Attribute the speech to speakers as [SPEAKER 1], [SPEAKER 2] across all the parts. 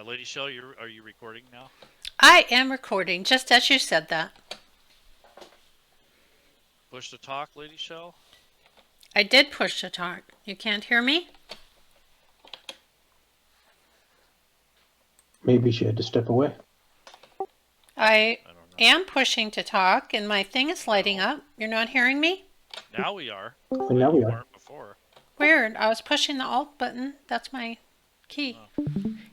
[SPEAKER 1] Lady Shell, are you recording now?
[SPEAKER 2] I am recording, just as you said that.
[SPEAKER 1] Push to talk, Lady Shell.
[SPEAKER 2] I did push to talk. You can't hear me?
[SPEAKER 3] Maybe she had to step away.
[SPEAKER 2] I
[SPEAKER 1] I don't know.
[SPEAKER 2] am pushing to talk, and my thing is lighting
[SPEAKER 1] No.
[SPEAKER 2] up. You're not hearing me?
[SPEAKER 1] Now we are,
[SPEAKER 3] And
[SPEAKER 1] but
[SPEAKER 3] now we
[SPEAKER 1] you
[SPEAKER 3] are.
[SPEAKER 1] weren't before.
[SPEAKER 2] Weird. I was pushing the Alt button. That's my key.
[SPEAKER 1] Oh,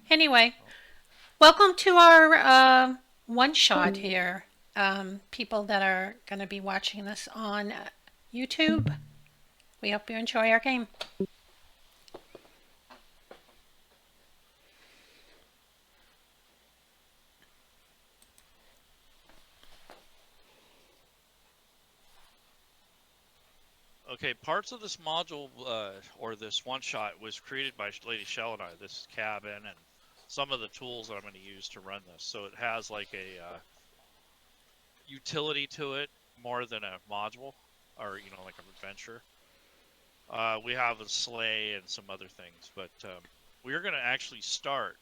[SPEAKER 2] Anyway,
[SPEAKER 1] well.
[SPEAKER 2] welcome to our one shot here. People that are going to be watching this on YouTube. We hope you enjoy our game.
[SPEAKER 1] Okay, parts of this module, or this one shot, was created by Lady Shell and I. This cabin and some of the tools that I'm going to use to run this. So it has like a utility to it more than a module, or like an adventure. We have a sleigh and some other things, but we're going to actually start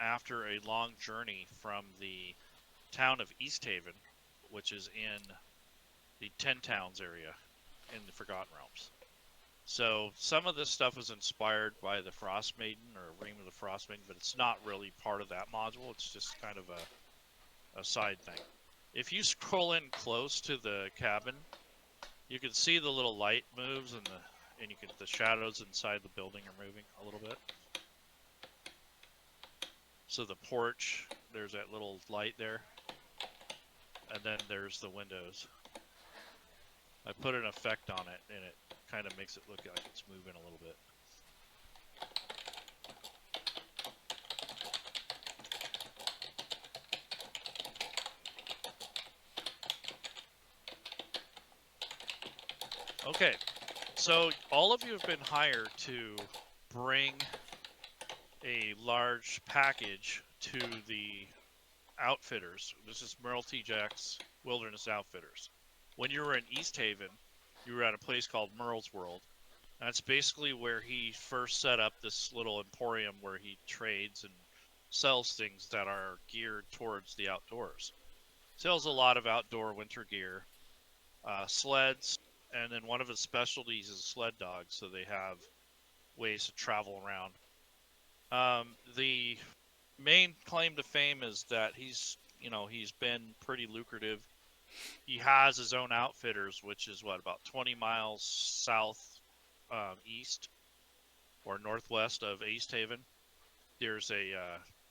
[SPEAKER 1] after a long journey from the town of East Haven, which is in the Ten Towns area in the Forgotten Realms. So some of this stuff is inspired by the Frost Maiden or Reign of the Frost Maiden, but it's not really part of that module. It's just kind of a side thing. If you scroll in close to the cabin, you can see the little light moves and the shadows inside the building are moving a little bit. So the porch, there's that little light there, and then there's the windows. I put an effect on it, and it kind of makes it look like it's moving a little bit. Okay, so all of you have been hired to bring a large package to the outfitters. This is Merle T. Jack's Wilderness Outfitters. When you were in East Haven, you were at a place called Merle's World. That's basically where he first set up this little emporium where he trades and sells things that are geared towards the outdoors. Sells a lot of outdoor winter gear, sleds, and then one of his specialties is sled dogs, so they have ways to travel around. The main claim to fame is that he's been pretty lucrative. He has his own outfitters, which is about 20 miles south east or northwest of East Haven. There's it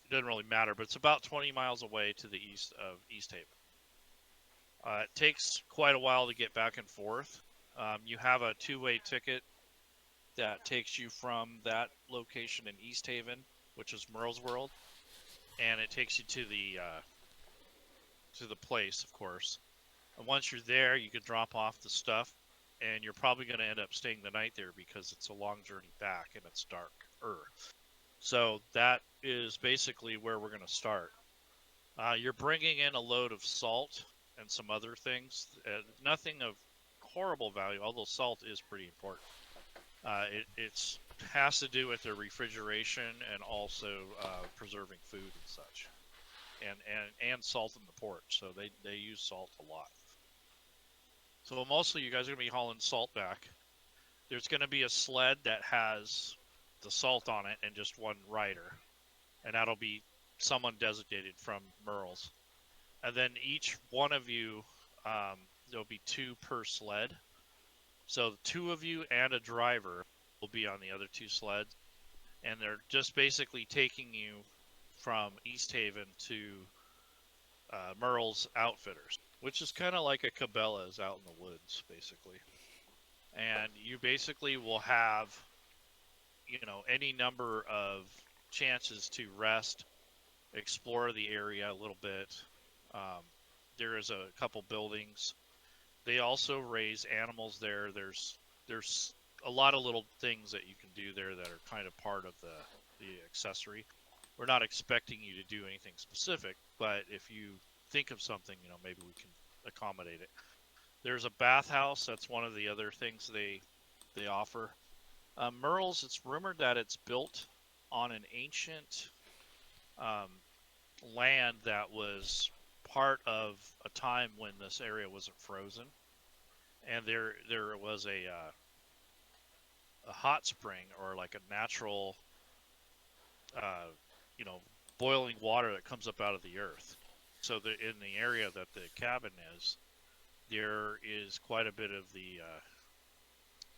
[SPEAKER 1] doesn't really matter, but it's about 20 miles away to the east of East Haven. It takes quite a while to get back and forth. You have a two-way ticket that takes you from that location in East Haven, which is Merle's World, and it takes you to the place, of course. And once you're there, you can drop off the stuff, and you're probably going to end up staying the night there because it's a long journey back and it's darker. So that is basically where we're going to start. You're bringing in a load of salt and some other things. Nothing of horrible value, although salt is pretty important. It has to do with the refrigeration and also preserving food and such, and salt in the port. So they use salt a lot. So mostly you guys are going to be hauling salt back. There's going to be a sled that has the salt on it and just one rider, and that'll be someone designated from Merle's. And then each one of you, there'll be two per sled. So two of you and a driver will be on the other two sleds, and they're just basically taking you from East Haven to Merle's Outfitters, which is kind of like a Cabela's out in the woods, basically. And you basically will have, any number of chances to rest, explore the area a little bit. Um, there is a couple buildings. They also raise animals there. There's a lot of little things that you can do there that are kind of part of the accessory. We're not expecting you to do anything specific, but if you think of something, maybe we can accommodate it. There's a bathhouse. That's one of the other things they offer. Merle's. It's rumored that it's built on an ancient um, land that was part of a time when this area wasn't frozen, and there was a hot spring or like a natural, uh, you know, boiling water that comes up out of the earth. So in the area that the cabin is, there is quite a bit of the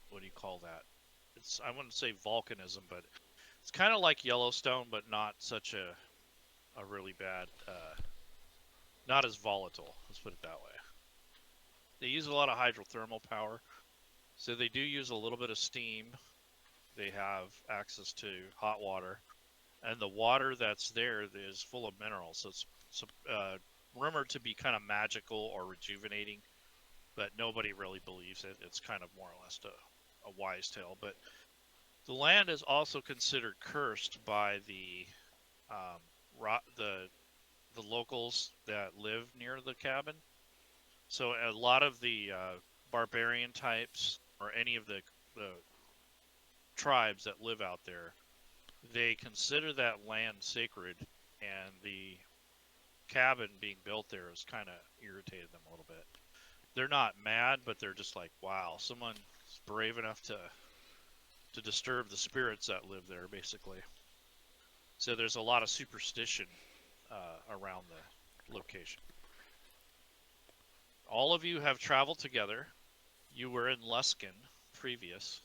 [SPEAKER 1] what do you call that? It's, I wouldn't say volcanism, but it's kind of like Yellowstone, but not such a really bad, not as volatile. Let's put it that way. They use a lot of hydrothermal power, so they do use a little bit of steam. They have access to hot water, and the water that's there is full of minerals. So it's rumored to be kind of magical or rejuvenating, but nobody really believes it. It's kind of more or less a wise tale. But the land is also considered cursed by um, the locals that live near the cabin. So a lot of the barbarian types or any of the tribes that live out there, they consider that land sacred, and the cabin being built there has kind of irritated them a little bit. They're not mad, but they're just like, wow, someone's brave enough to disturb the spirits that live there, basically. So there's a lot of superstition around the location. All of you have traveled together. You were in Luskin previous.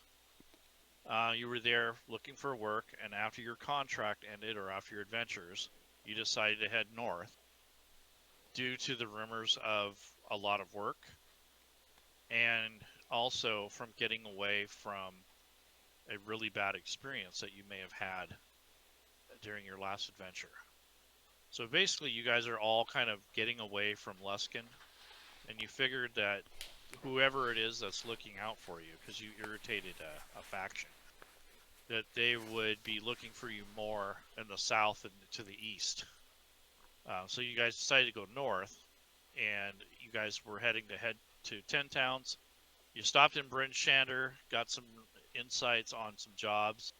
[SPEAKER 1] You were there looking for work, and after your contract ended or after your adventures, you decided to head north due to the rumors of a lot of work and also from getting away from a really bad experience that you may have had during your last adventure. So basically, you guys are all kind of getting away from Luskin, and you figured that whoever it is that's looking out for you, because you irritated a faction, that they would be looking for you more in the south and to the east. So you guys decided to go north, and you guys were head to 10 towns. You stopped in Bryn Shander, got some insights on some jobs,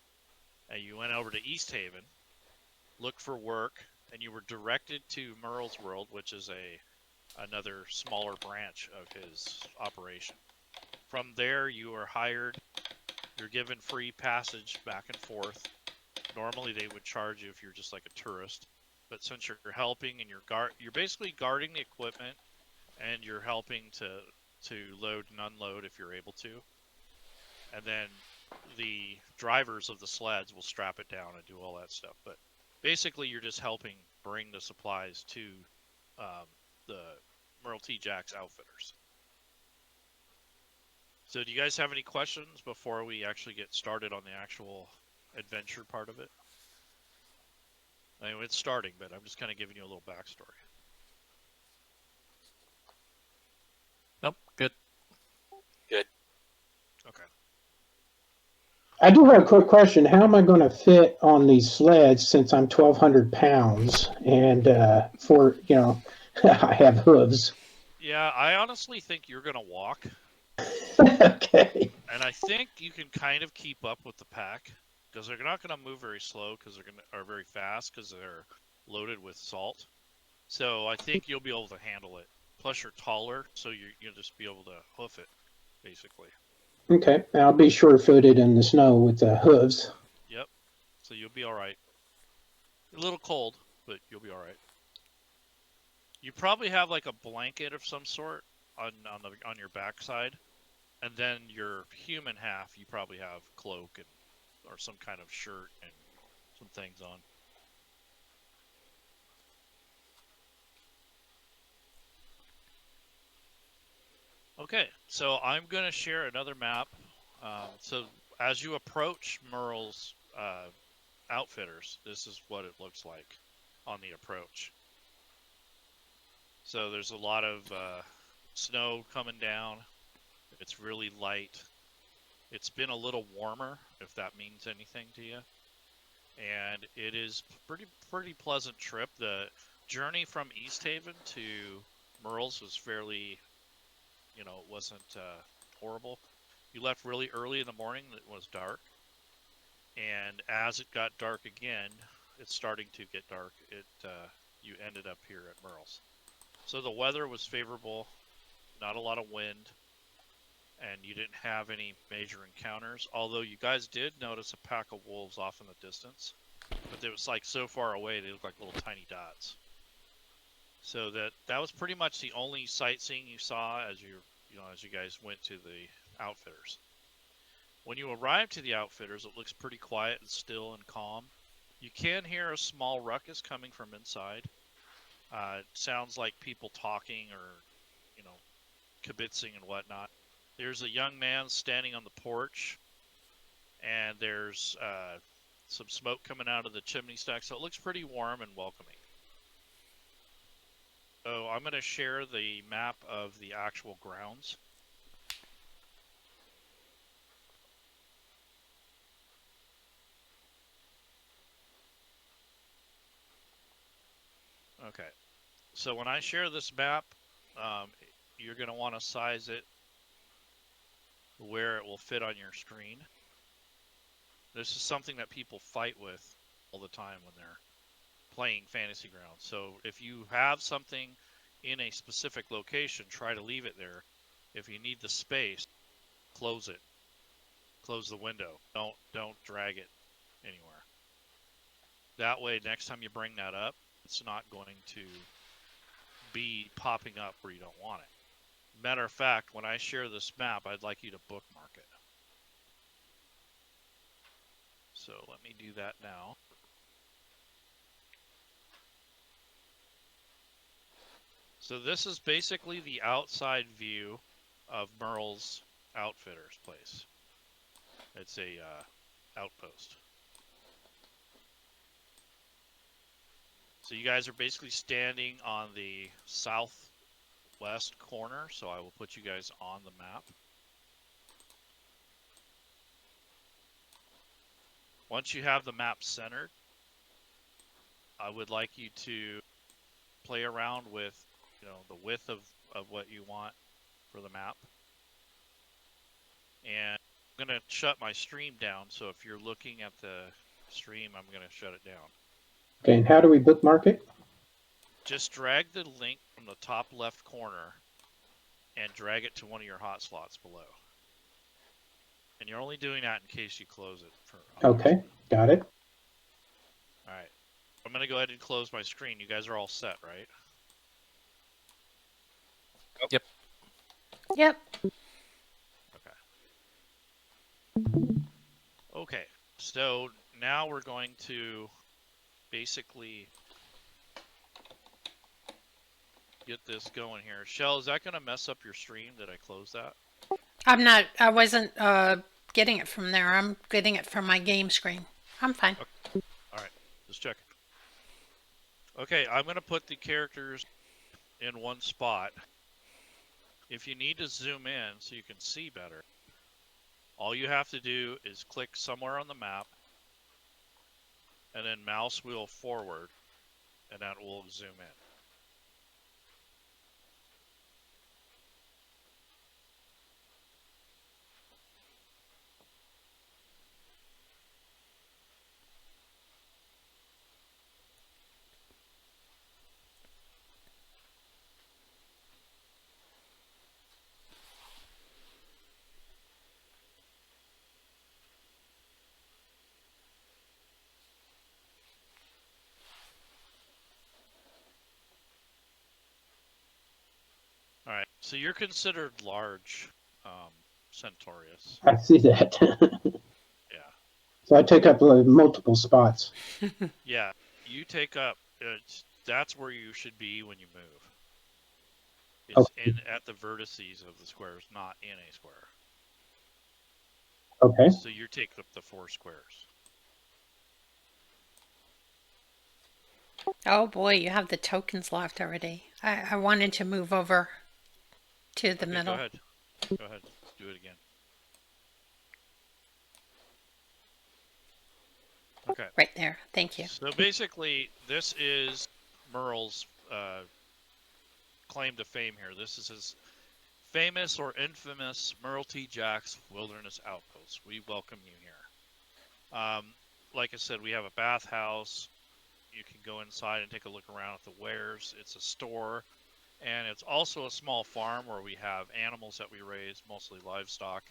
[SPEAKER 1] and you went over to East Haven, looked for work, and you were directed to Merle's World, which is another smaller branch of his operation. From there, you are hired. You're given free passage back and forth. Normally, they would charge you if you're just like a tourist, but since you're helping and you're basically guarding the equipment, and you're helping to load and unload if you're able to, and then the drivers of the sleds will strap it down and do all that stuff. But basically, you're just helping bring the supplies to um, the Merle T. Jack's outfitters. So, do you guys have any questions before we actually get started on the actual adventure part of it? I mean, it's starting, but I'm just kind of giving you a little backstory.
[SPEAKER 3] Nope, good.
[SPEAKER 4] Good.
[SPEAKER 1] Okay.
[SPEAKER 5] I do have a quick question. How am I going to fit on these sleds since I'm 1,200 pounds and I have hooves?
[SPEAKER 1] Yeah, I honestly think you're gonna walk,
[SPEAKER 5] Okay.
[SPEAKER 1] and I think you can kind of keep up with the pack because they're not gonna move very slow because are very fast because they're loaded with salt. So I think you'll be able to handle it. Plus, you're taller, so you'll just be able to hoof it, basically.
[SPEAKER 5] Okay. I'll be sure-footed in the snow with the hooves.
[SPEAKER 1] Yep. So you'll be all right. A little cold, but you'll be all right. You probably have like a blanket of some sort on your backside, and then your human half you probably have cloak and or some kind of shirt and some things on. Okay, so I'm gonna share another map. So as you approach Merle's outfitters, this is what it looks like on the approach. So there's a lot of snow coming down. It's really light. It's been a little warmer, if that means anything to you. And it is pretty pleasant trip. The journey from East Haven to Merle's was fairly, it wasn't horrible. You left really early in the morning. It was dark, and as it got dark again, it's starting to get dark, you ended up here at Merle's. So the weather was favorable, not a lot of wind, and you didn't have any major encounters. Although you guys did notice a pack of wolves off in the distance, but it was like so far away they looked like little tiny dots. So that was pretty much the only sightseeing you saw as you guys went to the outfitters. When you arrive to the outfitters, it looks pretty quiet and still and calm. You can hear a small ruckus coming from inside. It sounds like people talking or, kibitzing and whatnot. There's a young man standing on the porch, and there's some smoke coming out of the chimney stack, so it looks pretty warm and welcoming. So I'm going to share the map of the actual grounds. Okay, so when I share this map, you're going to want to size it where it will fit on your screen. This is something that people fight with all the time when they're playing Fantasy Grounds. So if you have something in a specific location, try to leave it there. If you need the space, close it. Close the window. Don't drag it anywhere. That way, next time you bring that up, it's not going to be popping up where you don't want it. Matter of fact, when I share this map, I'd like you to bookmark it. So let me do that now. So this is basically the outside view of Merle's Outfitters place. It's a outpost. So you guys are basically standing on the southwest corner, so I will put you guys on the map. Once you have the map centered, I would like you to play around with, the width of what you want for the map. And I'm going to shut my stream down, so if you're looking at the stream, I'm going to shut it down.
[SPEAKER 5] Okay, and how do we bookmark it?
[SPEAKER 1] Just drag the link from the top left corner and drag it to one of your hotspots below. And you're only doing that in case you close it for others.
[SPEAKER 5] Okay, got it.
[SPEAKER 1] All right. I'm going to go ahead and close my screen. You guys are all set, right?
[SPEAKER 2] Yep.
[SPEAKER 1] Okay. So now we're going to basically get this going here. Shell, is that going to mess up your stream? Did I close that?
[SPEAKER 2] I wasn't getting it from there. I'm getting it from my game screen. I'm fine.
[SPEAKER 1] Okay. All right. Just checking. Okay, I'm going to put the characters in one spot. If you need to zoom in so you can see better, all you have to do is click somewhere on the map and then mouse wheel forward, and that will zoom in. All right, so you're considered large, Centaurus.
[SPEAKER 5] I see that.
[SPEAKER 1] Yeah.
[SPEAKER 5] So I take up multiple spots.
[SPEAKER 1] Yeah, you take up. That's where you should be when you move. It's
[SPEAKER 5] Okay.
[SPEAKER 1] at the vertices of the squares, not in a square.
[SPEAKER 5] Okay.
[SPEAKER 1] So you take up the 4 squares.
[SPEAKER 2] Oh boy, you have the tokens locked already. I wanted to move over to the middle.
[SPEAKER 1] Go ahead. Go ahead. Do it again. Okay.
[SPEAKER 2] Right there. Thank you.
[SPEAKER 1] So basically, this is Merle's claim to fame here. This is his famous or infamous Merle T. Jack's Wilderness Outpost. We welcome you here. Like I said, we have a bathhouse. You can go inside and take a look around at the wares. It's a store, and it's also a small farm where we have animals that we raise, mostly livestock,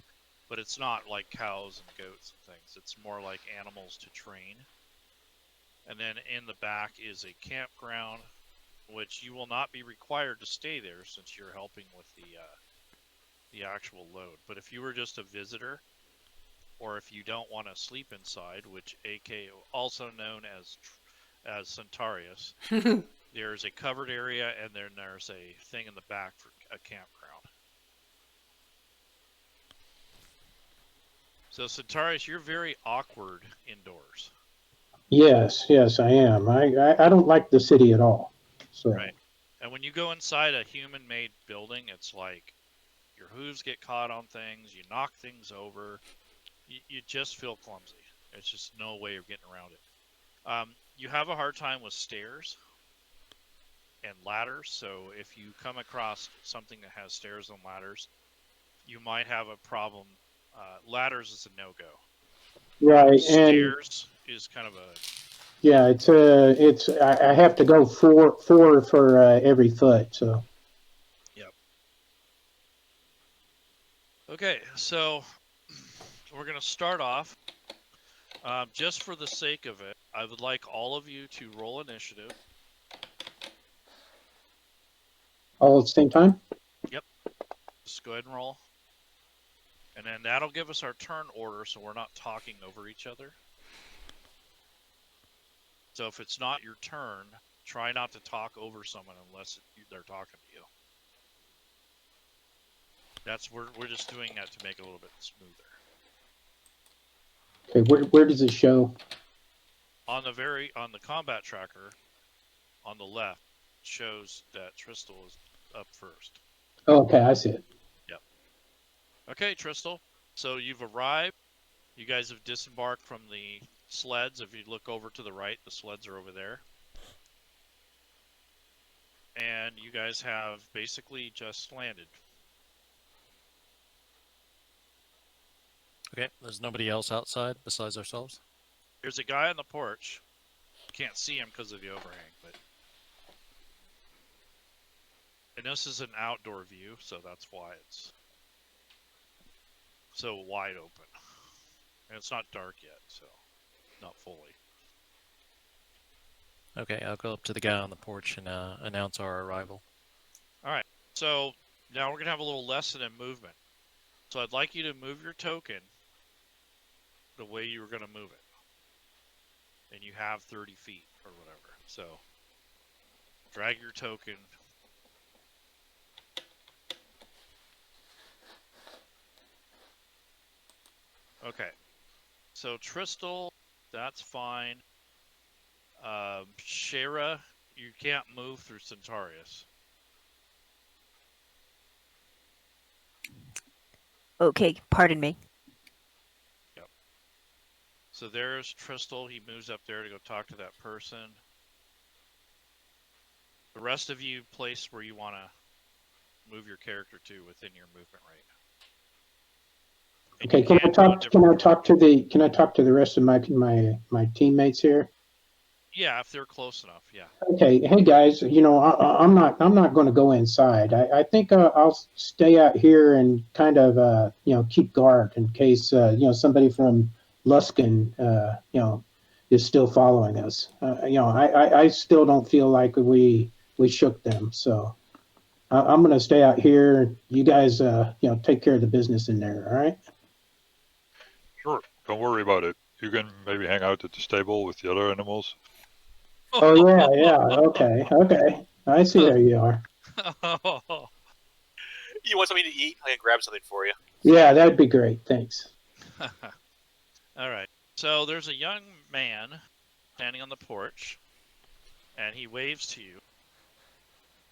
[SPEAKER 1] but it's not like cows and goats and things. It's more like animals to train. And then in the back is a campground, which you will not be required to stay there since you're helping with the actual load. But if you were just a visitor, or if you don't want to sleep inside, which AK also known as Centaurus, there's a covered area and then there's a thing in the back for a campground. So Centaurus, you're very awkward indoors.
[SPEAKER 5] Yes, I am. I don't like the city at all. So
[SPEAKER 1] Right. And when you go inside a human-made building, it's like your hooves get caught on things, you knock things over, you just feel clumsy. There's just no way of getting around it. You have a hard time with stairs and ladders, so if you come across something that has stairs and ladders, you might have a problem. Ladders is a no-go.
[SPEAKER 5] right, and
[SPEAKER 1] Stairs is kind of a
[SPEAKER 5] yeah, it's I have to go four for every foot. So
[SPEAKER 1] okay. So we're gonna start off. Just for the sake of it, I would like all of you to roll initiative.
[SPEAKER 5] all at the same time.
[SPEAKER 1] Just go ahead and roll. And then that'll give us our turn order so we're not talking over each other. So if it's not your turn, try not to talk over someone unless they're talking to you. We're just doing that to make it a little bit smoother.
[SPEAKER 5] Okay, where does it show?
[SPEAKER 1] On the combat tracker on the left shows that Tristal is up first.
[SPEAKER 5] Oh, okay, I see it.
[SPEAKER 1] Yep. Okay, Tristal. So you've arrived. You guys have disembarked from the sleds. If you look over to the right, the sleds are over there. And you guys have basically just landed.
[SPEAKER 3] Okay, there's nobody else outside besides ourselves.
[SPEAKER 1] There's a guy on the porch. You can't see him because of the overhang, but and this is an outdoor view, so that's why it's so wide open. And it's not dark yet, so not fully.
[SPEAKER 3] Okay, I'll go up to the guy on the porch and announce our arrival.
[SPEAKER 1] All right. So now we're gonna have a little lesson in movement. So I'd like you to move your token the way you were gonna move it, and you have 30 feet or whatever. So drag your token. Okay. So Tristal, that's fine. Shara, you can't move through Centaurus.
[SPEAKER 4] Okay, pardon me.
[SPEAKER 1] So there's Tristal. He moves up there to go talk to that person. The rest of you place where you want to move your character to within your movement rate. And
[SPEAKER 5] Okay,
[SPEAKER 1] you
[SPEAKER 5] can I
[SPEAKER 1] can't go in
[SPEAKER 5] talk?
[SPEAKER 1] different-
[SPEAKER 5] Can I talk to the rest of my teammates here?
[SPEAKER 1] Yeah, if they're close enough. Yeah.
[SPEAKER 5] Okay, hey guys, I'm not going to go inside. I think I'll stay out here and kind of keep guard in case somebody from Luskin is still following us. I still don't feel like we shook them, so I'm going to stay out here. You guys take care of the business in there. All right.
[SPEAKER 6] Sure, don't worry about it. You can maybe hang out at the stable with the other animals.
[SPEAKER 5] Oh yeah. Okay. I see how you are.
[SPEAKER 7] You want something to eat? I can grab something for you.
[SPEAKER 5] Yeah, that'd be great. Thanks.
[SPEAKER 1] All right. So there's a young man standing on the porch, and he waves to you.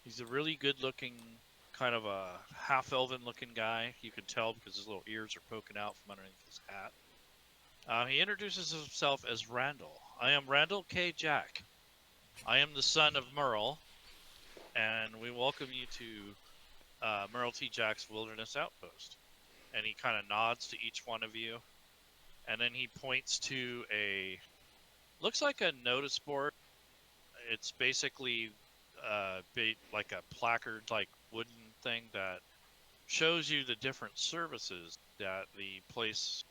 [SPEAKER 1] He's a really good-looking, kind of a half-elven-looking guy. You can tell because his little ears are poking out from underneath his hat. He introduces himself as Randall. I am Randall K. Jack. I am the son of Merle, and we welcome you to Merle T. Jack's Wilderness Outpost. And he kind of nods to each one of you, and then he points to looks like a notice board it's basically like a placard, like wooden thing that shows you the different services that the place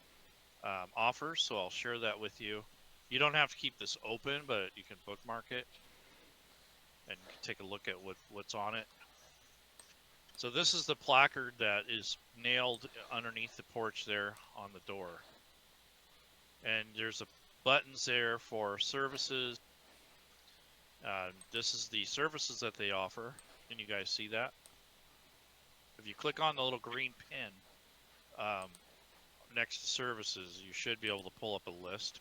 [SPEAKER 1] offers. So I'll share that with you. You don't have to keep this open, but you can bookmark it and take a look at what's on it. So this is the placard that is nailed underneath the porch there on the door. And there's buttons there for services. This is the services that they offer. Can you guys see that? If you click on the little green pin next to services, you should be able to pull up a list.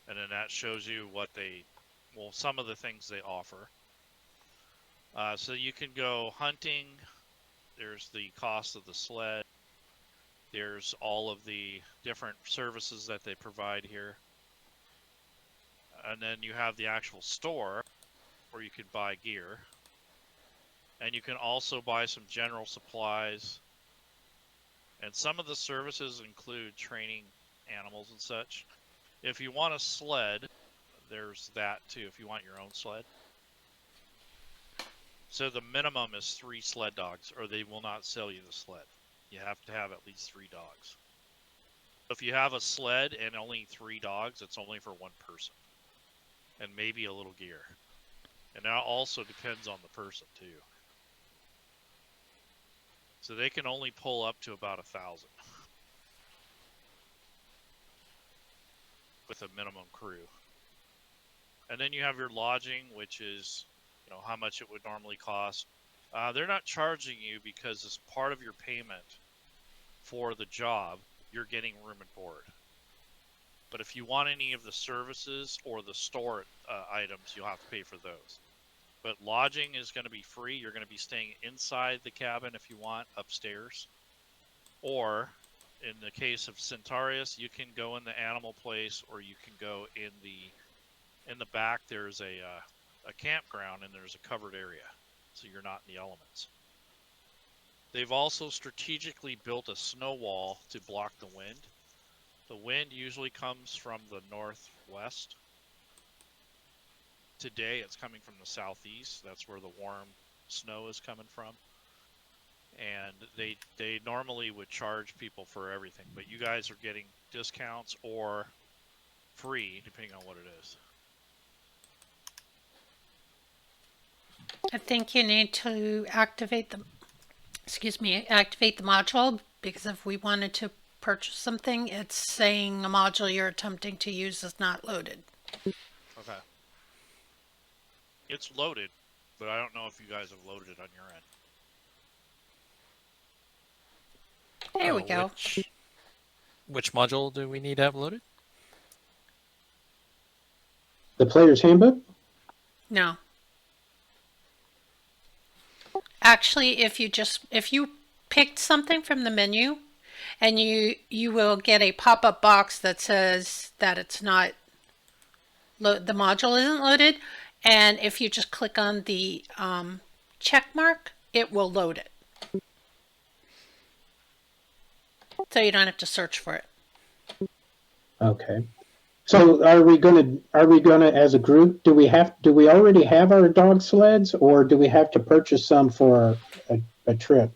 [SPEAKER 1] And then that shows you some of the things they offer. So you can go hunting. There's the cost of the sled. There's all of the different services that they provide here. And then you have the actual store where you can buy gear. And you can also buy some general supplies. And some of the services include training animals and such. If you want a sled, there's that too, if you want your own sled. So the minimum is 3 sled dogs, or they will not sell you the sled. You have to have at least 3 dogs. If you have a sled and only 3 dogs, it's only for 1 person. And maybe a little gear. And that also depends on the person too. So they can only pull up to about 1,000 with a minimum crew. And then you have your lodging, which is, how much it would normally cost. They're not charging you because as part of your payment for the job, you're getting room and board. But if you want any of the services or the store items, you'll have to pay for those. But lodging is going to be free. You're going to be staying inside the cabin if you want, upstairs. Or, in the case of Centaurus, you can go in the animal place, or you can go in the back. There's a campground, and there's a covered area, so you're not in the elements. They've also strategically built a snow wall to block the wind. The wind usually comes from the northwest. Today it's coming from the southeast. That's where the warm snow is coming from. And they normally would charge people for everything, but you guys are getting discounts or free, depending on what it is.
[SPEAKER 2] I think you need to activate the module, because if we wanted to purchase something, it's saying a module you're attempting to use is not loaded.
[SPEAKER 1] Okay. It's loaded, but I don't know if you guys have loaded it on your end.
[SPEAKER 2] There we go.
[SPEAKER 3] Which module do we need to have loaded?
[SPEAKER 5] The player's handbook?
[SPEAKER 2] No. Actually, if you picked something from the menu, and you will get a pop-up box that says that it's not the module isn't loaded, and if you just click on the check mark, it will load it. So you don't have to search for it.
[SPEAKER 5] Okay. So are we gonna as a group, do we already have our dog sleds, or do we have to purchase some for a trip?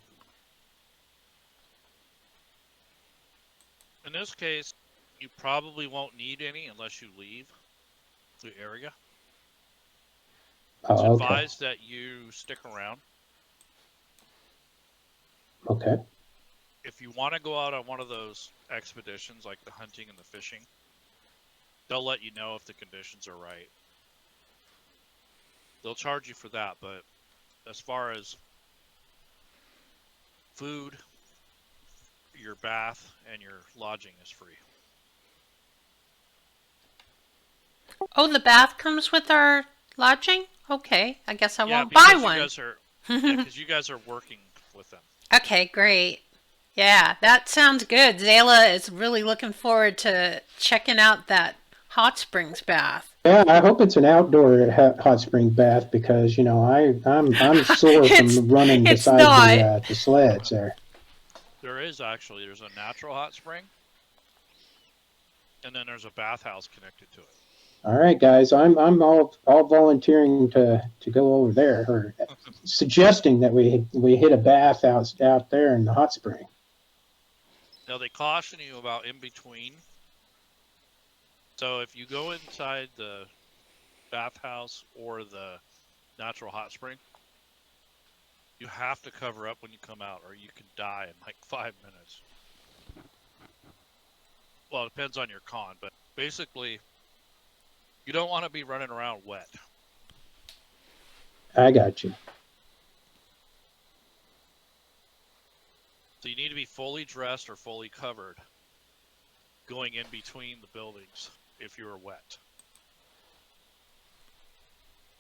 [SPEAKER 1] In this case, you probably won't need any unless you leave the area. It's
[SPEAKER 5] Oh, okay.
[SPEAKER 1] advised that you stick around.
[SPEAKER 5] Okay.
[SPEAKER 1] If you want to go out on one of those expeditions, like the hunting and the fishing, they'll let you know if the conditions are right. They'll charge you for that, but as far as food, your bath, and your lodging is free.
[SPEAKER 2] Oh, the bath comes with our lodging? Okay, I guess I won't
[SPEAKER 1] because
[SPEAKER 2] buy one.
[SPEAKER 1] Because you guys are working with them.
[SPEAKER 2] Okay, great. Yeah, that sounds good. Zayla is really looking forward to checking out that hot springs bath.
[SPEAKER 5] Yeah, I hope it's an outdoor hot spring bath, because I'm sore from running beside the sleds there.
[SPEAKER 1] There's a natural hot spring, and then there's a bathhouse connected to it.
[SPEAKER 5] All right, guys, I'm all volunteering to go over there, or suggesting that we hit a bath out there in the hot spring.
[SPEAKER 1] Now they caution you about in between. So if you go inside the bathhouse or the natural hot spring, you have to cover up when you come out, or you can die in like 5 minutes. Well, it depends on your con, but basically, you don't want to be running around wet.
[SPEAKER 5] I got you.
[SPEAKER 1] So you need to be fully dressed or fully covered going in between the buildings if you're wet.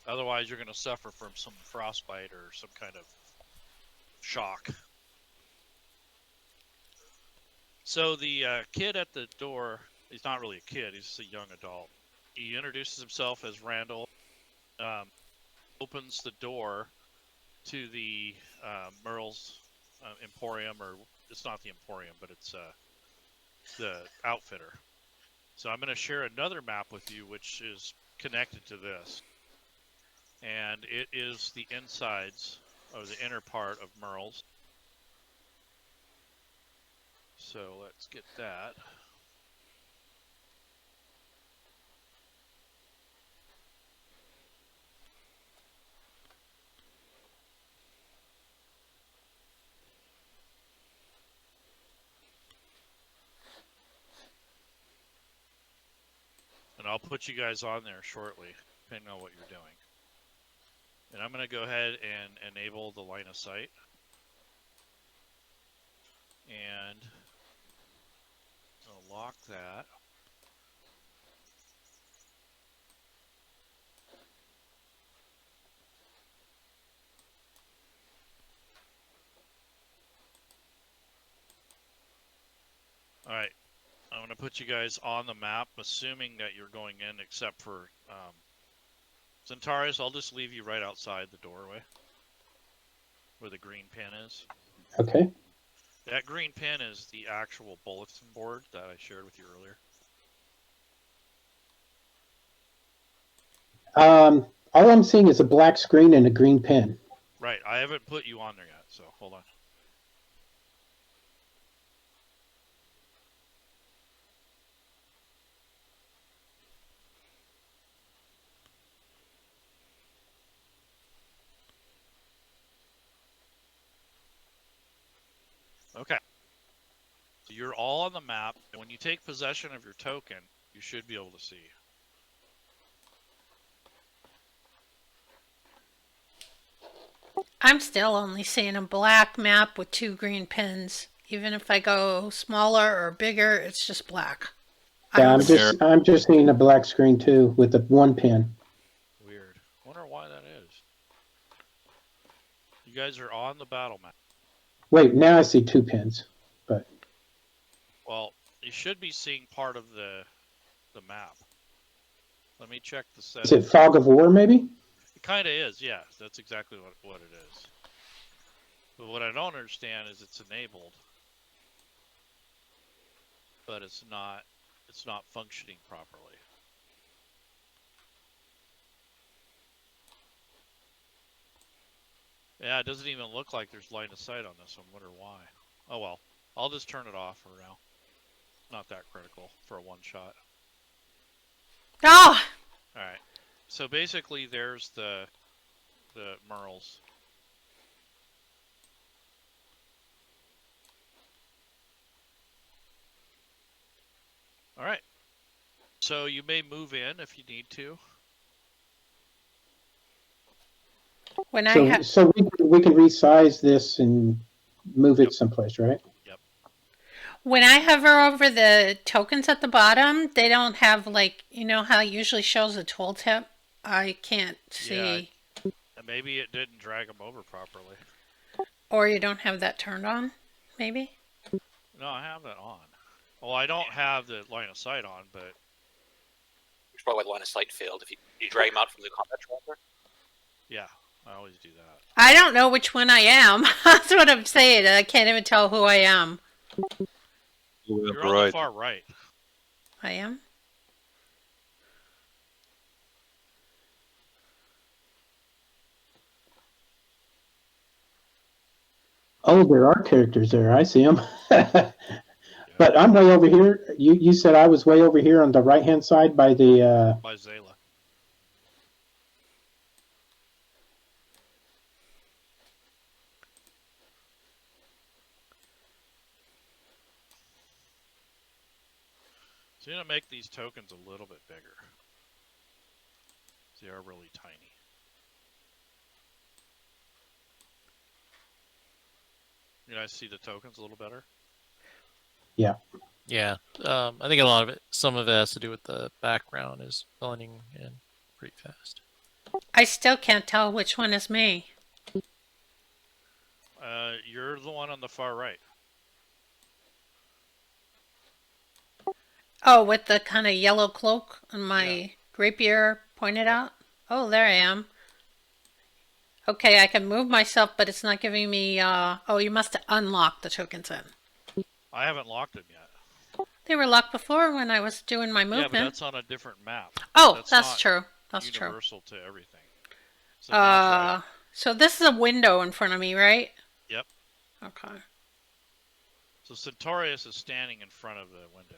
[SPEAKER 1] Otherwise, you're going to suffer from some frostbite or some kind of shock. So the kid at the door, he's not really a kid, he's a young adult. He introduces himself as Randall, opens the door to the Merle's Emporium, or it's not the Emporium, but it's the Outfitter. So I'm going to share another map with you, which is connected to this. And it is the insides, or the inner part of Merle's. So let's get that. And I'll put you guys on there shortly, depending on what you're doing. And I'm going to go ahead and enable the line of sight. And I'll lock that. Alright, I'm going to put you guys on the map, assuming that you're going in, except for Centaurus. I'll just leave you right outside the doorway, where the green pin is.
[SPEAKER 5] Okay.
[SPEAKER 1] That green pin is the actual bulletin board that I shared with you earlier.
[SPEAKER 5] All I'm seeing is a black screen and a green pin.
[SPEAKER 1] Right, I haven't put you on there yet, so hold on. Okay. So you're all on the map, and when you take possession of your token, you should be able to see.
[SPEAKER 2] I'm still only seeing a black map with 2 green pins. Even if I go smaller or bigger, it's just black. I
[SPEAKER 5] Yeah,
[SPEAKER 2] don't
[SPEAKER 5] I'm just seeing a black screen too with the one pin.
[SPEAKER 1] Weird. Wonder why that is. You guys are on the battle map.
[SPEAKER 5] Wait, now I see 2 pins. But
[SPEAKER 1] Well, you should be seeing part of the map. Let me check the
[SPEAKER 5] is
[SPEAKER 1] settings.
[SPEAKER 5] it Fog of War maybe?
[SPEAKER 1] It kind of is, yeah. That's exactly what it is. But what I don't understand is it's enabled, but it's not functioning properly. Yeah, it doesn't even look like there's line of sight on this. I wonder why. Oh well, I'll just turn it off for now. Not that critical for a one shot.
[SPEAKER 2] Oh!
[SPEAKER 1] All right. So basically, there's the Merles. All right. So you may move in if you need to.
[SPEAKER 2] When I
[SPEAKER 5] So we can resize this and move it someplace, right?
[SPEAKER 2] When I hover over the tokens at the bottom, they don't have, like, you know how it usually shows a tooltip? I can't see.
[SPEAKER 1] Yeah, maybe it didn't drag them over properly.
[SPEAKER 2] Or you don't have that turned on, maybe?
[SPEAKER 1] No, I have that on. Well, I don't have the line of sight on, but
[SPEAKER 7] Which is probably why the line of sight failed. If you drag him out from the combat tracker.
[SPEAKER 1] yeah, I always do that.
[SPEAKER 2] I don't know which one I am. That's what I'm saying. I can't even tell who I am.
[SPEAKER 1] You're on the far right.
[SPEAKER 2] I am?
[SPEAKER 5] Oh, there are characters there. I see them. But I'm way over here. You said I was way over here on the right-hand side by the,
[SPEAKER 1] By Zayla. So you're gonna make these tokens a little bit bigger. They are really tiny. You guys see the tokens a little better?
[SPEAKER 3] Yeah. I think a lot of it, some of it has to do with the background is blending in pretty fast.
[SPEAKER 2] I still can't tell which one is me.
[SPEAKER 1] You're the one on the far right.
[SPEAKER 2] Oh, with the kind of yellow cloak and my rapier pointed out? Oh, there I am. Okay, I can move myself, but it's not giving me, oh, you must unlock the tokens in.
[SPEAKER 1] I haven't locked them yet.
[SPEAKER 2] They were locked before when I was doing my movement.
[SPEAKER 1] Yeah, but that's on a different map.
[SPEAKER 2] Oh, that's
[SPEAKER 1] not
[SPEAKER 2] true. That's true.
[SPEAKER 1] universal to everything. So now try.
[SPEAKER 2] So this is a window in front of me, right?
[SPEAKER 1] Yep.
[SPEAKER 2] Okay.
[SPEAKER 1] So Centaurus is standing in front of the window.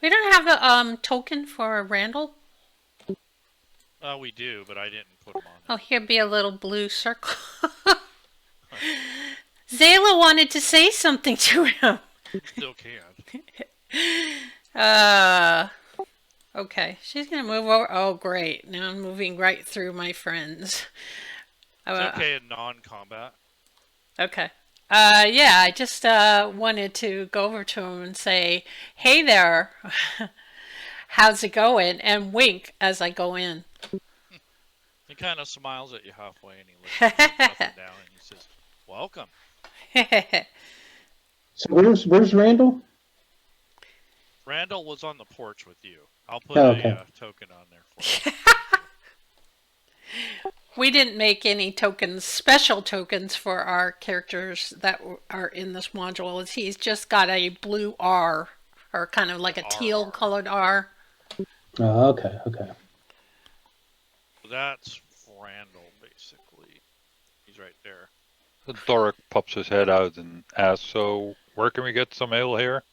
[SPEAKER 2] We don't have a token for Randall.
[SPEAKER 1] We do, but I didn't put them on
[SPEAKER 2] Oh,
[SPEAKER 1] there.
[SPEAKER 2] here be a little blue circle. Zayla wanted to say something to him.
[SPEAKER 1] Still can.
[SPEAKER 2] Okay, she's gonna move over. Oh, great! Now I'm moving right through my friends.
[SPEAKER 1] It's okay in non-combat.
[SPEAKER 2] Okay. Yeah, I just wanted to go over to him and say, "Hey there, how's it going?" and wink as I go in.
[SPEAKER 1] He kind of smiles at you halfway, and he looks up and down, and he says, "Welcome."
[SPEAKER 5] so where's Randall?
[SPEAKER 1] Randall was on the porch with you. I'll put
[SPEAKER 5] Okay.
[SPEAKER 1] a token on there for you.
[SPEAKER 2] We didn't make any tokens, special tokens for our characters that are in this module. He's just got a blue R, or kind of like a teal colored R.
[SPEAKER 5] Oh, okay.
[SPEAKER 1] That's Randall, basically. He's right there.
[SPEAKER 6] Doric pops his head out and asks, "So, where can we get some ale here?"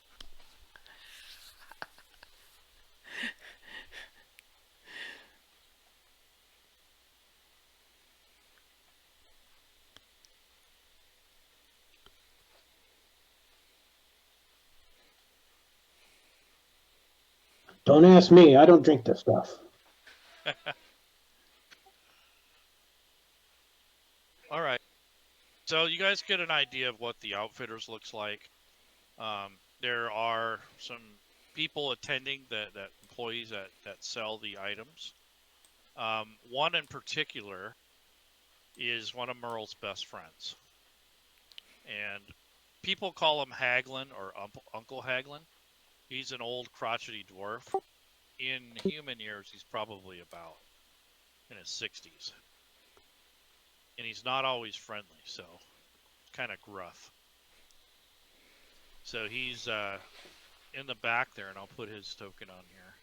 [SPEAKER 5] Don't ask me. I don't drink this stuff.
[SPEAKER 1] All right. So you guys get an idea of what the Outfitters looks like. There are some people attending that employees that sell the items. One in particular is one of Merle's best friends. And people call him Haglin or Uncle Haglin. He's an old crotchety dwarf. In human years, he's probably about in his 60s. And he's not always friendly, so it's kind of gruff. So he's in the back there, and I'll put his token on here.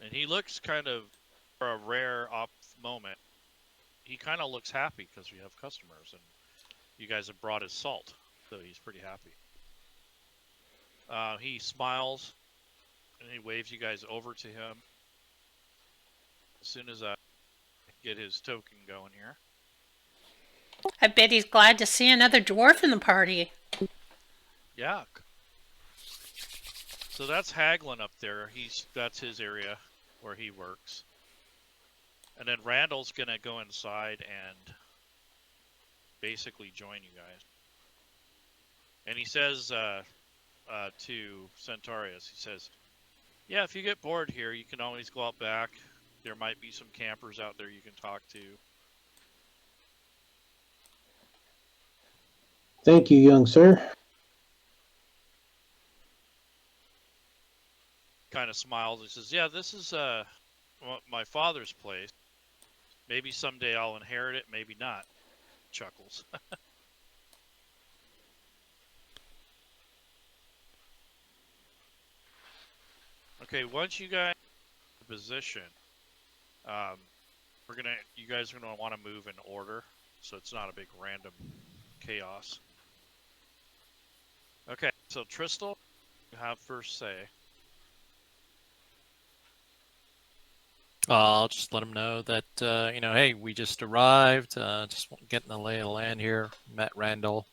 [SPEAKER 1] And he looks kind of, for a rare off moment, he kind of looks happy because we have customers, and you guys have brought his salt, so he's pretty happy. He smiles, and he waves you guys over to him. As soon as I get his token going here.
[SPEAKER 2] I bet he's glad to see another dwarf in the party.
[SPEAKER 1] Yeah. So that's Haglin up there. That's his area where he works. And then Randall's gonna go inside and basically join you guys. And he says to Centaurus, he says, "Yeah, if you get bored here, you can always go out back. There might be some campers out there you can talk to."
[SPEAKER 5] Thank you, young sir.
[SPEAKER 1] Kind of smiles. He says, "Yeah, this is my father's place. Maybe someday I'll inherit it, maybe not." Chuckles. Okay, once you guys position, You guys are gonna want to move in order, so it's not a big random chaos. Okay, so Tristal, you have first say.
[SPEAKER 3] I'll just let them know that, hey, we just arrived. Just getting the lay of the land here. Met Randall.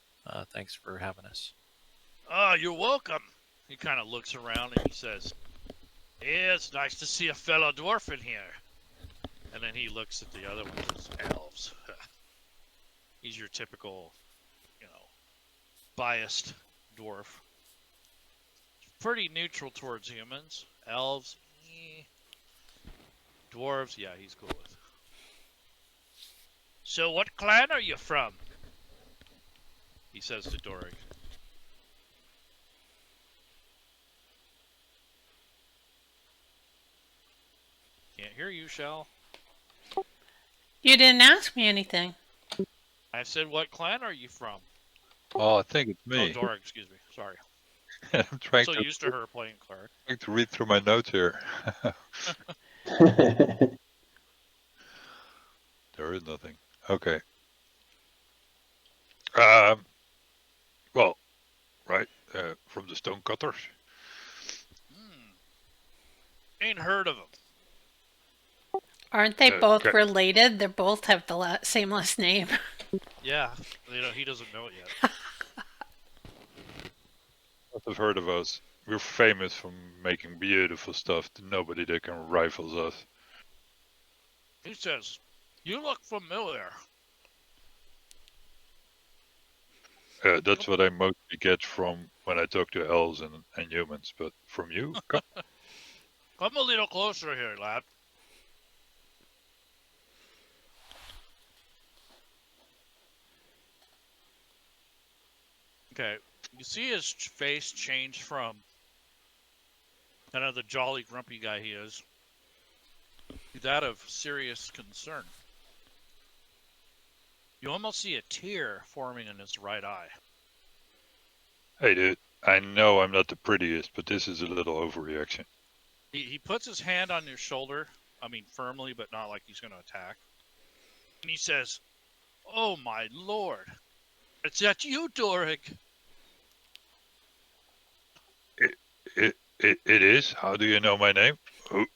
[SPEAKER 3] Thanks for having us.
[SPEAKER 1] Oh, you're welcome. He kind of looks around and he says, "Yeah, it's nice to see a fellow dwarf in here." And then he looks at the other ones as elves. He's your typical, biased dwarf. Pretty neutral towards humans. Elves, dwarves, yeah, he's cool with. So what clan are you from? He says to Doric. Can't hear you, Shell.
[SPEAKER 2] You didn't ask me anything.
[SPEAKER 1] I said, what clan are you from?
[SPEAKER 6] Oh, I think it's
[SPEAKER 1] Oh,
[SPEAKER 6] me.
[SPEAKER 1] Doric, excuse me. Sorry.
[SPEAKER 6] I'm trying
[SPEAKER 1] So
[SPEAKER 6] to
[SPEAKER 1] used to her playing Clark.
[SPEAKER 6] trying to read through my notes here. There is nothing. Okay. Well, right, from the Stonecutters.
[SPEAKER 1] Ain't heard of them.
[SPEAKER 2] Aren't they both
[SPEAKER 6] Okay.
[SPEAKER 2] related? They both have the same last name.
[SPEAKER 1] Yeah, he doesn't know it yet.
[SPEAKER 6] I've heard of us. We're famous for making beautiful stuff to nobody that can rival us.
[SPEAKER 1] He says, "You look familiar."
[SPEAKER 6] That's what I mostly get from when I talk to elves and humans, but from you?
[SPEAKER 1] Come a little closer here, lad. Okay, you see his face change from kind of the jolly, grumpy guy he is to that of serious concern. You almost see a tear forming in his right eye.
[SPEAKER 6] Hey, dude, I know I'm not the prettiest, but this is a little overreaction.
[SPEAKER 1] He puts his hand on your shoulder, firmly, but not like he's going to attack. And he says, "Oh, my lord. It's that you, Doric."
[SPEAKER 6] It is? How do you know my name? Who?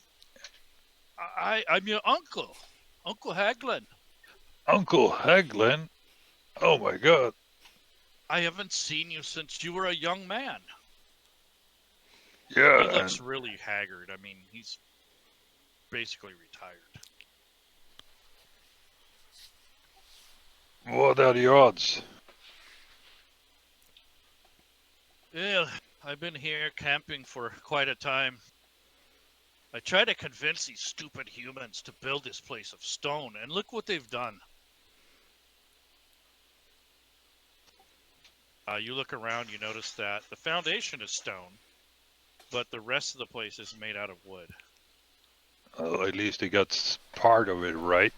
[SPEAKER 1] I'm your uncle, Uncle Haglin.
[SPEAKER 6] Uncle Haglin? Oh my god.
[SPEAKER 1] I haven't seen you since you were a young man.
[SPEAKER 6] Yeah.
[SPEAKER 1] He looks really haggard. He's basically retired.
[SPEAKER 6] What are the odds?
[SPEAKER 1] Well, I've been here camping for quite a time. I tried to convince these stupid humans to build this place of stone, and look what they've done. You look around, you notice that the foundation is stone, but the rest of the place is made out of wood.
[SPEAKER 6] Well, at least he got part of it right.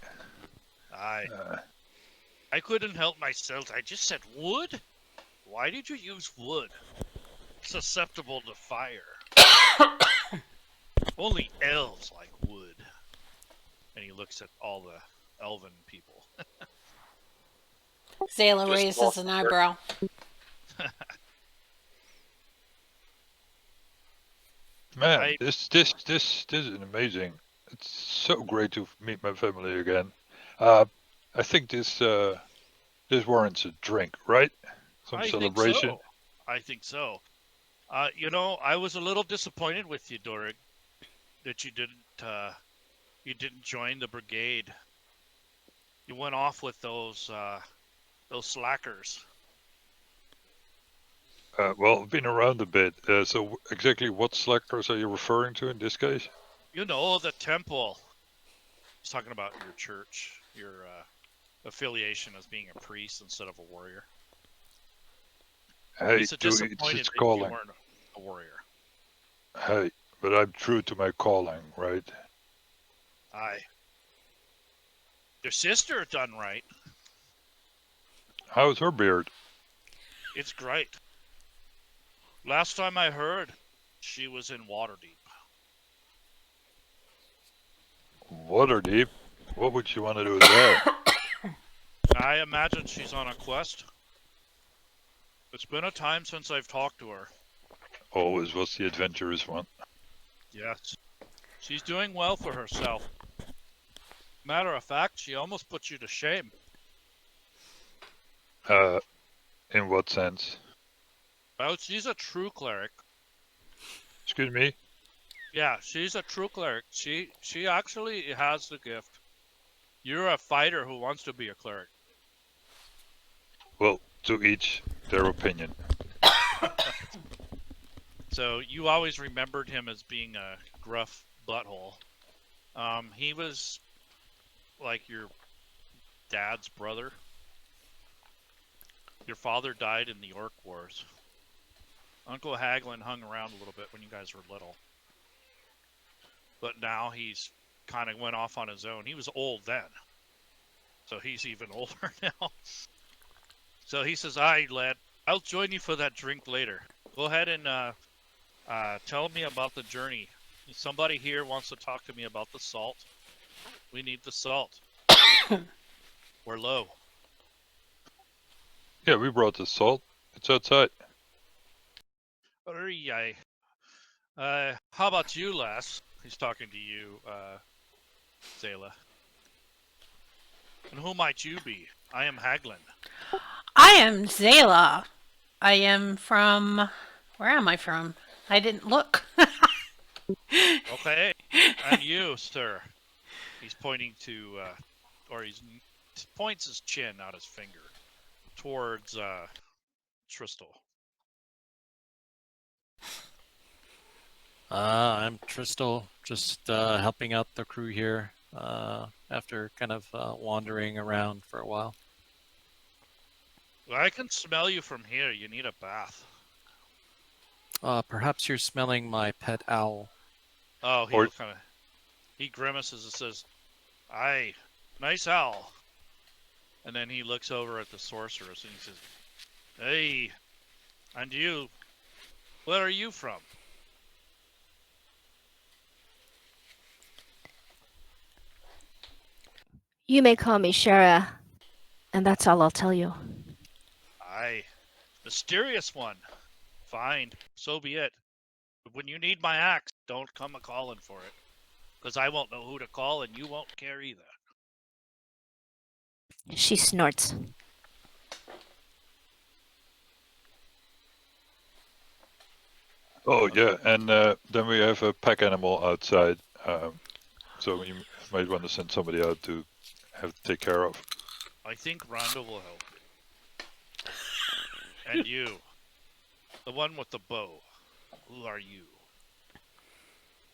[SPEAKER 1] I couldn't help myself. I just said wood? Why did you use wood? Susceptible to fire. Only elves like wood. And he looks at all the elven people.
[SPEAKER 2] Zayla
[SPEAKER 7] Just
[SPEAKER 2] raises
[SPEAKER 7] walk
[SPEAKER 2] an
[SPEAKER 7] there.
[SPEAKER 2] eyebrow.
[SPEAKER 6] Man, this is amazing. It's so great to meet my family again. I think this warrants a drink, right? Some celebration.
[SPEAKER 1] I think so. I was a little disappointed with you, Doric, that you didn't join the brigade. You went off with those slackers.
[SPEAKER 6] Well, I've been around a bit. So exactly what slackers are you referring to in this case?
[SPEAKER 1] The temple. He's talking about your church, your affiliation as being a priest instead of a warrior.
[SPEAKER 6] Hey,
[SPEAKER 1] He's disappointed
[SPEAKER 6] it's
[SPEAKER 1] that
[SPEAKER 6] calling.
[SPEAKER 1] you weren't a warrior.
[SPEAKER 6] Hey, but I'm true to my calling, right?
[SPEAKER 1] Aye. Your sister done right.
[SPEAKER 6] How's her beard?
[SPEAKER 1] It's great. Last time I heard, she was in Waterdeep.
[SPEAKER 6] Waterdeep? What would you want to do there?
[SPEAKER 1] I imagine she's on a quest. It's been a time since I've talked to her.
[SPEAKER 6] Always was the adventurous one.
[SPEAKER 1] Yes. She's doing well for herself. Matter of fact, she almost put you to shame.
[SPEAKER 6] In what sense?
[SPEAKER 1] Well, she's a true cleric.
[SPEAKER 6] Excuse me?
[SPEAKER 1] Yeah, she's a true cleric. She actually has the gift. You're a fighter who wants to be a cleric.
[SPEAKER 6] Well, to each their opinion.
[SPEAKER 1] So you always remembered him as being a gruff butthole. He was like your dad's brother. Your father died in the Orc Wars. Uncle Haglin hung around a little bit when you guys were little. But now he's kind of went off on his own. He was old then. So he's even older now. So he says, "Aye, lad, I'll join you for that drink later. Go ahead and tell me about the journey. Somebody here wants to talk to me about the salt. We need the salt. We're low."
[SPEAKER 6] Yeah, we brought the salt. It's outside.
[SPEAKER 1] How about you, lass? He's talking to you, Zayla. And who might you be? I am Haglin.
[SPEAKER 2] I am Zayla. I am from. Where am I from? I didn't look.
[SPEAKER 1] Okay. And you, sir. He's pointing to, or he points his chin, not his finger, towards Tristal.
[SPEAKER 3] I'm Tristal, just helping out the crew here after kind of wandering around for a while.
[SPEAKER 1] Well, I can smell you from here. You need a bath.
[SPEAKER 3] Perhaps you're smelling my pet owl.
[SPEAKER 1] Oh, he grimaces and says, "Aye, nice owl." And then he looks over at the sorceress and he says, "Hey, and you, where are you from?"
[SPEAKER 4] You may call me Shara, and that's all I'll tell you.
[SPEAKER 1] "Aye, mysterious one. Fine, so be it. But when you need my axe, don't come a-calling for it. Because I won't know who to call and you won't care either."
[SPEAKER 4] She snorts.
[SPEAKER 6] Oh yeah, and then we have a pack animal outside. So you might want to send somebody out to have to take care of.
[SPEAKER 1] I think Rhonda will help. And you, the one with the bow, who are you?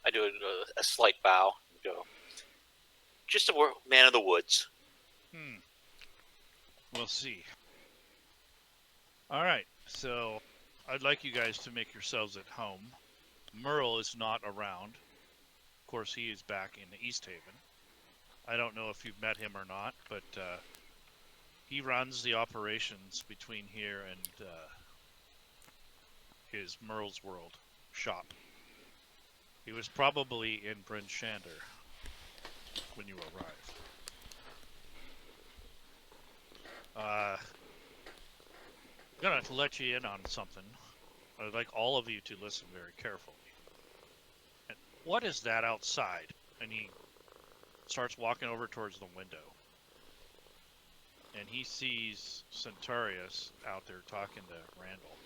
[SPEAKER 7] I do a slight bow and go, "Just a man of the woods."
[SPEAKER 1] We'll see. Alright, so I'd like you guys to make yourselves at home. Merle is not around. Of course, he is back in East Haven. I don't know if you've met him or not, but he runs the operations between here and his Merle's World shop. He was probably in Bryn Shander when you arrived. I'm gonna let you in on something. I'd like all of you to listen very carefully. And what is that outside? And he starts walking over towards the window. And he sees Centaurus out there talking to Randall.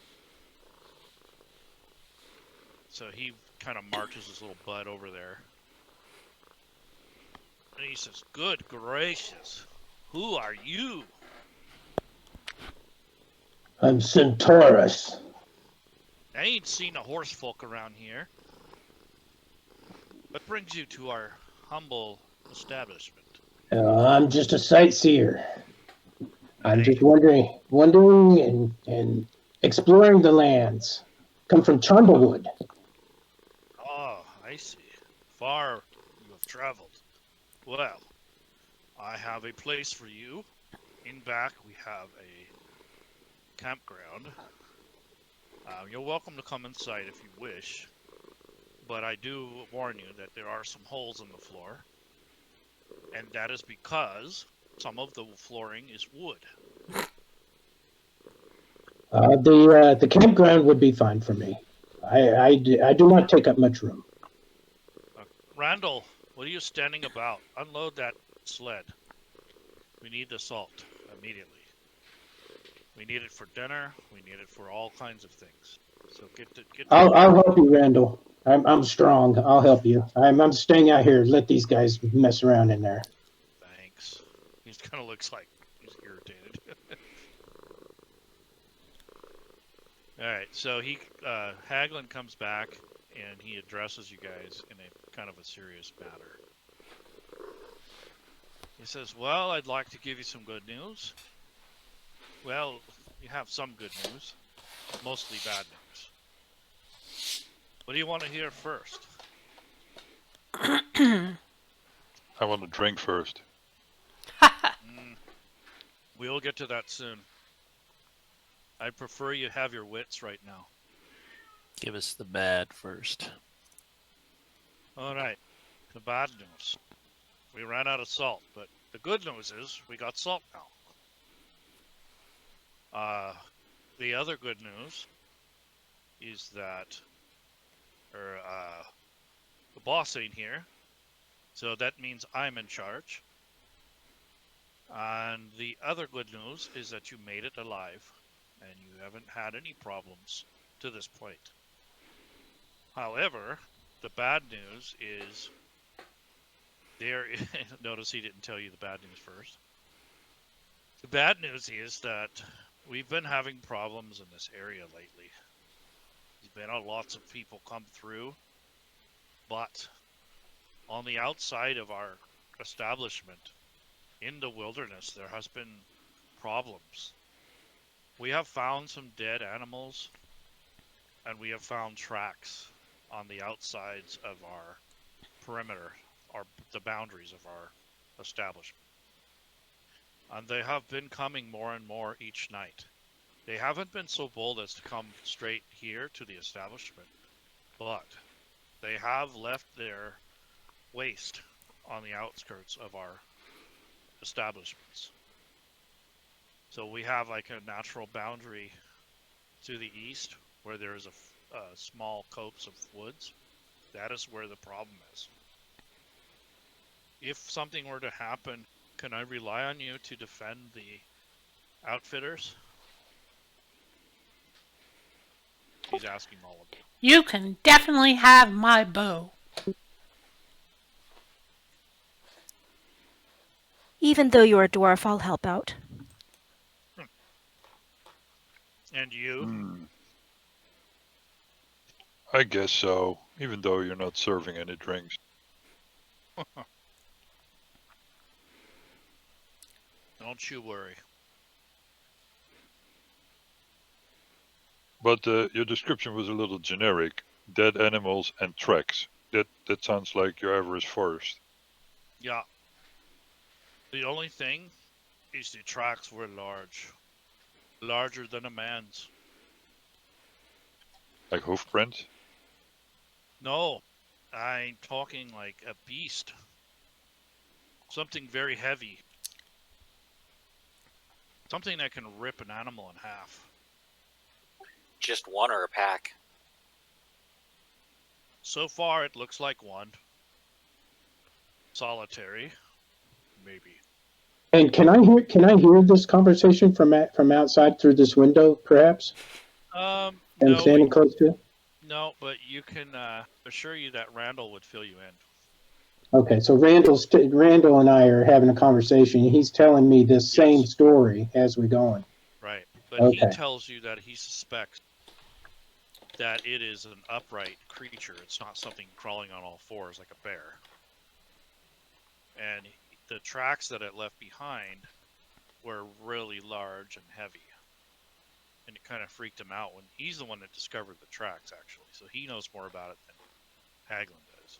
[SPEAKER 1] So he kind of marches his little butt over there. And he says, "Good gracious, who are you?"
[SPEAKER 5] I'm Centaurus.
[SPEAKER 1] I ain't seen a horse folk around here. What brings you to our humble establishment?
[SPEAKER 5] I'm just a sightseer. I'm
[SPEAKER 1] Hey.
[SPEAKER 5] just wandering and exploring the lands. Come from Chumblewood.
[SPEAKER 1] Oh, I see. Far you have traveled. Well, I have a place for you. In back, we have a campground. You're welcome to come inside if you wish, but I do warn you that there are some holes in the floor. And that is because some of the flooring is wood.
[SPEAKER 5] The campground would be fine for me. I do not take up much room.
[SPEAKER 1] Randall, what are you standing about? Unload that sled. We need the salt immediately. We need it for dinner. We need it for all kinds of things. So get to.
[SPEAKER 5] I'll help you, Randall. I'm strong. I'll help you. I'm staying out here. Let these guys mess around in there.
[SPEAKER 1] Thanks. He kind of looks like he's irritated. All right, so Haglin comes back and he addresses you guys in a kind of a serious matter. He says, "Well, I'd like to give you some good news. Well, you have some good news, mostly bad news. What do you want to hear first?"
[SPEAKER 6] I want to drink first.
[SPEAKER 1] We'll get to that soon. I'd prefer you have your wits right now.
[SPEAKER 3] Give us the bad first.
[SPEAKER 1] All right, the bad news. We ran out of salt, but the good news is we got salt now. The other good news is that the boss ain't here, so that means I'm in charge. And the other good news is that you made it alive, and you haven't had any problems to this point. However, the bad news is notice he didn't tell you the bad news first. The bad news is that we've been having problems in this area lately. There's been lots of people come through, but on the outside of our establishment, in the wilderness, there has been problems. We have found some dead animals, and we have found tracks on the outsides of our perimeter, the boundaries of our establishment. And they have been coming more and more each night. They haven't been so bold as to come straight here to the establishment, but they have left their waste on the outskirts of our establishments. So we have like a natural boundary to the east where there is a small copse of woods. That is where the problem is. If something were to happen, can I rely on you to defend the outfitters? He's asking all of you.
[SPEAKER 2] You can definitely have my bow.
[SPEAKER 4] Even though you're a dwarf, I'll help out.
[SPEAKER 1] And you?
[SPEAKER 6] I guess so, even though you're not serving any drinks.
[SPEAKER 1] Don't you worry.
[SPEAKER 6] But your description was a little generic. Dead animals and tracks. That sounds like your average forest.
[SPEAKER 1] Yeah. The only thing is the tracks were large. Larger than a man's.
[SPEAKER 6] Like hoofprint?
[SPEAKER 1] No, I'm talking like a beast. Something very heavy. Something that can rip an animal in half.
[SPEAKER 7] Just one or a pack?
[SPEAKER 1] So far, it looks like one. Solitary, maybe.
[SPEAKER 5] And can I hear this conversation from outside through this window, perhaps?
[SPEAKER 1] No,
[SPEAKER 5] standing close to it?
[SPEAKER 1] No, but you can assure you that Randall would fill you in.
[SPEAKER 5] Okay, so Randall and I are having a conversation. He's telling me this same story as we go on.
[SPEAKER 1] Right, but
[SPEAKER 5] Okay.
[SPEAKER 1] he tells you that he suspects that it is an upright creature. It's not something crawling on all fours like a bear. And the tracks that it left behind were really large and heavy. And it kind of freaked him out when he's the one that discovered the tracks, actually. So he knows more about it than Haglin does.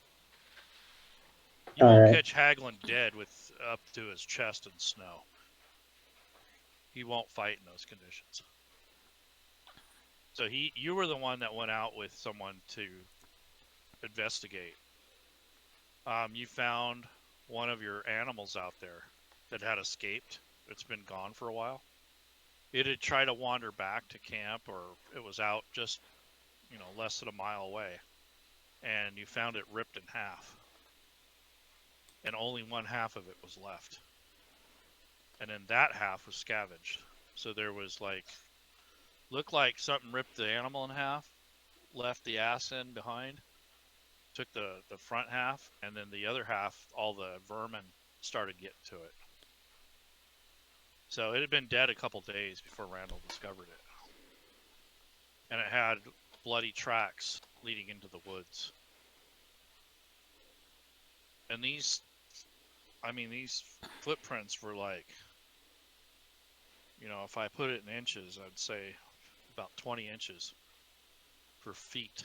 [SPEAKER 1] You
[SPEAKER 5] All
[SPEAKER 1] won't
[SPEAKER 5] right.
[SPEAKER 1] catch Haglin dead with up to his chest in snow. He won't fight in those conditions. So you were the one that went out with someone to investigate. You found one of your animals out there that had escaped. It's been gone for a while. It had tried to wander back to camp, or it was out just, less than a mile away. And you found it ripped in half. And only one half of it was left. And then that half was scavenged. So there was looked like something ripped the animal in half, left the ass end behind, took the front half, and then the other half, all the vermin started getting to it. So it had been dead a couple days before Randall discovered it. And it had bloody tracks leading into the woods. And these footprints were if I put it in inches, I'd say about 20 inches for feet.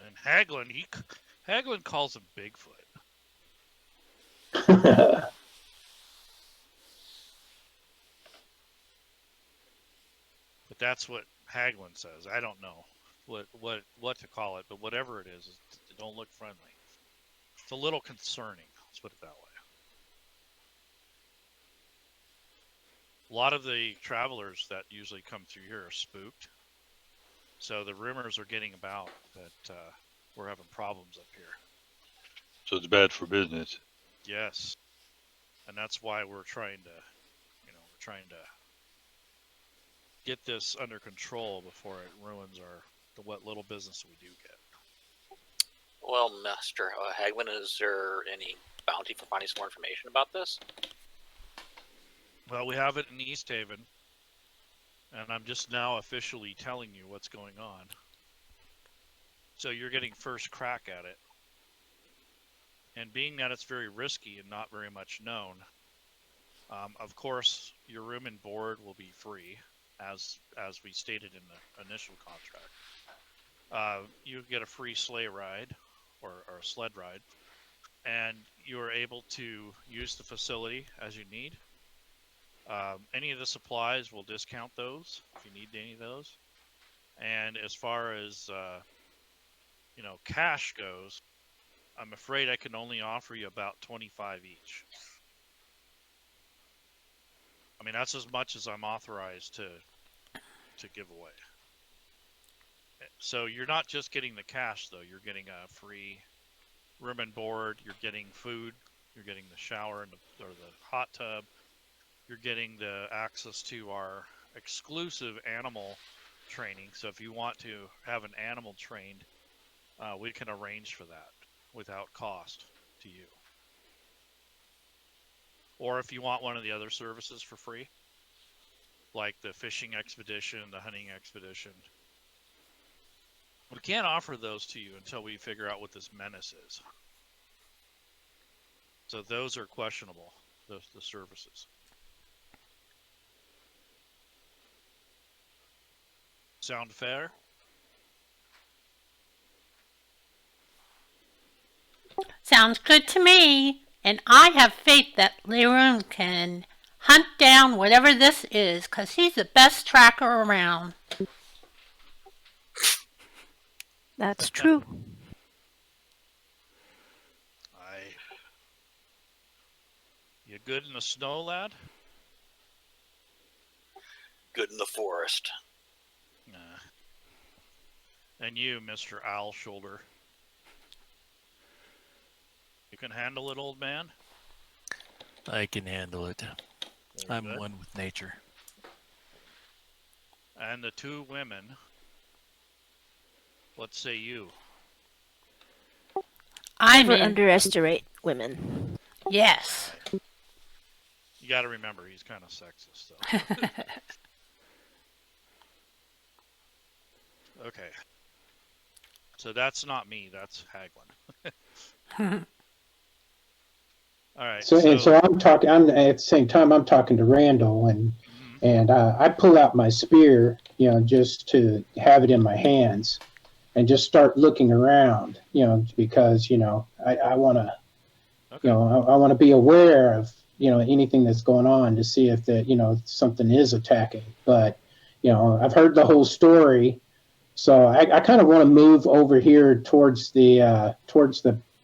[SPEAKER 1] And Haglin calls him Bigfoot. But that's what Haglin says. I don't know what to call it, but whatever it is, it don't look friendly. It's a little concerning. Let's put it that way. A lot of the travelers that usually come through here are spooked. So the rumors are getting about that we're having problems up here.
[SPEAKER 6] So it's bad for business.
[SPEAKER 1] Yes. And that's why we're trying to get this under control before it ruins what little business we do get.
[SPEAKER 7] Well, Mr. Hagman, is there any bounty for finding some more information about this?
[SPEAKER 1] Well, we have it in East Haven, and I'm just now officially telling you what's going on. So you're getting first crack at it. And being that it's very risky and not very much known, of course, your room and board will be free, as we stated in the initial contract. You get a free sleigh ride, or a sled ride, and you are able to use the facility as you need. Any of the supplies, will discount those if you need any of those. And as far as cash goes, I'm afraid I can only offer you about 25 each. I mean, that's as much as I'm authorized to give away. So you're not just getting the cash, though. You're getting a free room and board. You're getting food. You're getting the shower or the hot tub. You're getting the access to our exclusive animal training. So if you want to have an animal trained, we can arrange for that without cost to you. Or if you want one of the other services for free, like the fishing expedition, the hunting expedition, we can't offer those to you until we figure out what this menace is. So those are questionable, the services. Sound fair?
[SPEAKER 2] Sounds good to me. And I have faith that Laerun can hunt down whatever this is, because he's the best tracker around.
[SPEAKER 4] That's true.
[SPEAKER 1] You good in the snow, lad?
[SPEAKER 7] Good in the forest.
[SPEAKER 1] And you, Mr. Owl Shoulder. You can handle it, old man?
[SPEAKER 3] I can handle it.
[SPEAKER 1] Very
[SPEAKER 3] I'm
[SPEAKER 1] good.
[SPEAKER 3] one with nature.
[SPEAKER 1] And the two women, what say you?
[SPEAKER 4] Never underestimate women.
[SPEAKER 2] Yes.
[SPEAKER 1] You got to remember, he's kind of sexist, though. Okay. So that's not me, that's Haglin. All right.
[SPEAKER 5] So I'm talking. I'm at the same time I'm talking to Randall, and I pull out my spear, just to have it in my hands, and just start looking around, because I want to,
[SPEAKER 1] Okay.
[SPEAKER 5] I want to be aware of anything that's going on to see if that something is attacking. But I've heard the whole story, So I kind of want to move over here towards the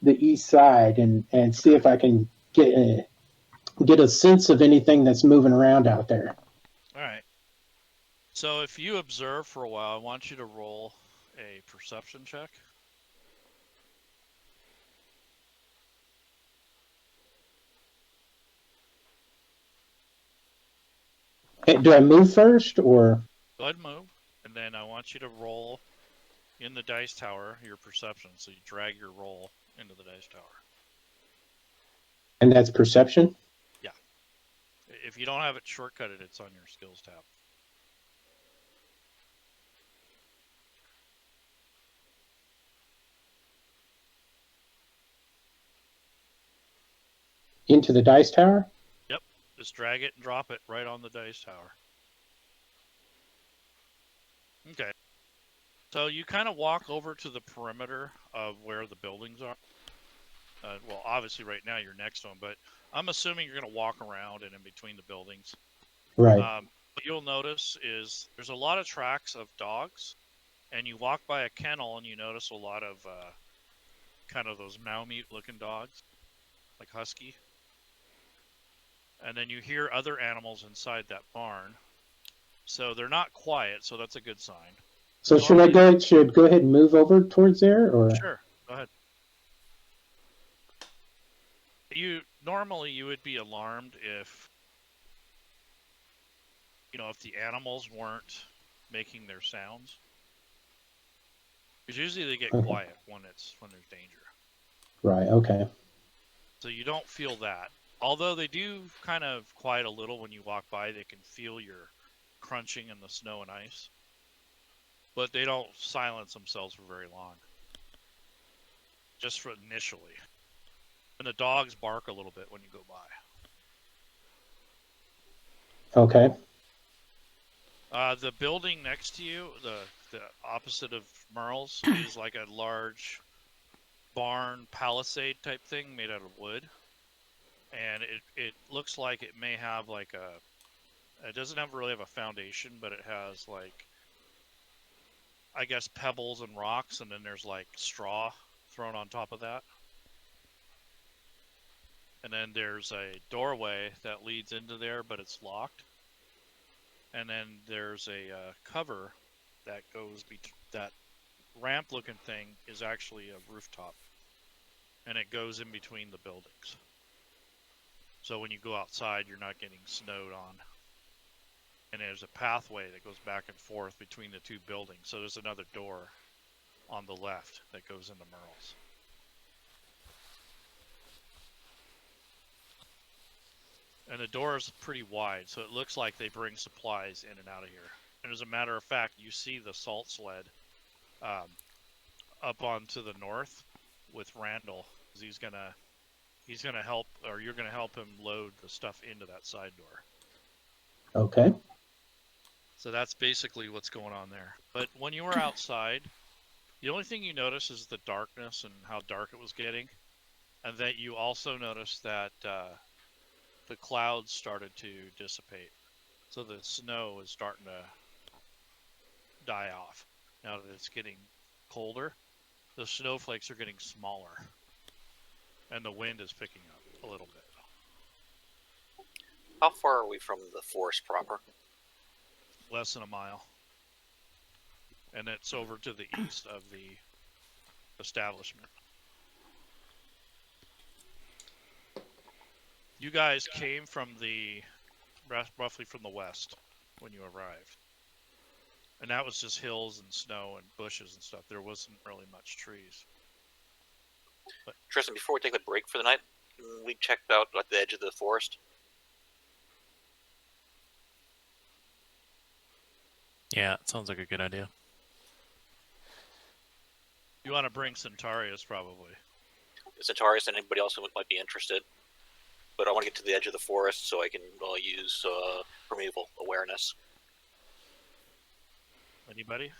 [SPEAKER 5] east side and see if I can get a sense of anything that's moving around out there.
[SPEAKER 1] All right. So if you observe for a while, I want you to roll a perception check.
[SPEAKER 5] Hey, do I move first or?
[SPEAKER 1] Go ahead and move, and then I want you to roll in the dice tower your perception. So you drag your roll into the dice tower.
[SPEAKER 5] And that's perception?
[SPEAKER 1] Yeah. If you don't have it shortcutted, it's on your skills tab.
[SPEAKER 5] Into the dice tower?
[SPEAKER 1] Yep. Just drag it and drop it right on the dice tower. Okay. So you kind of walk over to the perimeter of where the buildings are. Well, obviously right now you're next to them, but I'm assuming you're going to walk around and in between the buildings.
[SPEAKER 5] Right.
[SPEAKER 1] What you'll notice is there's a lot of tracks of dogs, and you walk by a kennel and you notice a lot of kind of those Malamute looking dogs, like husky. And then you hear other animals inside that barn. So they're not quiet, so that's a good sign.
[SPEAKER 5] So should go ahead and move over towards there, or?
[SPEAKER 1] Sure, go ahead. Normally you would be alarmed if if the animals weren't making their sounds. Because usually they get quiet when there's danger.
[SPEAKER 5] Right, okay.
[SPEAKER 1] So you don't feel that. Although they do kind of quiet a little when you walk by, they can feel your crunching in the snow and ice. But they don't silence themselves for very long. Just for initially. And the dogs bark a little bit when you go by.
[SPEAKER 5] Okay.
[SPEAKER 1] The building next to you, the opposite of Merle's, is like a large barn palisade type thing made out of wood. And it looks like it may have like it doesn't really have a foundation, but it has like, I guess, pebbles and rocks, and then there's like straw thrown on top of that. And then there's a doorway that leads into there, but it's locked. And then there's a cover that goes that ramp-looking thing is actually a rooftop, and it goes in between the buildings. So when you go outside, you're not getting snowed on. And there's a pathway that goes back and forth between the two buildings. So there's another door on the left that goes into Merle's. And the door is pretty wide, so it looks like they bring supplies in and out of here. And as a matter of fact, you see the salt sled up onto the north with Randall. He's gonna help, or you're gonna help him load the stuff into that side door.
[SPEAKER 5] Okay.
[SPEAKER 1] So that's basically what's going on there. But when you were outside, the only thing you notice is the darkness and how dark it was getting, and that you also noticed that the clouds started to dissipate. So the snow is starting to die off. Now that it's getting colder, the snowflakes are getting smaller. And the wind is picking up a little bit.
[SPEAKER 7] How far are we from the forest proper?
[SPEAKER 1] Less than a mile. And it's over to the east of the establishment. You guys came from roughly from the west when you arrived. And that was just hills and snow and bushes and stuff. There wasn't really much trees. But
[SPEAKER 7] Tristan, before we take a break for the night, we checked out at the edge of the forest.
[SPEAKER 3] Yeah, it sounds like a good idea.
[SPEAKER 1] you want to bring Centaurus probably.
[SPEAKER 7] Centaurus and anybody else who might be interested. But I want to get to the edge of the forest so I can use primeval awareness.
[SPEAKER 1] Anybody?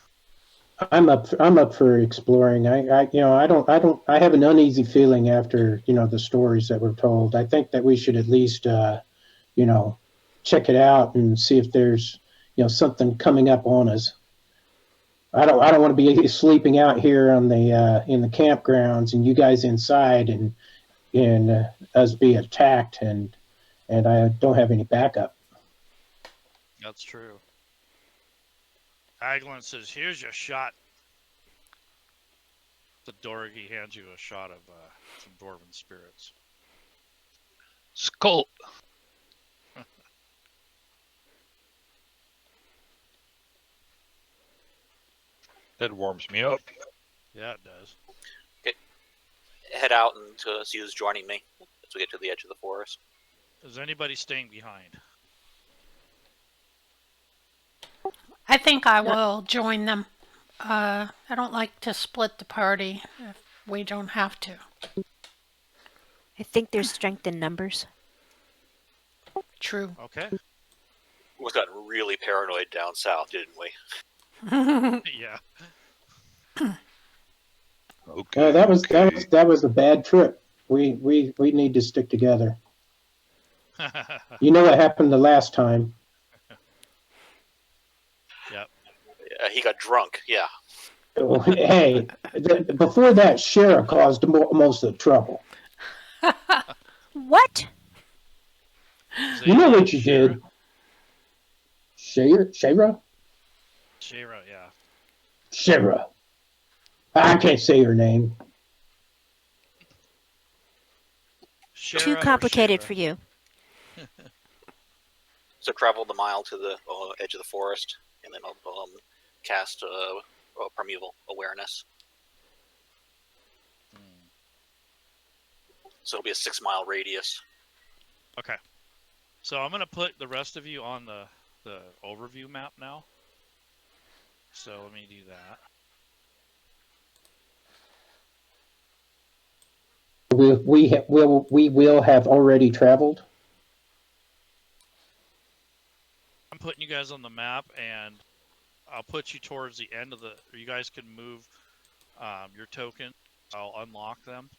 [SPEAKER 5] I'm up for exploring. I have an uneasy feeling after, the stories that were told. I think that we should at least, check it out and see if there's, something coming up on us. I don't want to be sleeping out here on the in the campgrounds and you guys inside and us be attacked and I don't have any backup.
[SPEAKER 1] That's true. Aglin says, "Here's your shot." The Dorgi hands you a shot of some dwarven spirits.
[SPEAKER 6] Skull. That warms me up.
[SPEAKER 1] Yeah, it does.
[SPEAKER 7] Head out and see who's joining me as we get to the edge of the forest.
[SPEAKER 1] Is anybody staying behind?
[SPEAKER 2] I think I will join them. I don't like to split the party if we don't have to.
[SPEAKER 4] I think there's strength in numbers.
[SPEAKER 2] True.
[SPEAKER 1] Okay.
[SPEAKER 7] We got really paranoid down south, didn't we?
[SPEAKER 1] Yeah.
[SPEAKER 6] Okay.
[SPEAKER 5] That was a bad trip. We need to stick together. You know what happened the last time?
[SPEAKER 1] Yep.
[SPEAKER 7] He got drunk. Yeah.
[SPEAKER 5] Hey, before that, Shara caused most of the trouble.
[SPEAKER 4] What?
[SPEAKER 5] You know what you did? Shara?
[SPEAKER 1] Shara, yeah.
[SPEAKER 5] Shara. I can't say her name.
[SPEAKER 1] Shara
[SPEAKER 4] Too
[SPEAKER 1] or
[SPEAKER 4] complicated
[SPEAKER 1] Shara?
[SPEAKER 4] for you.
[SPEAKER 7] So travel the mile to the edge of the forest, and then I'll cast primeval awareness. So it'll be a 6-mile radius.
[SPEAKER 1] Okay. So I'm gonna put the rest of you on the overview map now. So let me do that.
[SPEAKER 5] We will have already traveled.
[SPEAKER 1] I'm putting you guys on the map, and I'll put you towards the end of the. You guys can move your token. I'll unlock them.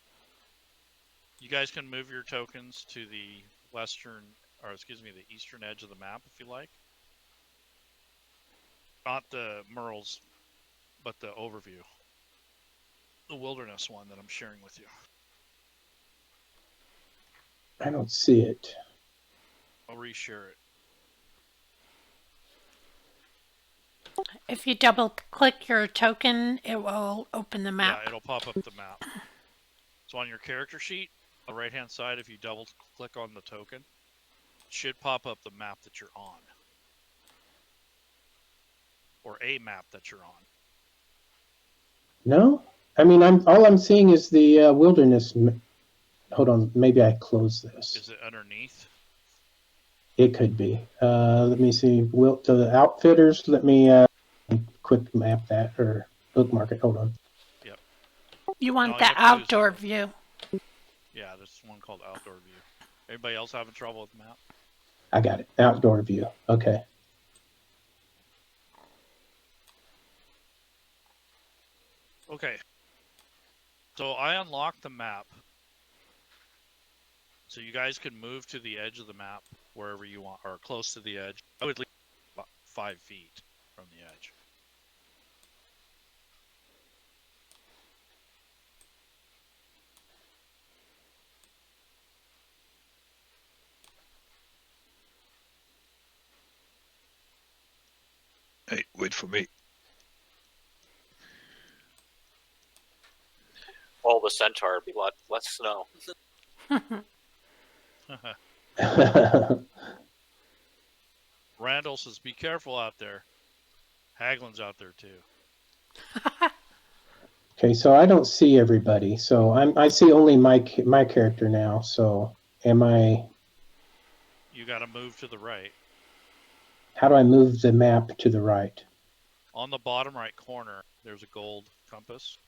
[SPEAKER 1] You guys can move your tokens to the the eastern edge of the map if you like. Not the Merles, but the overview. The wilderness one that I'm sharing with you.
[SPEAKER 5] I don't see it.
[SPEAKER 1] I'll reshare it.
[SPEAKER 2] If you double click your token, it will open the map.
[SPEAKER 1] Yeah, it'll pop up the map. So on your character sheet, on the right-hand side, if you double click on the token, it should pop up the map that you're on. Or a map that you're on.
[SPEAKER 5] No? I mean, all I'm seeing is the wilderness. Hold on, maybe I close this.
[SPEAKER 1] Is it underneath?
[SPEAKER 5] It could be. Let me see. To the outfitters, let me quick map that or bookmark it. Hold on.
[SPEAKER 1] Yep.
[SPEAKER 2] You want
[SPEAKER 1] No,
[SPEAKER 2] the
[SPEAKER 1] you have to use
[SPEAKER 2] outdoor
[SPEAKER 1] the-
[SPEAKER 2] view.
[SPEAKER 1] Yeah, there's one called Outdoor View. Anybody else having trouble with the map?
[SPEAKER 5] I got it. Outdoor view. Okay.
[SPEAKER 1] Okay. So I unlocked the map. So you guys can move to the edge of the map wherever you want, or close to the edge. I would leave about 5 feet from the edge.
[SPEAKER 6] Hey, wait for me.
[SPEAKER 7] All the centaur be less snow.
[SPEAKER 1] Randall says, "Be careful out there." Haglin's out there too.
[SPEAKER 5] Okay, so I don't see everybody. So I see only my character now. So am I?
[SPEAKER 1] You got to move to the right.
[SPEAKER 5] How do I move the map to the right?
[SPEAKER 1] On the bottom right corner, there's a gold compass.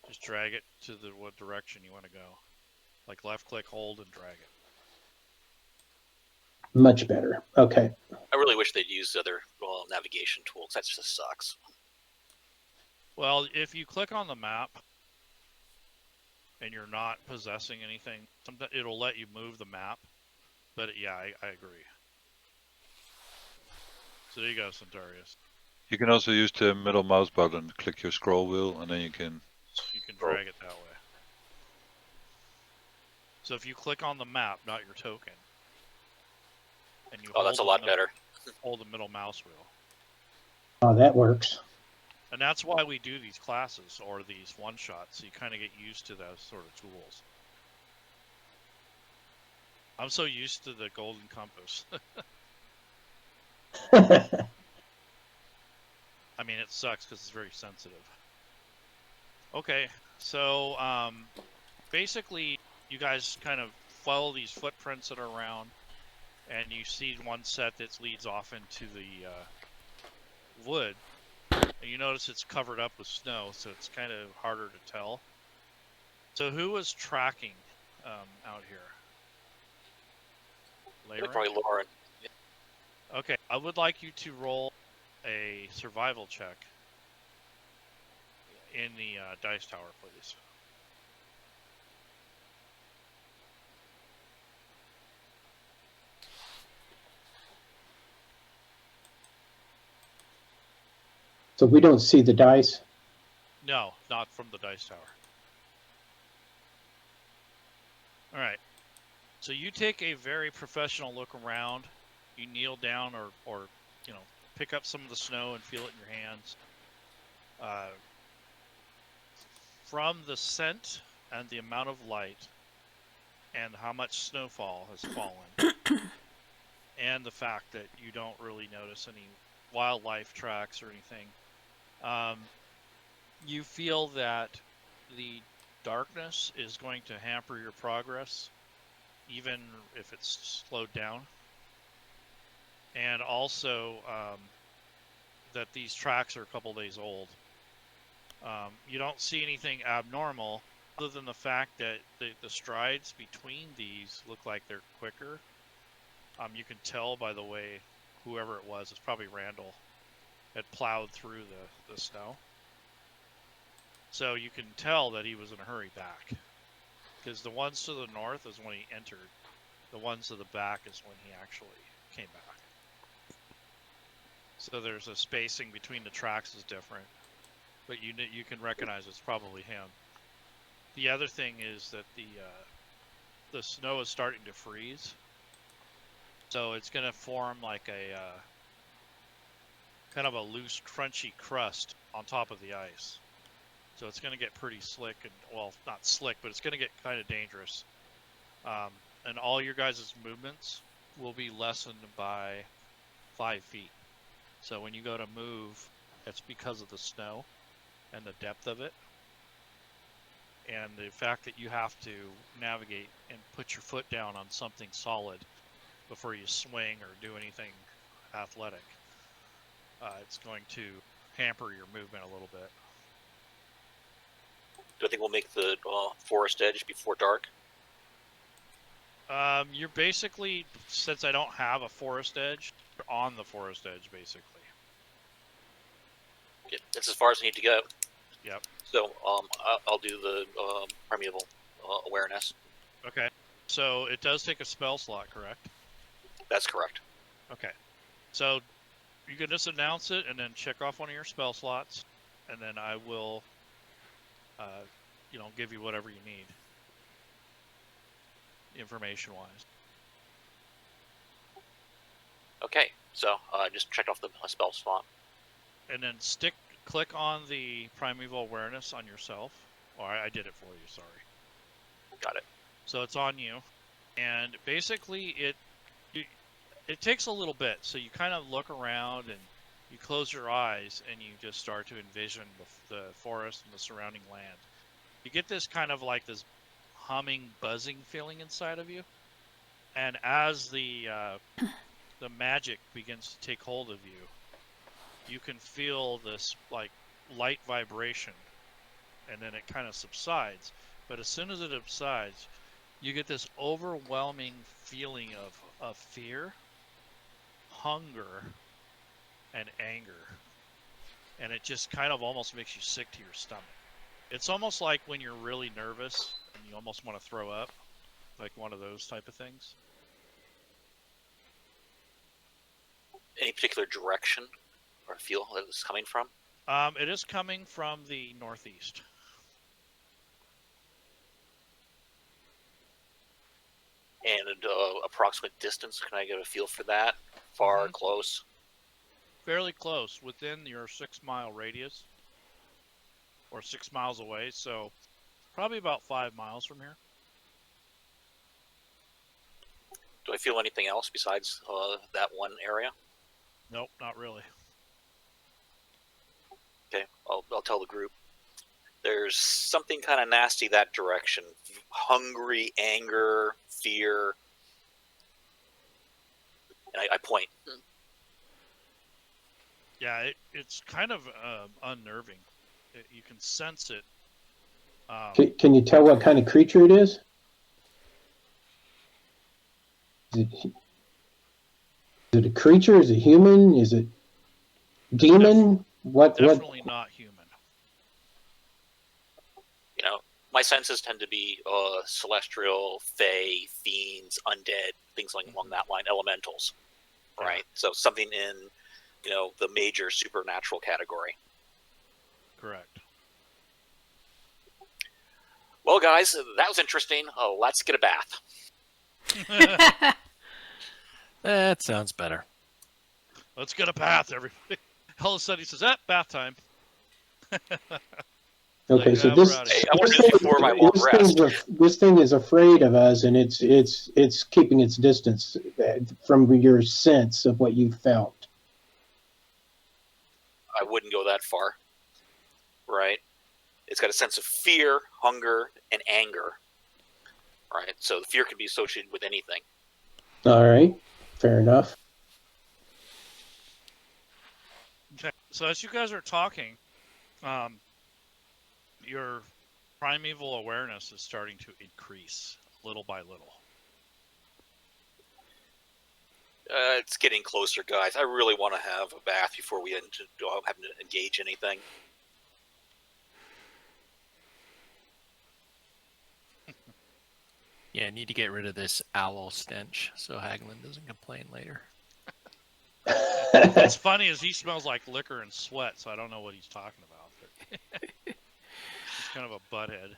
[SPEAKER 1] Just drag it to what direction you want to go. Like left click, hold, and drag it.
[SPEAKER 5] Much better. Okay.
[SPEAKER 7] I really wish they'd use other navigation tools. That just sucks.
[SPEAKER 1] Well, if you click on the map and you're not possessing anything, sometimes it'll let you move the map. But yeah, I agree. So there you go, Centaurus.
[SPEAKER 6] You can also use the middle mouse button, click your scroll wheel, and then you can.
[SPEAKER 1] You can drag it that way. So if you click on the map, not your token, and you
[SPEAKER 7] Oh, that's a lot better.
[SPEAKER 1] hold the middle mouse wheel.
[SPEAKER 5] Oh, that works.
[SPEAKER 1] And that's why we do these classes or these one-shots, so you kind of get used to those sort of tools. I'm so used to the golden compass. I mean, it sucks because it's very sensitive. Okay, so basically, you guys kind of follow these footprints that are around, and you see one set that leads off into the wood. And you notice it's covered up with snow, so it's kind of harder to tell. So who was tracking out here? Laerun?
[SPEAKER 7] Probably Laerun.
[SPEAKER 1] Okay, I would like you to roll a survival check in the dice tower, please.
[SPEAKER 5] So we don't see the dice.
[SPEAKER 1] No, not from the dice tower. All right. So you take a very professional look around. You kneel down or you know, pick up some of the snow and feel it in your hands. From the scent and the amount of light and how much snowfall has fallen and the fact that you don't really notice any wildlife tracks or anything, you feel that the darkness is going to hamper your progress, even if it's slowed down. And also that these tracks are a couple days old. You don't see anything abnormal other than the fact that the strides between these look like they're quicker. You can tell by the way whoever it was, it's probably Randall, had plowed through the snow. So you can tell that he was in a hurry back. Because the ones to the north is when he entered. The ones to the back is when he actually came back. So there's a spacing between the tracks is different. But you can recognize it's probably him. The other thing is that the snow is starting to freeze. So it's going to form like a kind of a loose, crunchy crust on top of the ice. So it's going to get pretty slick and, well, not slick, but it's going to get kind of dangerous. And all your guys' movements will be lessened by 5 feet. So when you go to move, it's because of the snow and the depth of it. And the fact that you have to navigate and put your foot down on something solid before you swing or do anything athletic. It's going to hamper your movement a little bit.
[SPEAKER 7] Do I think we'll make the forest edge before dark?
[SPEAKER 1] You're basically, since I don't have a forest edge, you're on the forest edge, basically.
[SPEAKER 7] Yeah, that's as far as I need to go.
[SPEAKER 1] Yep.
[SPEAKER 7] So I'll do the primeval awareness.
[SPEAKER 1] Okay. So it does take a spell slot, correct?
[SPEAKER 7] That's correct.
[SPEAKER 1] Okay. So you can just announce it and then check off one of your spell slots, and then I will, give you whatever you need, information-wise.
[SPEAKER 7] Okay. So just checked off the spell slot.
[SPEAKER 1] And then click on the primeval awareness on yourself. Or I did it for you, sorry.
[SPEAKER 7] Got it.
[SPEAKER 1] So it's on you. And basically it takes a little bit. So you kind of look around and you close your eyes and you just start to envision the forest and the surrounding land. You get this kind of like this humming, buzzing feeling inside of you. And as the magic begins to take hold of you, you can feel this like light vibration, and then it kind of subsides. But as soon as it subsides, you get this overwhelming feeling of fear, hunger, and anger. And it just kind of almost makes you sick to your stomach. It's almost like when you're really nervous and you almost want to throw up, like one of those type of things.
[SPEAKER 7] Any particular direction? or feel that it's coming from?
[SPEAKER 1] It is coming from the northeast.
[SPEAKER 7] And approximate distance, can I get a feel for that? Far, close?
[SPEAKER 1] Fairly close, within your 6-mile radius, or 6 miles away. So probably about 5 miles from here.
[SPEAKER 7] Do I feel anything else besides that one area?
[SPEAKER 1] Nope, not really.
[SPEAKER 7] Okay, I'll tell the group. There's something kind of nasty that direction. Hungry, anger, fear. And I point.
[SPEAKER 1] Yeah, it's kind of unnerving. You can sense it.
[SPEAKER 5] Can you tell what kind of creature it is? Is it a creature? Is it human? Is it demon?
[SPEAKER 1] Definitely not human.
[SPEAKER 7] You know, my senses tend to be celestial, fae, fiends, undead, things like along that line, elementals, right? So something in, you know, the major supernatural category.
[SPEAKER 1] Correct.
[SPEAKER 7] Well, guys, that was interesting. Let's get a bath.
[SPEAKER 3] That sounds better.
[SPEAKER 1] Let's get a bath, everybody. All of a sudden he says, bath time.
[SPEAKER 5] Okay,
[SPEAKER 1] Like,
[SPEAKER 5] so
[SPEAKER 1] we're
[SPEAKER 5] this
[SPEAKER 1] outta here.
[SPEAKER 7] Hey, I want to do this before my long rest.
[SPEAKER 5] this thing is afraid of us, and it's keeping its distance from your sense of what you felt.
[SPEAKER 7] I wouldn't go that far, right? It's got a sense of fear, hunger, and anger, right? So the fear can be associated with anything.
[SPEAKER 5] All right, fair enough.
[SPEAKER 1] Okay. So as you guys are talking, your primeval awareness is starting to increase little by little.
[SPEAKER 7] It's getting closer, guys. I really want to have a bath before we having to engage anything.
[SPEAKER 3] Yeah, I need to get rid of this owl stench so Haglin doesn't complain later.
[SPEAKER 1] What's funny is he smells like liquor and sweat, so I don't know what he's talking about. But he's kind of a butthead.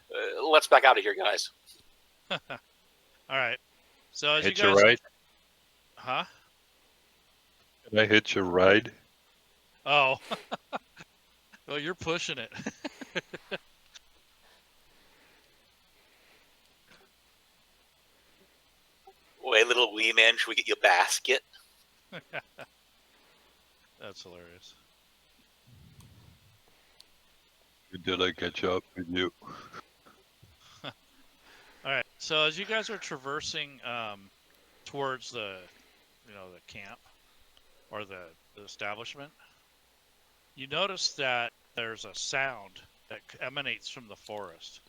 [SPEAKER 7] Let's back out of here, guys.
[SPEAKER 1] All right. So as
[SPEAKER 6] Hitch
[SPEAKER 1] you
[SPEAKER 6] a
[SPEAKER 1] guys,
[SPEAKER 6] ride?
[SPEAKER 1] huh?
[SPEAKER 6] Can I hitch a ride?
[SPEAKER 1] Oh, well, you're pushing it.
[SPEAKER 7] Wait, little wee man, should we get you a basket?
[SPEAKER 1] That's hilarious.
[SPEAKER 6] Did I catch up with you?
[SPEAKER 1] All right. So as you guys are traversing towards the camp or the establishment, you notice that there's a sound that emanates from the forest.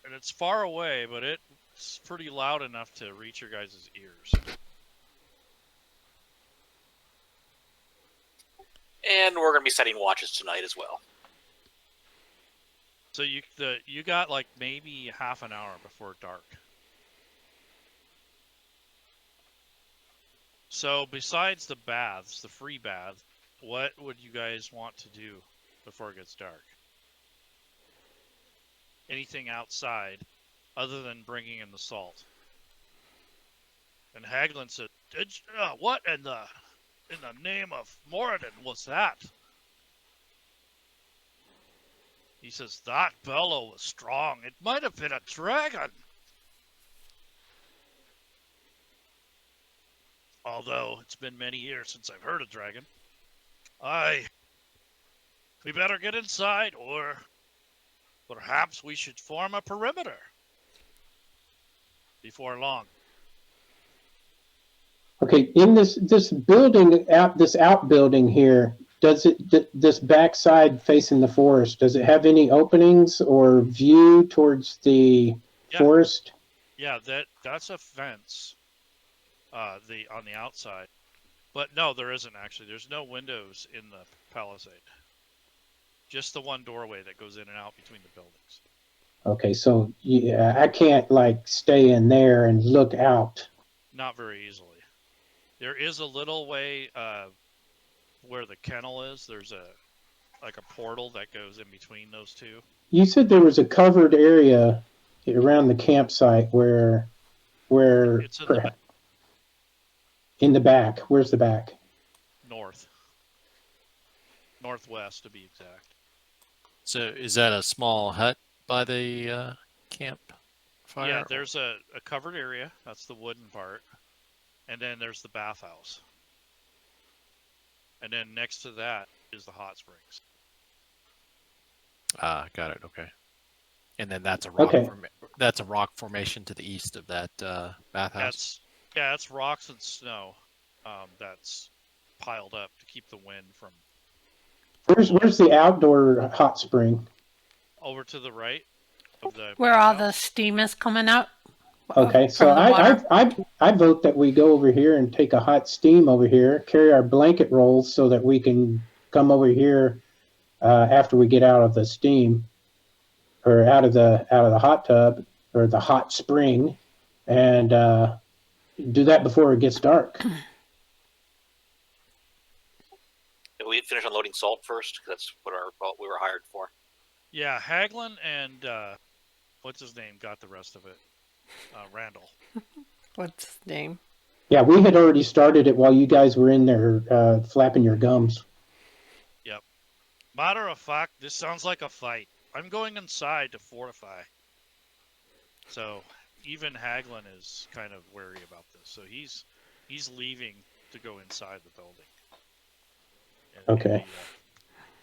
[SPEAKER 1] And it's far away, but it's pretty loud enough to reach your guys' ears.
[SPEAKER 7] And we're going to be setting watches tonight as well.
[SPEAKER 1] So you got like maybe half an hour before dark. So besides the baths, the free bath, what would you guys want to do before it gets dark? Anything outside other than bringing in the salt? And Haglin said, what in the name of Moradin was that? He says, that bellow was strong. It might have been a dragon. Although it's been many years since I've heard a dragon. We better get inside, or perhaps we should form a perimeter before long.
[SPEAKER 5] Okay, in this building, this outbuilding here, this backside facing the forest, does it have any openings or view towards the forest?
[SPEAKER 1] Yeah, that's a fence. On the outside, but no, there isn't actually. There's no windows in the palisade. Just the one doorway that goes in and out between the buildings.
[SPEAKER 5] Okay, so yeah, I can't like stay in there and look out.
[SPEAKER 1] Not very easily. There is a little way where the kennel is. There's a portal that goes in between those two.
[SPEAKER 5] You said there was a covered area around the campsite where
[SPEAKER 1] It's in the back.
[SPEAKER 5] In the back. Where's the back?
[SPEAKER 1] Northwest to be exact.
[SPEAKER 3] So is that a small hut by the camp fire?
[SPEAKER 1] Yeah, there's a covered area. That's the wooden part. And then there's the bathhouse. And then next to that is the hot springs.
[SPEAKER 3] Ah, got it. Okay. And then that's a rock.
[SPEAKER 5] Okay.
[SPEAKER 3] That's a rock formation to the east of that bathhouse.
[SPEAKER 1] That's rocks and snow. That's piled up to keep the wind from.
[SPEAKER 5] Where's the outdoor hot spring?
[SPEAKER 1] Over to the right of the.
[SPEAKER 2] Where all
[SPEAKER 1] bathhouse.
[SPEAKER 2] the steam is coming out.
[SPEAKER 5] Okay, so
[SPEAKER 2] from the water.
[SPEAKER 5] I vote that we go over here and take a hot steam over here, carry our blanket rolls so that we can come over here after we get out of the steam, or out of the hot tub or the hot spring, and do that before it gets dark.
[SPEAKER 7] We finish unloading salt first, because that's what we were hired for.
[SPEAKER 1] Yeah, Haglin and what's his name got the rest of it. Randall.
[SPEAKER 2] What's his name?
[SPEAKER 5] Yeah, we had already started it while you guys were in there flapping your gums.
[SPEAKER 1] Yep. Matter of fact, this sounds like a fight. I'm going inside to fortify. So even Haglin is kind of wary about this. So he's leaving to go inside the building. And
[SPEAKER 5] Okay.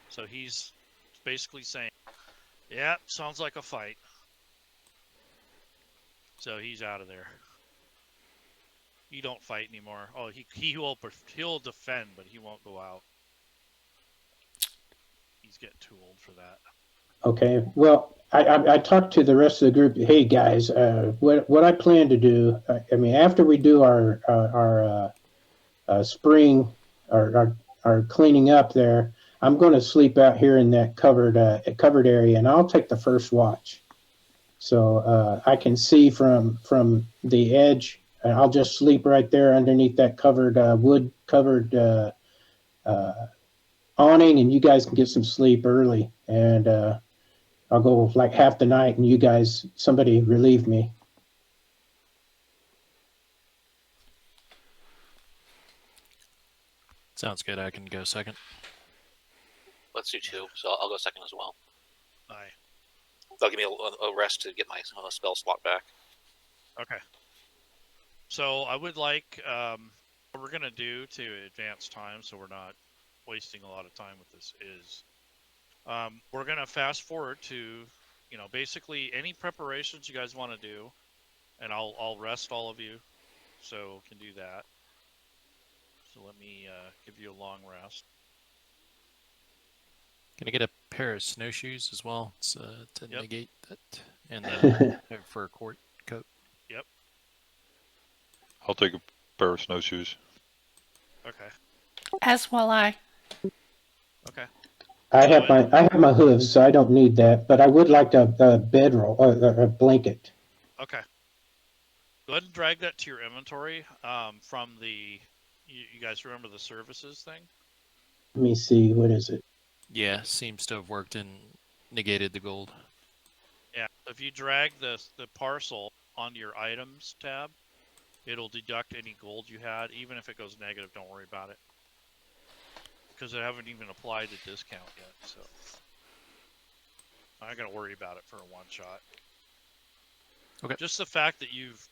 [SPEAKER 1] so he's basically saying, "Yeah, sounds like a fight." So he's out of there. He don't fight anymore. Oh, he'll defend, but he won't go out. He's getting too old for that.
[SPEAKER 5] Okay. Well, I talked to the rest of the group. Hey guys, what I plan to do. I mean, after we do our spring, our cleaning up there, I'm going to sleep out here in that covered area, and I'll take the first watch. So I can see from the edge. I'll just sleep right there underneath that covered wood covered awning, and you guys can get some sleep early. And I'll go like half the night, and you guys, somebody relieve me.
[SPEAKER 3] Sounds good. I can go second.
[SPEAKER 7] Let's do two, so I'll go second as well.
[SPEAKER 1] Aye.
[SPEAKER 7] They'll give me a rest to get my spell slot back.
[SPEAKER 1] Okay. So I would like what we're gonna do to advance time, so we're not wasting a lot of time with this. Is we're gonna fast forward to, basically any preparations you guys want to do, and I'll rest all of you, so can do that. So let me give you a long rest.
[SPEAKER 3] Can I get a pair of snowshoes as well to
[SPEAKER 1] Yep.
[SPEAKER 3] negate that, and then for a coat?
[SPEAKER 1] Yep.
[SPEAKER 6] I'll take a pair of snowshoes.
[SPEAKER 1] Okay.
[SPEAKER 2] As will I.
[SPEAKER 1] Okay.
[SPEAKER 5] I have my hooves, so I don't need that. But I would like a bedroll, a blanket.
[SPEAKER 1] Okay. Go ahead and drag that to your inventory from the. You guys remember the services thing?
[SPEAKER 5] Let me see, what is it?
[SPEAKER 3] Yeah, seems to have worked and negated the gold.
[SPEAKER 1] Yeah. If you drag the parcel onto your items tab, it'll deduct any gold you had. Even if it goes negative, don't worry about it, because I haven't even applied the discount yet. So I'm not gonna worry about it for a one shot.
[SPEAKER 3] Okay.
[SPEAKER 1] Just the fact that you've,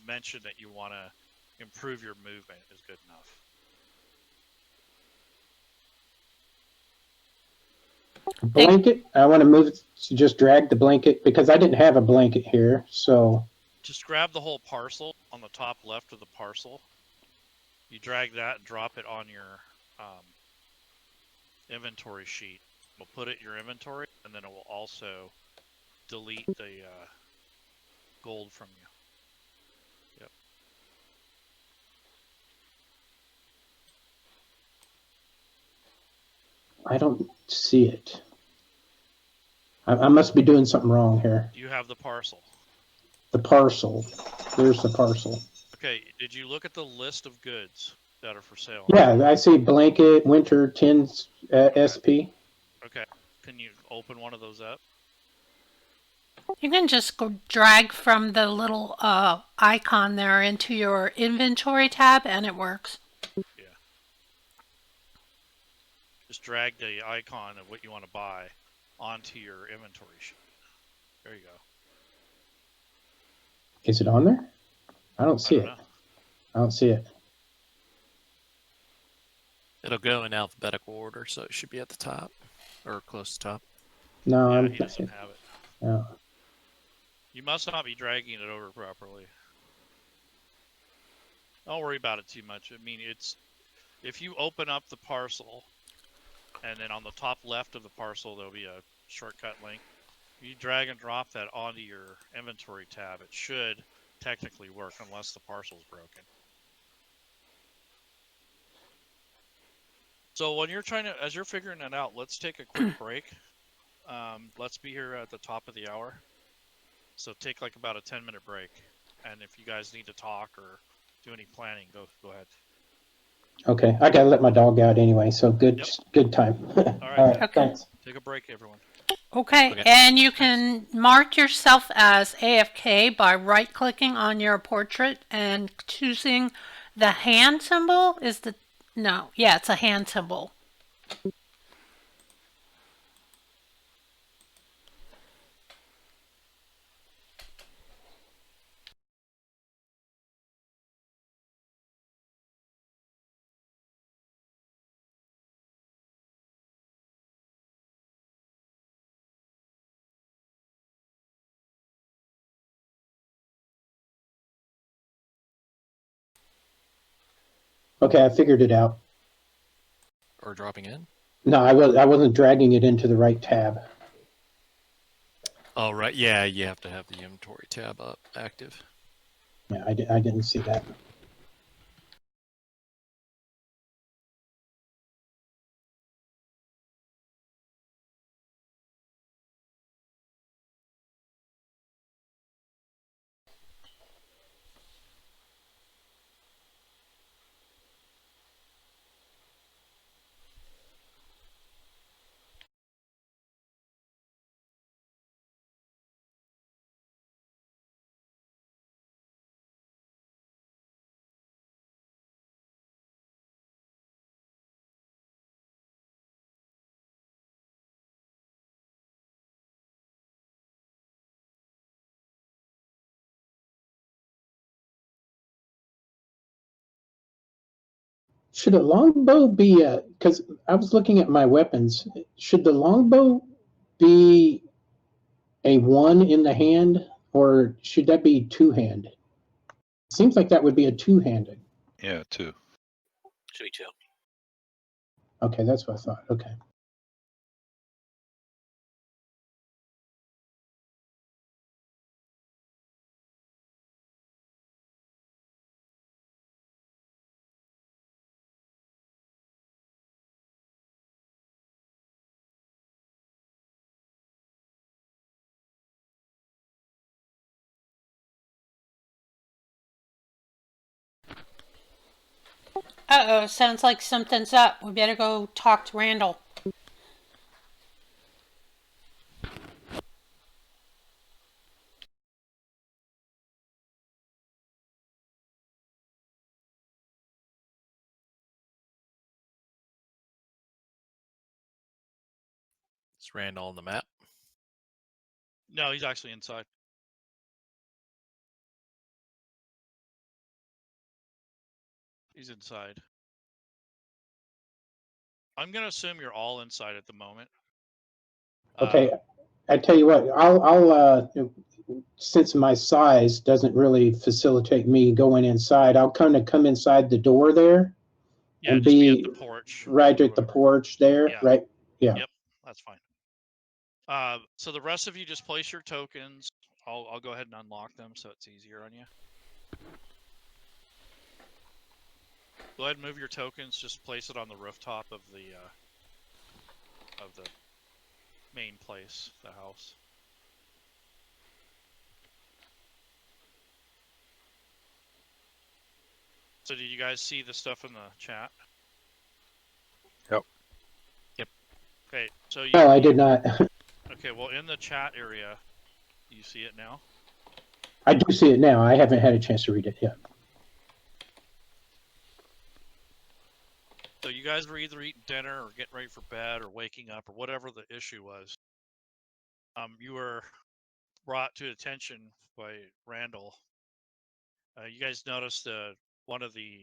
[SPEAKER 1] mentioned that you want to improve your movement is good enough.
[SPEAKER 5] Blanket? I want to move it to just drag the blanket because I didn't have a blanket here. So
[SPEAKER 1] Just grab the whole parcel on the top left of the parcel. You drag that and drop it on your inventory sheet. We'll put it in your inventory, and then it will also delete the gold from you. Yep.
[SPEAKER 5] I don't see it. I must be doing something wrong here.
[SPEAKER 1] You have the parcel.
[SPEAKER 5] The parcel. There's the parcel.
[SPEAKER 1] Okay, did you look at the list of goods that are for sale?
[SPEAKER 5] Yeah, I see blanket, winter, tins, SP.
[SPEAKER 1] Okay, can you open one of those up?
[SPEAKER 2] You can just go drag from the little icon there into your inventory tab and it works.
[SPEAKER 1] Yeah. Just drag the icon of what you want to buy onto your inventory sheet. There you go.
[SPEAKER 5] Is it on there? I don't see it.
[SPEAKER 1] Know.
[SPEAKER 5] I don't see it.
[SPEAKER 3] It'll go in alphabetical order, so it should be at the top or close to the top.
[SPEAKER 5] No,
[SPEAKER 1] yeah, he doesn't have it.
[SPEAKER 5] No.
[SPEAKER 1] You must not be dragging it over properly. Don't worry about it too much. I mean, it's if you open up the parcel, and then on the top left of the parcel there'll be a shortcut link. You drag and drop that onto your inventory tab. It should technically work unless the parcel's broken. So when you're as you're figuring it out, let's take a quick break. Let's be here at the top of the hour. So take like about a 10-minute break. And if you guys need to talk or do any planning, go ahead.
[SPEAKER 5] Okay, I gotta let my dog out anyway, so good time.
[SPEAKER 1] All right,
[SPEAKER 5] All right, thanks.
[SPEAKER 1] Take a break, everyone.
[SPEAKER 2] Okay, and you can mark yourself as AFK by right-clicking on your portrait and choosing the hand symbol. It's a hand symbol.
[SPEAKER 5] Okay, I figured it out.
[SPEAKER 3] Or dropping in?
[SPEAKER 5] No, I wasn't dragging it into the right tab.
[SPEAKER 3] Oh, right. Yeah, you have to have the inventory tab up active.
[SPEAKER 5] Yeah, I didn't see that. Should a longbow be because I was looking at my weapons, should the longbow be a one in the hand or should that be two-handed? Seems like that would be a two-handed.
[SPEAKER 6] Yeah, two.
[SPEAKER 7] Should be two.
[SPEAKER 5] Okay, that's what I thought. Okay.
[SPEAKER 2] Uh-oh, sounds like something's up. We better go talk to Randall.
[SPEAKER 3] Is Randall on the map?
[SPEAKER 1] No, he's actually inside. He's inside. I'm gonna assume you're all inside at the moment.
[SPEAKER 5] Okay, I tell you what, I'll since my size doesn't really facilitate me going inside, I'll kind of come inside the door there.
[SPEAKER 1] Yeah,
[SPEAKER 5] and
[SPEAKER 1] just be
[SPEAKER 5] be
[SPEAKER 1] at the porch.
[SPEAKER 5] right at the porch there,
[SPEAKER 1] Yeah.
[SPEAKER 5] right? Yeah.
[SPEAKER 1] Yep, that's fine. So the rest of you just place your tokens. I'll go ahead and unlock them so it's easier on you. Go ahead and move your tokens. Just place it on the rooftop of the main place, the house. So did you guys see the stuff in the chat?
[SPEAKER 6] Yep.
[SPEAKER 3] Yep.
[SPEAKER 1] Okay, so you.
[SPEAKER 5] No, I did not.
[SPEAKER 1] Okay, well, in the chat area, do you see it now?
[SPEAKER 5] I do see it now. I haven't had a chance to read it yet.
[SPEAKER 1] So you guys were either eating dinner or getting ready for bed or waking up or whatever the issue was. You were brought to attention by Randall. You guys noticed one of the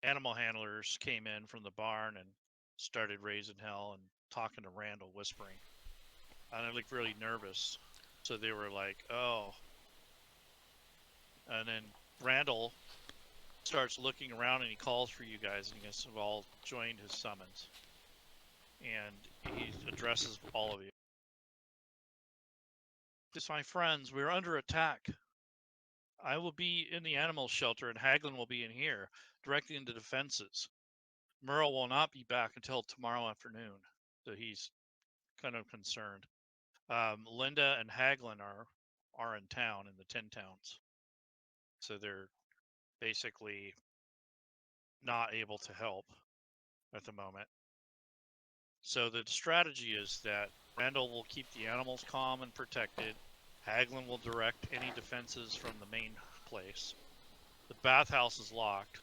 [SPEAKER 1] animal handlers came in from the barn and started raising hell and talking to Randall, whispering. And they looked really nervous. So they were like, oh. And then Randall starts looking around and he calls for you guys, and you guys have all joined his summons. And he addresses all of you. This, my friends, we're under attack. I will be in the animal shelter and Haglin will be in here, directly into defenses. Merle will not be back until tomorrow afternoon, so he's kind of concerned. Linda and Haglin are in town, in the 10 towns. So they're basically not able to help at the moment. So the strategy is that Randall will keep the animals calm and protected. Haglin will direct any defenses from the main place. The bathhouse is locked.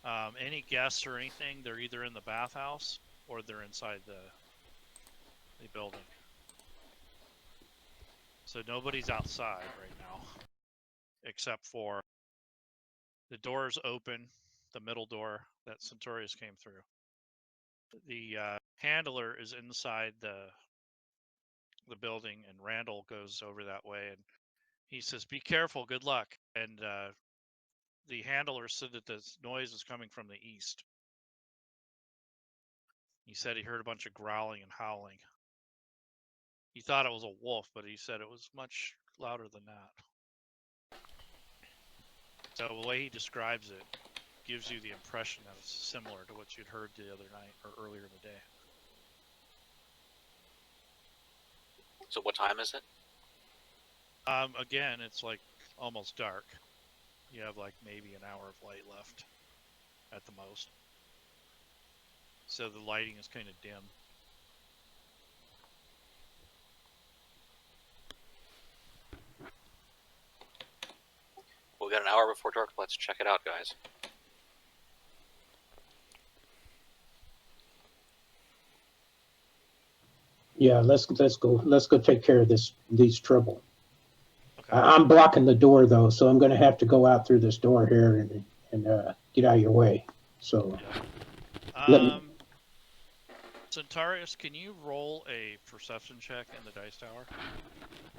[SPEAKER 1] Any guests or anything, they're either in the bathhouse or they're inside the building. So nobody's outside right now, except for the doors open, the middle door that Centaurus came through. The handler is inside the building, and Randall goes over that way, and he says, "Be careful, good luck." And the handler said that this noise is coming from the east. He said he heard a bunch of growling and howling. He thought it was a wolf, but he said it was much louder than that. So the way he describes it gives you the impression that it's similar to what you'd heard the other night or earlier in the day.
[SPEAKER 7] So what time is it?
[SPEAKER 1] Again, it's like almost dark. You have like maybe an hour of light left at the most. So the lighting is kind of dim.
[SPEAKER 7] Well, we got an hour before dark. Let's check it out, guys.
[SPEAKER 5] Yeah, let's go take care of these trouble.
[SPEAKER 1] Okay.
[SPEAKER 5] I'm blocking the door though, so I'm going to have to go out through this door here and get out of your way. So,
[SPEAKER 1] Yeah. Centaurus, can you roll a perception check in the dice tower?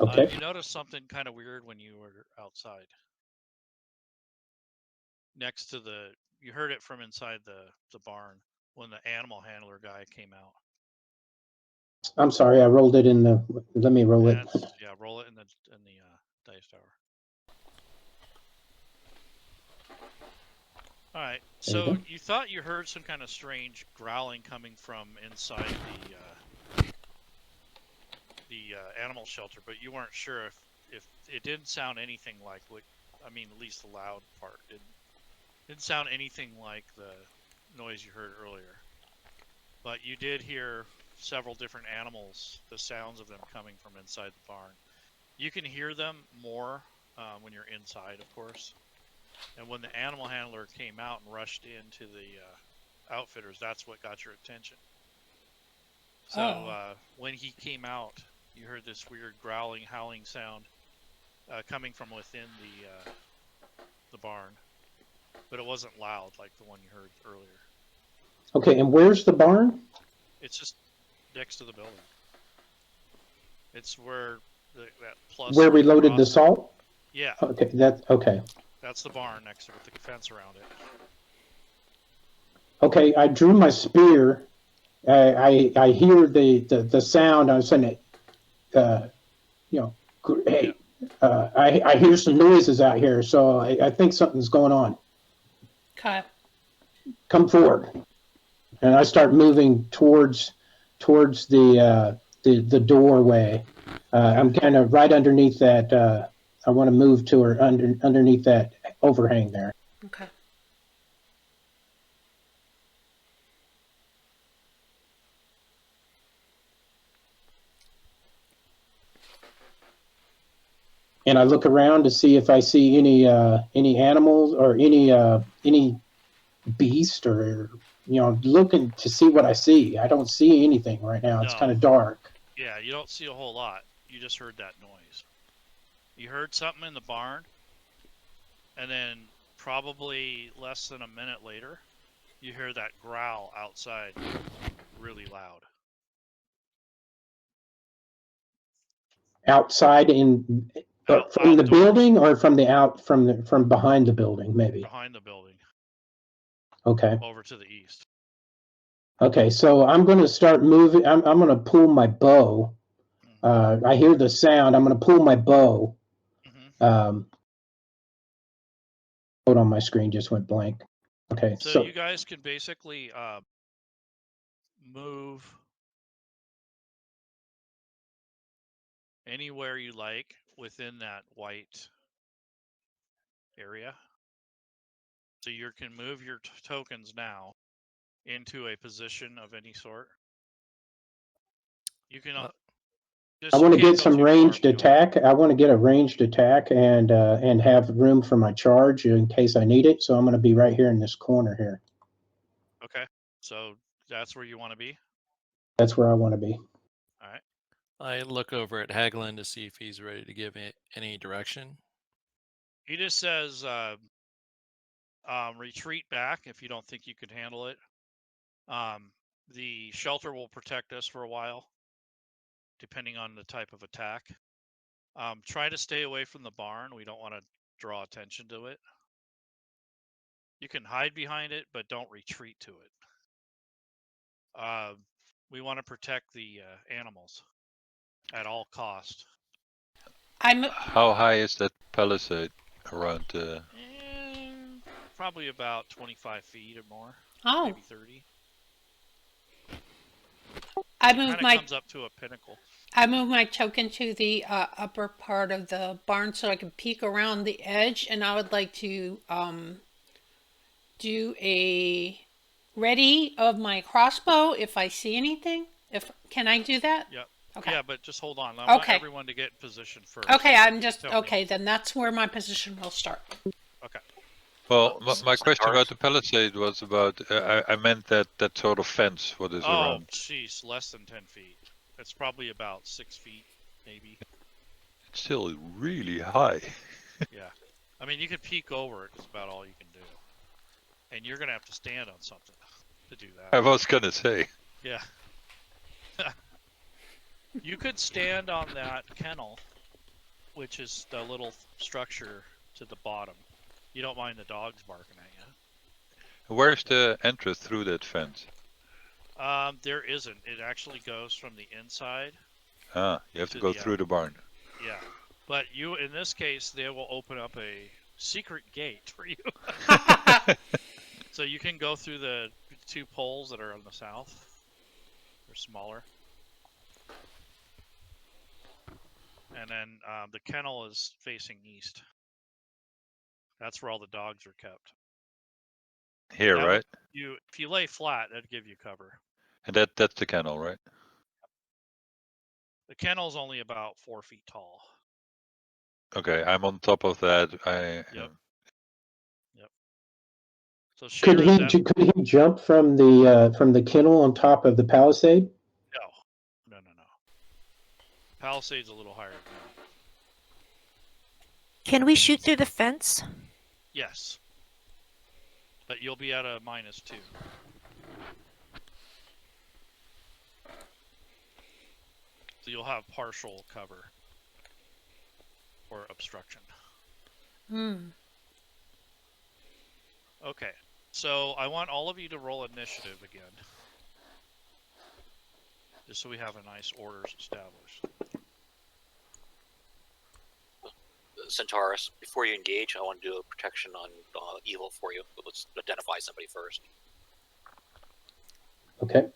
[SPEAKER 5] okay.
[SPEAKER 1] You noticed something kind of weird when you were outside. Next to you heard it from inside the barn when the animal handler guy came out.
[SPEAKER 5] I'm sorry, I rolled it in the. Let me roll it.
[SPEAKER 1] Yeah, roll it in the dice tower. All right. So you thought you heard some kind of strange growling coming from inside the animal shelter, but you weren't sure if it didn't sound anything like what. I mean, at least the loud part didn't sound anything like the noise you heard earlier. But you did hear several different animals, the sounds of them coming from inside the barn. You can hear them more when you're inside, of course. And when the animal handler came out and rushed into the outfitters, that's what got your attention. So when he came out, you heard this weird growling, howling sound coming from within the barn. But it wasn't loud like the one you heard earlier.
[SPEAKER 5] Okay, and where's the barn?
[SPEAKER 1] It's just next to the building. It's where that plus.
[SPEAKER 5] Where we loaded the salt?
[SPEAKER 1] Yeah.
[SPEAKER 5] Okay, okay.
[SPEAKER 1] That's the barn next to it with the fence around it.
[SPEAKER 5] Okay, I drew my spear. I hear the sound. I was saying, hey, I hear some noises out here, so I think something's going on.
[SPEAKER 2] Okay.
[SPEAKER 5] Come forward. And I start moving towards the doorway. I'm kind of right underneath that I want to move to or underneath that overhang there.
[SPEAKER 2] Okay.
[SPEAKER 5] And I look around to see if I see any animals or any beast, or looking to see what I see. I don't see anything right now. It's
[SPEAKER 1] No.
[SPEAKER 5] kind of dark.
[SPEAKER 1] Yeah, you don't see a whole lot. You just heard that noise. You heard something in the barn, and then probably less than a minute later, you hear that growl outside really loud.
[SPEAKER 5] Outside from the
[SPEAKER 1] Outdoors.
[SPEAKER 5] building, or from behind the building, maybe.
[SPEAKER 1] Behind the building,
[SPEAKER 5] Okay.
[SPEAKER 1] over to the east.
[SPEAKER 5] Okay, so I'm going to start moving. I'm going to pull my bow. I hear the sound. I'm going to pull my bow.
[SPEAKER 1] Mm-hmm.
[SPEAKER 5] Hold on, my screen just went blank. Okay,
[SPEAKER 1] So you guys can basically move anywhere you like within that white area. So you can move your tokens now into a position of any sort. You can.
[SPEAKER 5] I want to get some ranged attack. I want to get a ranged attack and have room for my charge in case I need it. So I'm going to be right here in this corner here.
[SPEAKER 1] Okay, so that's where you want to be.
[SPEAKER 5] That's where I want to be.
[SPEAKER 1] All right.
[SPEAKER 3] I look over at Hagelin to see if he's ready to give me any direction.
[SPEAKER 1] He just says, retreat back if you don't think you can handle it. The shelter will protect us for a while, depending on the type of attack. Try to stay away from the barn. We don't want to draw attention to it. You can hide behind it, but don't retreat to it. We want to protect the animals at all cost.
[SPEAKER 6] How high is that palisade around?
[SPEAKER 1] Probably about 25 feet or more.
[SPEAKER 2] Oh.
[SPEAKER 1] Maybe 30.
[SPEAKER 2] It
[SPEAKER 1] comes up to a pinnacle.
[SPEAKER 2] I move my token to the upper part of the barn so I can peek around the edge, and I would like to do a ready of my crossbow if I see anything. Can I do that?
[SPEAKER 1] Yep.
[SPEAKER 2] Okay.
[SPEAKER 1] Yeah, but just hold on. I want everyone to get in position first.
[SPEAKER 2] Okay, then that's where my position will start.
[SPEAKER 1] Okay.
[SPEAKER 6] Well, my question about the palisade was about. I meant that sort of fence. What is around?
[SPEAKER 1] Oh, jeez, less than 10 feet. It's probably about 6 feet, maybe.
[SPEAKER 6] It's still really high.
[SPEAKER 1] Yeah. I mean, you can peek over it. It's about all you can do. And you're going to have to stand on something to do that.
[SPEAKER 6] I was going to say.
[SPEAKER 1] Yeah. You could stand on that kennel, which is the little structure to the bottom. You don't mind the dogs barking at you.
[SPEAKER 6] Where's the entrance through that fence?
[SPEAKER 1] There isn't. It actually goes from the inside.
[SPEAKER 6] You have to go through the barn.
[SPEAKER 1] Yeah. But in this case, they will open up a secret gate for you. So you can go through the 2 poles that are on the south. They're smaller. And then the kennel is facing east. That's where all the dogs are kept.
[SPEAKER 6] Here, right?
[SPEAKER 1] If you lay flat, that'd give you cover.
[SPEAKER 6] And that's the kennel, right?
[SPEAKER 1] The kennel's only about 4 feet tall.
[SPEAKER 6] Okay, I'm on top of that.
[SPEAKER 1] Yep. So
[SPEAKER 5] could he jump from the kennel on top of the palisade?
[SPEAKER 1] No. Palisade's a little higher than that.
[SPEAKER 4] Can we shoot through the fence?
[SPEAKER 1] Yes. But you'll be at a -2. So you'll have partial cover or obstruction. Okay. So I want all of you to roll initiative again. Just so we have a nice orders established.
[SPEAKER 7] Centaurus, before you engage, I want to do a protection on evil for you. But let's identify somebody first.
[SPEAKER 5] Okay.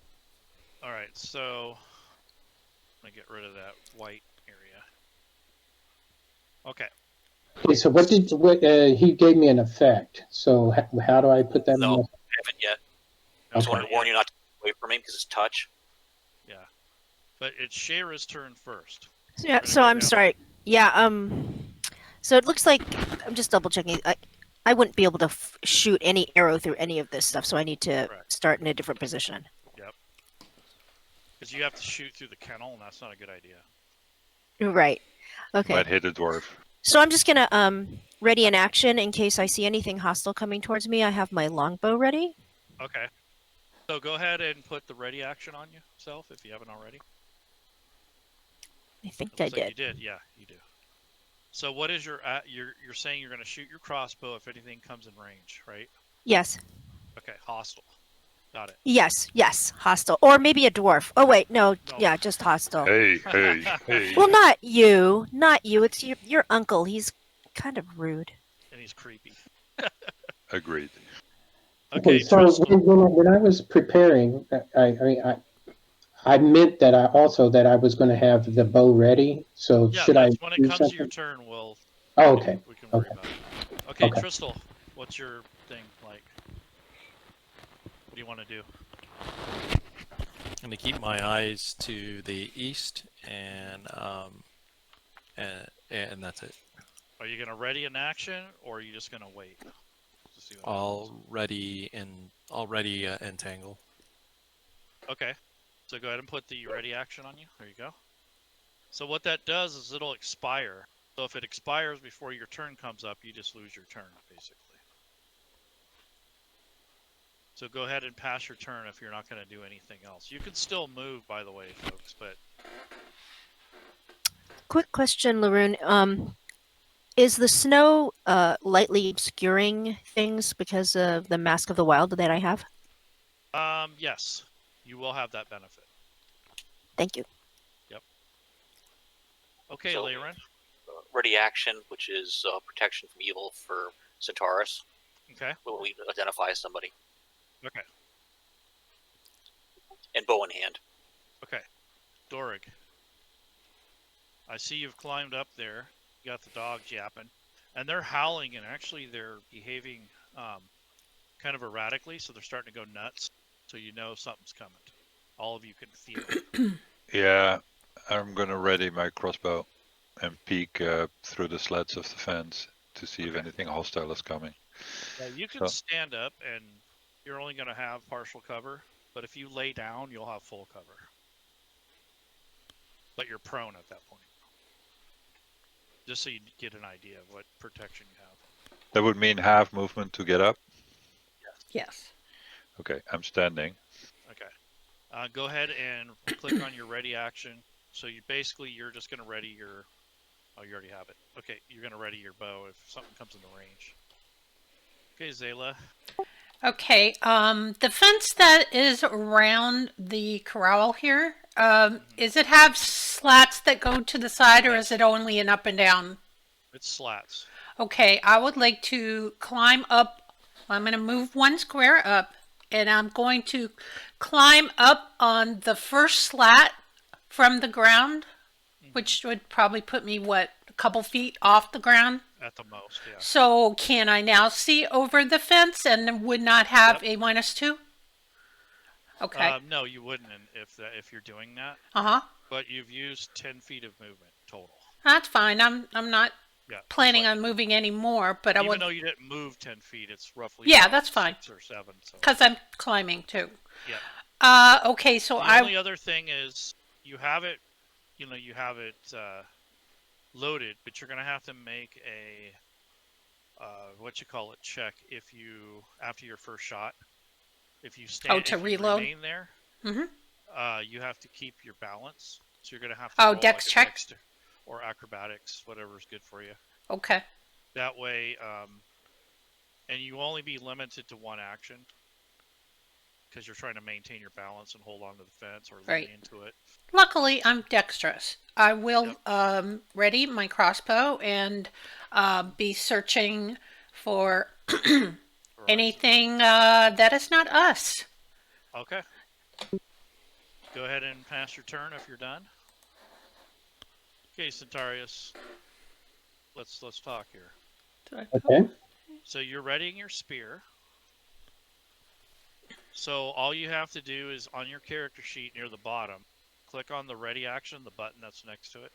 [SPEAKER 1] All right, so I'm going to get rid of that white area. Okay,
[SPEAKER 5] Okay, so what he gave me an effect. So how do I put that
[SPEAKER 7] No,
[SPEAKER 5] in?
[SPEAKER 7] I haven't yet. I
[SPEAKER 5] Okay.
[SPEAKER 7] just wanted to warn you not to get away from him because it's touch.
[SPEAKER 1] Yeah. But it's Shayra's turn first.
[SPEAKER 4] Yeah,
[SPEAKER 1] Ready
[SPEAKER 4] so
[SPEAKER 1] to go
[SPEAKER 4] I'm
[SPEAKER 1] down?
[SPEAKER 4] sorry. Yeah, so it looks like I'm just double checking. I wouldn't be able to shoot any arrow through any of this stuff, so I need to
[SPEAKER 1] Correct.
[SPEAKER 4] start in a different position.
[SPEAKER 1] Yep. Because you have to shoot through the kennel, and that's not a good idea.
[SPEAKER 4] Right. Okay.
[SPEAKER 6] Might hit a dwarf.
[SPEAKER 4] So I'm just gonna ready an action in case I see anything hostile coming towards me. I have my longbow ready.
[SPEAKER 1] Okay. So go ahead and put the ready action on yourself if you haven't already.
[SPEAKER 4] I think
[SPEAKER 1] It
[SPEAKER 4] I
[SPEAKER 1] looks like
[SPEAKER 4] did.
[SPEAKER 1] you did. Yeah, you do. So what is you're saying you're going to shoot your crossbow if anything comes in range, right?
[SPEAKER 4] Yes.
[SPEAKER 1] Okay, hostile. Got it.
[SPEAKER 4] Yes. Yes. Hostile, or maybe a dwarf. Oh wait, no.
[SPEAKER 1] No.
[SPEAKER 4] Yeah, just hostile.
[SPEAKER 6] Hey.
[SPEAKER 4] Well, not you. Not you. It's your uncle. He's kind of rude.
[SPEAKER 1] And he's creepy.
[SPEAKER 6] Agreed.
[SPEAKER 1] Okay,
[SPEAKER 5] so
[SPEAKER 1] Tristel.
[SPEAKER 5] when I was preparing, I meant that I was going to have the bow ready. So
[SPEAKER 1] Yeah,
[SPEAKER 5] should I
[SPEAKER 1] that's when it
[SPEAKER 5] do
[SPEAKER 1] comes to your
[SPEAKER 5] something?
[SPEAKER 1] turn,
[SPEAKER 5] Oh,
[SPEAKER 1] we
[SPEAKER 5] okay.
[SPEAKER 1] can worry
[SPEAKER 5] Okay.
[SPEAKER 1] about it. Okay,
[SPEAKER 5] Okay.
[SPEAKER 1] Tristel, what's your thing like? What do you want to do?
[SPEAKER 3] I'm gonna keep my eyes to the east, and that's it.
[SPEAKER 1] Are you going to ready an action, or are you just going to wait? To see what happens?
[SPEAKER 3] Already entangle.
[SPEAKER 1] Okay, so go ahead and put the ready action on you. There you go. So what that does is it'll expire. So if it expires before your turn comes up, you just lose your turn, basically. So go ahead and pass your turn if you're not going to do anything else. You can still move, by the way, folks, but
[SPEAKER 4] Quick question, Laerun. Is the snow lightly obscuring things because of the Mask of the Wild that I have?
[SPEAKER 1] yes, you will have that benefit.
[SPEAKER 4] Thank you.
[SPEAKER 1] Okay,
[SPEAKER 7] So-
[SPEAKER 1] Laerun.
[SPEAKER 7] Ready action, which is protection from evil for Centaurus.
[SPEAKER 1] Okay.
[SPEAKER 7] When we identify somebody.
[SPEAKER 1] Okay.
[SPEAKER 7] And bow in hand.
[SPEAKER 1] Okay. Dorig. I see you've climbed up there. You got the dogs yapping. And they're howling, and actually they're behaving kind of erratically, so they're starting to go nuts. So you know something's coming. All of you can feel it.
[SPEAKER 6] Yeah, I'm gonna ready my crossbow and peek through the slats of the fence to see if
[SPEAKER 1] Okay.
[SPEAKER 6] anything hostile is coming.
[SPEAKER 1] Yeah, you can
[SPEAKER 6] So-
[SPEAKER 1] stand up, and you're only going to have partial cover. But if you lay down, you'll have full cover. But you're prone at that point. Just so you get an idea of what protection you have.
[SPEAKER 6] That would mean half movement to get up.
[SPEAKER 2] Yes.
[SPEAKER 6] Okay, I'm standing.
[SPEAKER 1] Okay. Go ahead and click on your ready action. So you're just going to ready your... Oh, you already have it. Okay, you're going to ready your bow if something comes into range. Okay, Zayla.
[SPEAKER 2] Okay, the fence that is around the corral here, is it have slats that go to the side, or is it only an up and down?
[SPEAKER 1] It's slats.
[SPEAKER 2] Okay, I would like to climb up. I'm going to move one square up, and I'm going to climb up on the first slat from the ground, which would probably put me, a couple feet off the ground?
[SPEAKER 1] At the most, yeah.
[SPEAKER 2] So can I now see over the fence and would not have a -2? Okay.
[SPEAKER 1] No, you wouldn't if you're doing that.
[SPEAKER 2] Uh-huh.
[SPEAKER 1] But you've used 10 feet of movement total.
[SPEAKER 2] That's fine. I'm not
[SPEAKER 1] Yeah.
[SPEAKER 2] planning on moving any more, but I
[SPEAKER 1] Even
[SPEAKER 2] would,
[SPEAKER 1] though you didn't move 10 feet, it's roughly
[SPEAKER 2] Yeah,
[SPEAKER 1] about
[SPEAKER 2] that's fine.
[SPEAKER 1] 6 or 7. So.
[SPEAKER 2] because I'm climbing too.
[SPEAKER 1] Yeah.
[SPEAKER 2] Okay, so
[SPEAKER 1] The only other thing is you have it, loaded, but you're gonna have to make a check after your first shot. If you stand,
[SPEAKER 2] to
[SPEAKER 1] if you
[SPEAKER 2] reload?
[SPEAKER 1] remain there,
[SPEAKER 2] Mhm.
[SPEAKER 1] you have to keep your balance. So you're gonna have to roll
[SPEAKER 2] dex
[SPEAKER 1] like a
[SPEAKER 2] check?
[SPEAKER 1] or acrobatics, whatever's good for you.
[SPEAKER 2] Okay.
[SPEAKER 1] That way, and you only be limited to one action because you're trying to maintain your balance and hold on to the fence or lean
[SPEAKER 2] Right.
[SPEAKER 1] into it.
[SPEAKER 2] Luckily, I'm dexterous. I will ready my crossbow and be searching for anything that is not us.
[SPEAKER 1] Okay. Go ahead and pass your turn if you're done. Okay, Centaurus. let's talk here.
[SPEAKER 5] Okay.
[SPEAKER 1] So you're readying your spear. So all you have to do is on your character sheet near the bottom, click on the ready action, the button that's next to it.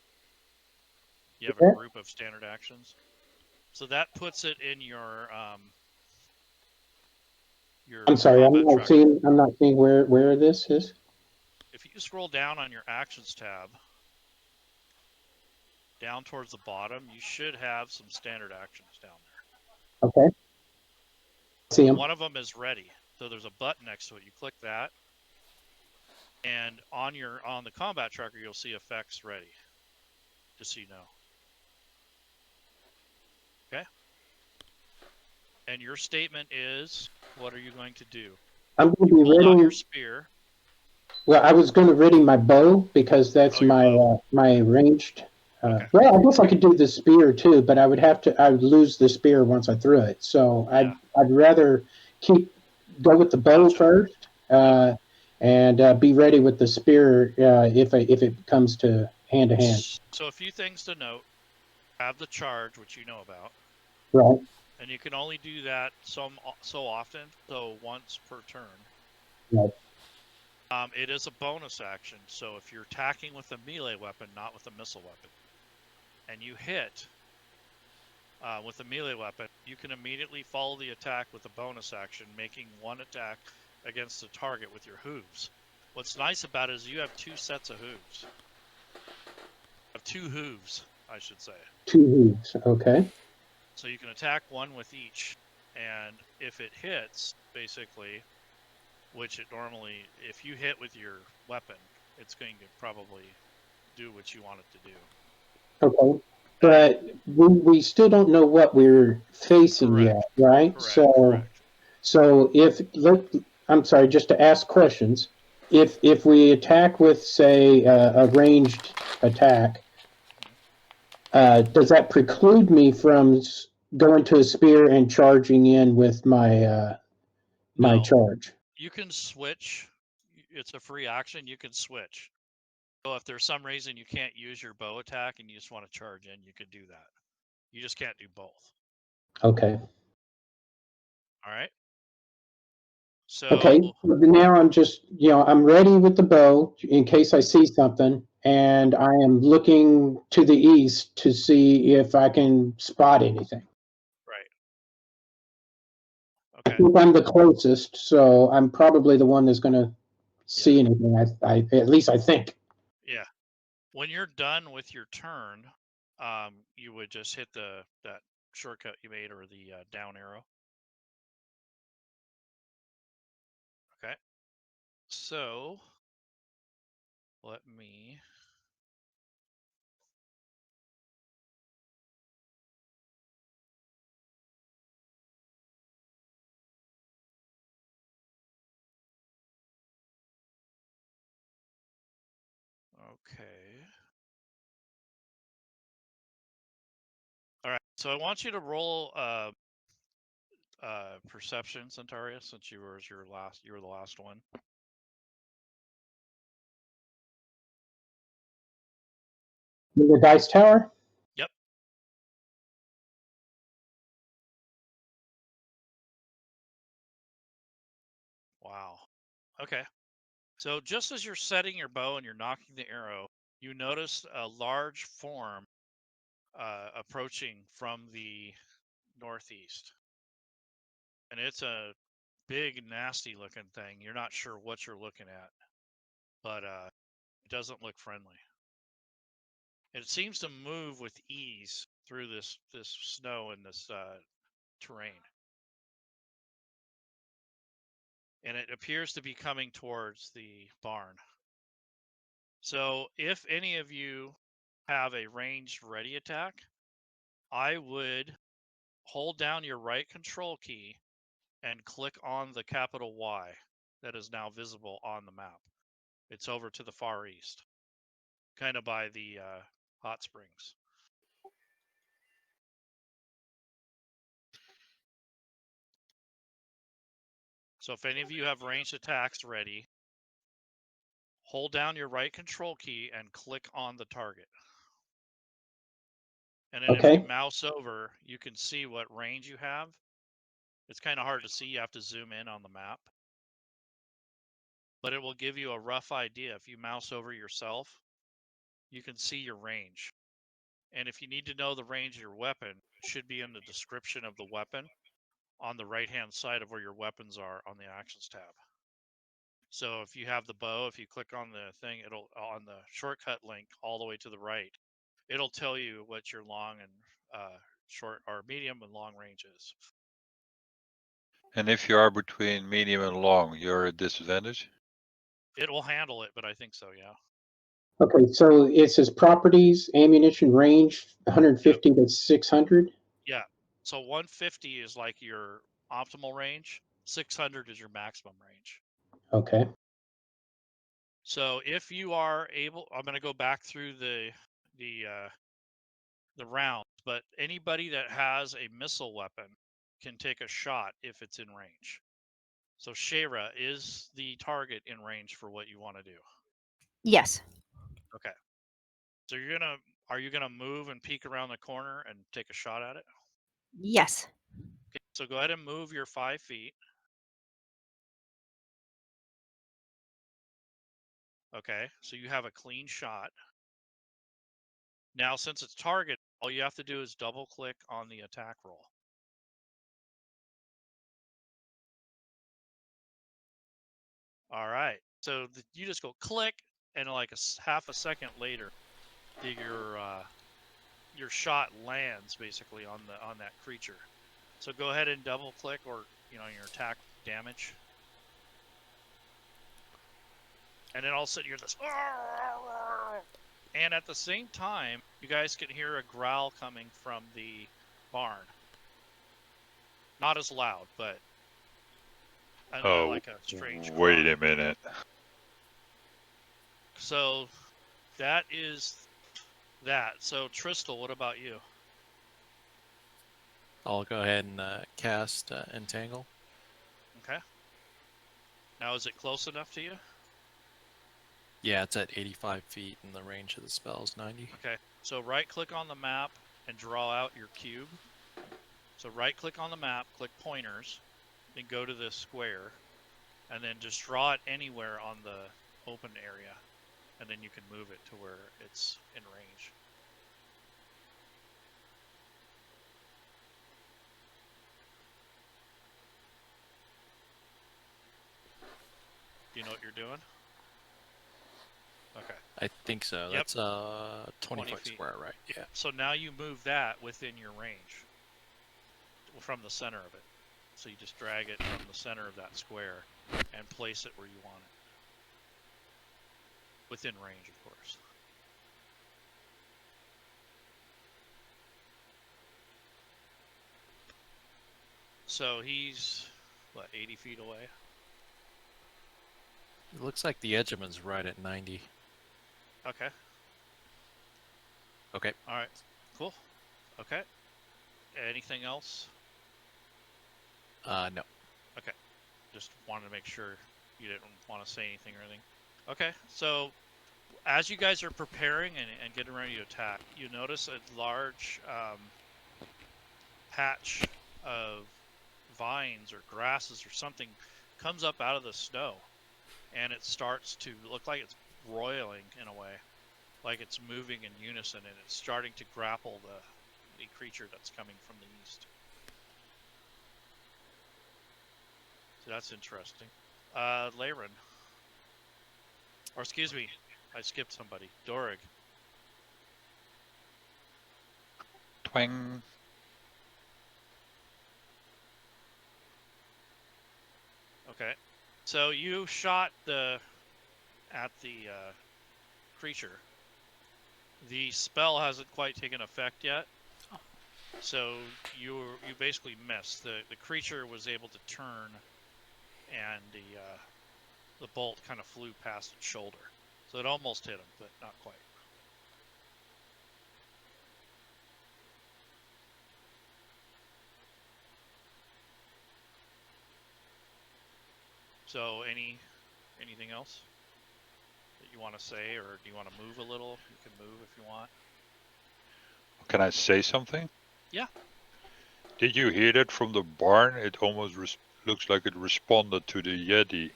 [SPEAKER 1] You have a
[SPEAKER 5] Okay.
[SPEAKER 1] group of standard actions. So that puts it in your
[SPEAKER 5] I'm sorry,
[SPEAKER 1] combat tracker.
[SPEAKER 5] I'm not seeing where this is.
[SPEAKER 1] If you scroll down on your actions tab, down towards the bottom, you should have some standard actions down there.
[SPEAKER 5] Okay. See them.
[SPEAKER 1] One of them is ready. So there's a button next to it. You click that, and on the combat tracker, you'll see effects ready. Just so you know. Okay. And your statement is, what are you going to do?
[SPEAKER 5] I'm going to be
[SPEAKER 1] Pull out
[SPEAKER 5] ready.
[SPEAKER 1] your spear.
[SPEAKER 5] Well, I was going to ready my bow because that's
[SPEAKER 1] your
[SPEAKER 5] my
[SPEAKER 1] bow.
[SPEAKER 5] my ranged.
[SPEAKER 1] Okay.
[SPEAKER 5] Well, I guess I could do the spear too, but I would lose the spear once I threw it. So
[SPEAKER 1] Yeah.
[SPEAKER 5] I'd rather go with the bow
[SPEAKER 1] Gotcha.
[SPEAKER 5] first, and be ready with the spear if it comes to hand.
[SPEAKER 1] So a few things to note: have the charge, which you know about,
[SPEAKER 5] Right.
[SPEAKER 1] and you can only do that so often, so once per turn.
[SPEAKER 5] Right.
[SPEAKER 1] It is a bonus action, so if you're attacking with a melee weapon, not with a missile weapon, and you hit with a melee weapon, you can immediately follow the attack with a bonus action, making one attack against the target with your hooves. What's nice about it is you have two sets of hooves. Two hooves, I should say.
[SPEAKER 5] Two hooves, okay.
[SPEAKER 1] So you can attack one with each, and if it hits, basically, which it normally, if you hit with your weapon, it's going to probably do what you want it to do.
[SPEAKER 5] Okay. But we still don't know what we're facing yet, right?
[SPEAKER 1] Correct.
[SPEAKER 5] So I'm sorry, just to ask questions. If we attack with, say, a ranged attack, does that preclude me from going to a spear and charging in with my my charge?
[SPEAKER 1] You can switch. It's a free action. You can switch. So if there's some reason you can't use your bow attack and you just want to charge in, you could do that. You just can't do both.
[SPEAKER 5] Okay.
[SPEAKER 1] All right. So
[SPEAKER 5] okay, now I'm just, I'm ready with the bow in case I see something, and I am looking to the east to see if I can spot anything.
[SPEAKER 1] Right.
[SPEAKER 5] Okay. I think I'm the closest, so I'm probably the one that's going to see anything. I at least I think.
[SPEAKER 1] Yeah. When you're done with your turn, you would just hit that shortcut you made or the down arrow. Okay. So let me. Okay. All right. So I want you to roll perception, Centaria, since you were the last one.
[SPEAKER 5] The dice tower?
[SPEAKER 1] Yep. Wow. Okay. So just as you're setting your bow and you're knocking the arrow, you notice a large form approaching from the northeast. And it's a big, nasty looking thing. You're not sure what you're looking at, but it doesn't look friendly. It seems to move with ease through this snow and this terrain. And it appears to be coming towards the barn. So if any of you have a ranged ready attack, I would hold down your right control key and click on the capital Y that is now visible on the map. It's over to the far east, kind of by the hot springs. So if any of you have ranged attacks ready, hold down your right control key and click on the target. And then if
[SPEAKER 5] Okay.
[SPEAKER 1] you mouse over, you can see what range you have. It's kind of hard to see. You have to zoom in on the map. But it will give you a rough idea. If you mouse over yourself, you can see your range. And if you need to know the range of your weapon, it should be in the description of the weapon on the right-hand side of where your weapons are on the Actions tab. So if you have the bow, if you click on the thing, it'll on the shortcut link all the way to the right, it'll tell you what your long and short or medium and long range is.
[SPEAKER 6] And if you are between medium and long, you're at disadvantage?
[SPEAKER 1] It will handle it, but I think so, yeah.
[SPEAKER 5] Okay, so it says properties, ammunition range, 150 to 600.
[SPEAKER 1] Yeah. So 150 is like your optimal range. 600 is your maximum range.
[SPEAKER 5] Okay.
[SPEAKER 1] So if you are able, I'm going to go back through the rounds, but anybody that has a missile weapon can take a shot if it's in range. So Shayra, is the target in range for what you want to do?
[SPEAKER 4] Yes.
[SPEAKER 1] Okay. So are you gonna move and peek around the corner and take a shot at it?
[SPEAKER 4] Yes.
[SPEAKER 1] Okay, so go ahead and move your 5 feet. Okay, so you have a clean shot. Now, since it's target, all you have to do is double click on the attack roll. All right, so you just go click, and like half a second later, your shot lands basically on that creature. So go ahead and double click, or your attack damage, and then all of a sudden you're this, and at the same time you guys can hear a growl coming from the barn. Not as loud, but like a strange
[SPEAKER 6] wait
[SPEAKER 1] cry.
[SPEAKER 6] a minute.
[SPEAKER 1] So that is that. So Tristal, what about you?
[SPEAKER 3] I'll go ahead and cast Entangle.
[SPEAKER 1] Okay. Now, is it close enough to you?
[SPEAKER 3] Yeah, it's at 85 feet, and the range of the spell is 90.
[SPEAKER 1] Okay. So right-click on the map and draw out your cube. So right-click on the map, click pointers, then go to the square, and then just draw it anywhere on the open area, and then you can move it to where it's in range. Do you know what you're doing? Okay.
[SPEAKER 3] I think so.
[SPEAKER 1] Yep.
[SPEAKER 3] That's 20 foot
[SPEAKER 1] feet.
[SPEAKER 3] square, right? Yeah.
[SPEAKER 1] So now you move that within your range from the center of it. So you just drag it from the center of that square and place it where you want it. Within range, of course. So he's, what, 80 feet away?
[SPEAKER 3] It looks like the edge of him's right at 90.
[SPEAKER 1] Okay.
[SPEAKER 3] Okay.
[SPEAKER 1] All right. Cool. Okay. Anything else?
[SPEAKER 3] No.
[SPEAKER 1] Okay. Just wanted to make sure you didn't want to say anything or anything. Okay. So as you guys are preparing and getting ready to attack, you notice a large patch of vines or grasses or something comes up out of the snow, and it starts to look like it's roiling in a way, like it's moving in unison, and it's starting to grapple the creature that's coming from the east. So that's interesting. Laerun. Or excuse me, I skipped somebody. Dorig.
[SPEAKER 6] Twang.
[SPEAKER 1] Okay. So you shot at the creature. The spell hasn't quite taken effect yet. So you basically missed. The creature was able to turn, and the bolt kind of flew past its shoulder. So it almost hit him, but not quite. So anything else that you want to say, or do you want to move a little? You can move if you want.
[SPEAKER 6] Can I say something?
[SPEAKER 1] Yeah.
[SPEAKER 6] Did you hear that from the barn? It almost looks like it responded to the Yeti,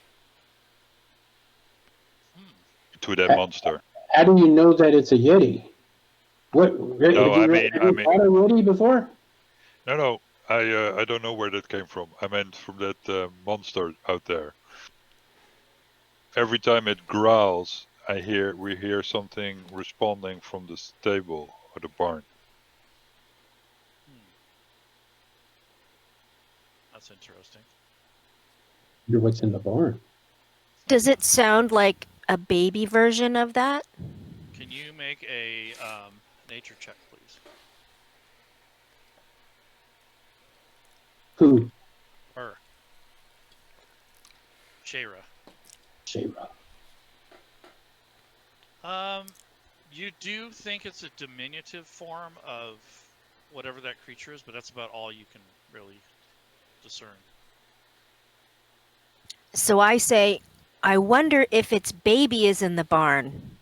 [SPEAKER 6] to that monster.
[SPEAKER 5] How do you know that it's a Yeti? What?
[SPEAKER 6] No,
[SPEAKER 5] have
[SPEAKER 6] I
[SPEAKER 5] you
[SPEAKER 6] mean,
[SPEAKER 5] had a Yeti before?
[SPEAKER 6] no. I don't know where that came from. I meant from that monster out there. Every time it growls, we hear something responding from the stable or the barn.
[SPEAKER 1] That's interesting.
[SPEAKER 5] I wonder what's in the barn.
[SPEAKER 4] Does it sound like a baby version of that?
[SPEAKER 1] Can you make a nature check, please?
[SPEAKER 5] Who?
[SPEAKER 1] Her. Shayra.
[SPEAKER 5] Shayra.
[SPEAKER 1] You do think it's a diminutive form of whatever that creature is, but that's about all you can really discern.
[SPEAKER 4] So I say, I wonder if its baby is in the barn.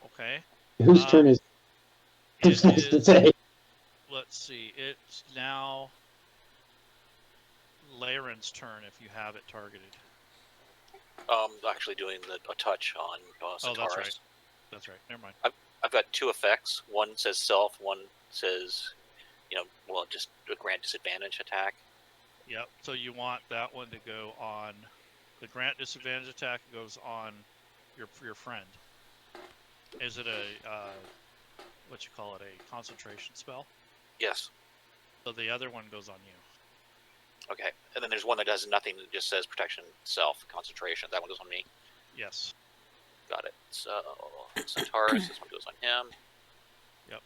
[SPEAKER 1] Okay.
[SPEAKER 5] Whose turn is
[SPEAKER 1] It
[SPEAKER 5] to
[SPEAKER 1] is,
[SPEAKER 5] say?
[SPEAKER 1] let's see. It's now Laerun's turn if you have it targeted.
[SPEAKER 7] Actually doing a touch on Centaurus.
[SPEAKER 1] Oh, that's right. That's right. Never mind.
[SPEAKER 7] I've got two effects. One says self. One says, just a grant disadvantage attack.
[SPEAKER 1] Yep. So you want that one to go on. The grant disadvantage attack goes on your friend. Is it a what you call it, a concentration spell?
[SPEAKER 7] Yes.
[SPEAKER 1] So the other one goes on you.
[SPEAKER 7] Okay. And then there's one that does nothing. That just says protection, self, concentration. That one goes on me.
[SPEAKER 1] Yes.
[SPEAKER 7] Got it. So Centaurus, this one goes on him.
[SPEAKER 1] Yep.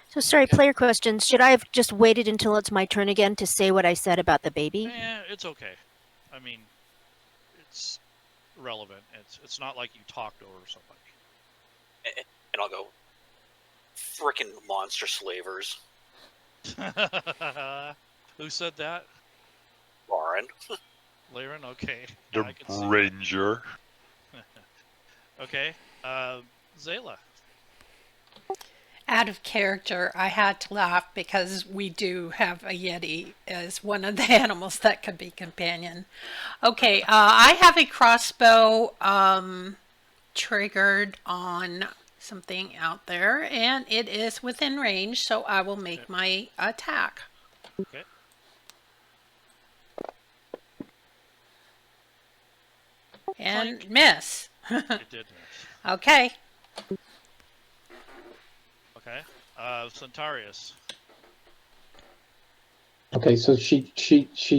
[SPEAKER 4] So sorry, player questions. Should I have just waited until it's my turn again to say what I said about the baby?
[SPEAKER 1] It's okay. I mean, it's relevant. It's not like you talked over somebody.
[SPEAKER 7] And I'll go, frickin' monster slavers.
[SPEAKER 1] Who said that?
[SPEAKER 7] Lauren.
[SPEAKER 1] Laerun? Okay.
[SPEAKER 6] The
[SPEAKER 1] I can see
[SPEAKER 6] ranger.
[SPEAKER 1] that. Okay. Zayla.
[SPEAKER 2] Out of character, I had to laugh because we do have a Yeti as one of the animals that could be companion. Okay, I have a crossbow triggered on something out there, and it is within range, so I will make my attack.
[SPEAKER 1] Okay.
[SPEAKER 2] And miss.
[SPEAKER 1] It did miss.
[SPEAKER 2] Okay.
[SPEAKER 1] Okay. Centaurus.
[SPEAKER 5] Okay, so she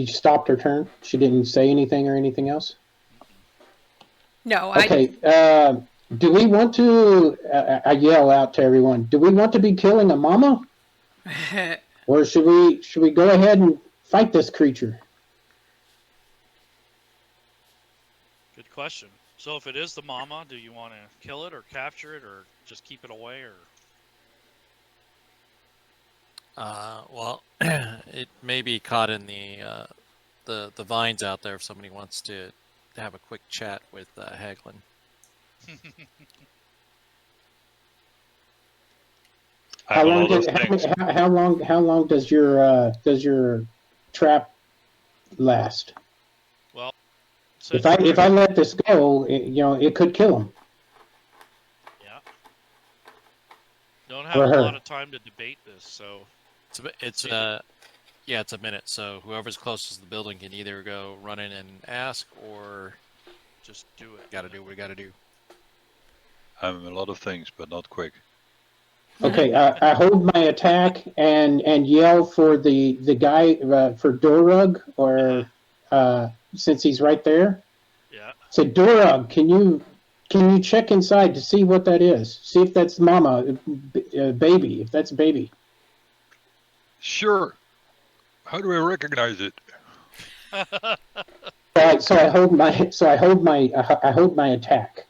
[SPEAKER 5] stopped her turn. She didn't say anything or anything else.
[SPEAKER 2] No,
[SPEAKER 5] Okay. Do we want to? I yell out to everyone. Do we want to be killing a mama, or should we go ahead and fight this creature?
[SPEAKER 1] Good question. So if it is the mama, do you want to kill it or capture it or just keep it away or?
[SPEAKER 3] Well, it may be caught in the vines out there if somebody wants to have a quick chat with Haglin.
[SPEAKER 5] How long does your trap last?
[SPEAKER 1] Well,
[SPEAKER 5] If I let this go, it could kill him.
[SPEAKER 1] Yeah. Don't have
[SPEAKER 5] Or
[SPEAKER 1] a
[SPEAKER 5] her.
[SPEAKER 1] lot of time to debate this, so.
[SPEAKER 3] It's a minute. So whoever's closest to the building can either go run in and ask, or
[SPEAKER 1] just do it.
[SPEAKER 3] Gotta do what we gotta do.
[SPEAKER 6] I'm a lot of things, but not quick.
[SPEAKER 5] Okay, I hold my attack and yell for the guy for Dorug, or since he's right there.
[SPEAKER 1] Yeah.
[SPEAKER 5] Say, Dorug, can you check inside to see what that is? See if that's mama, baby. If that's baby.
[SPEAKER 6] Sure. How do I recognize it?
[SPEAKER 5] So I hold my attack.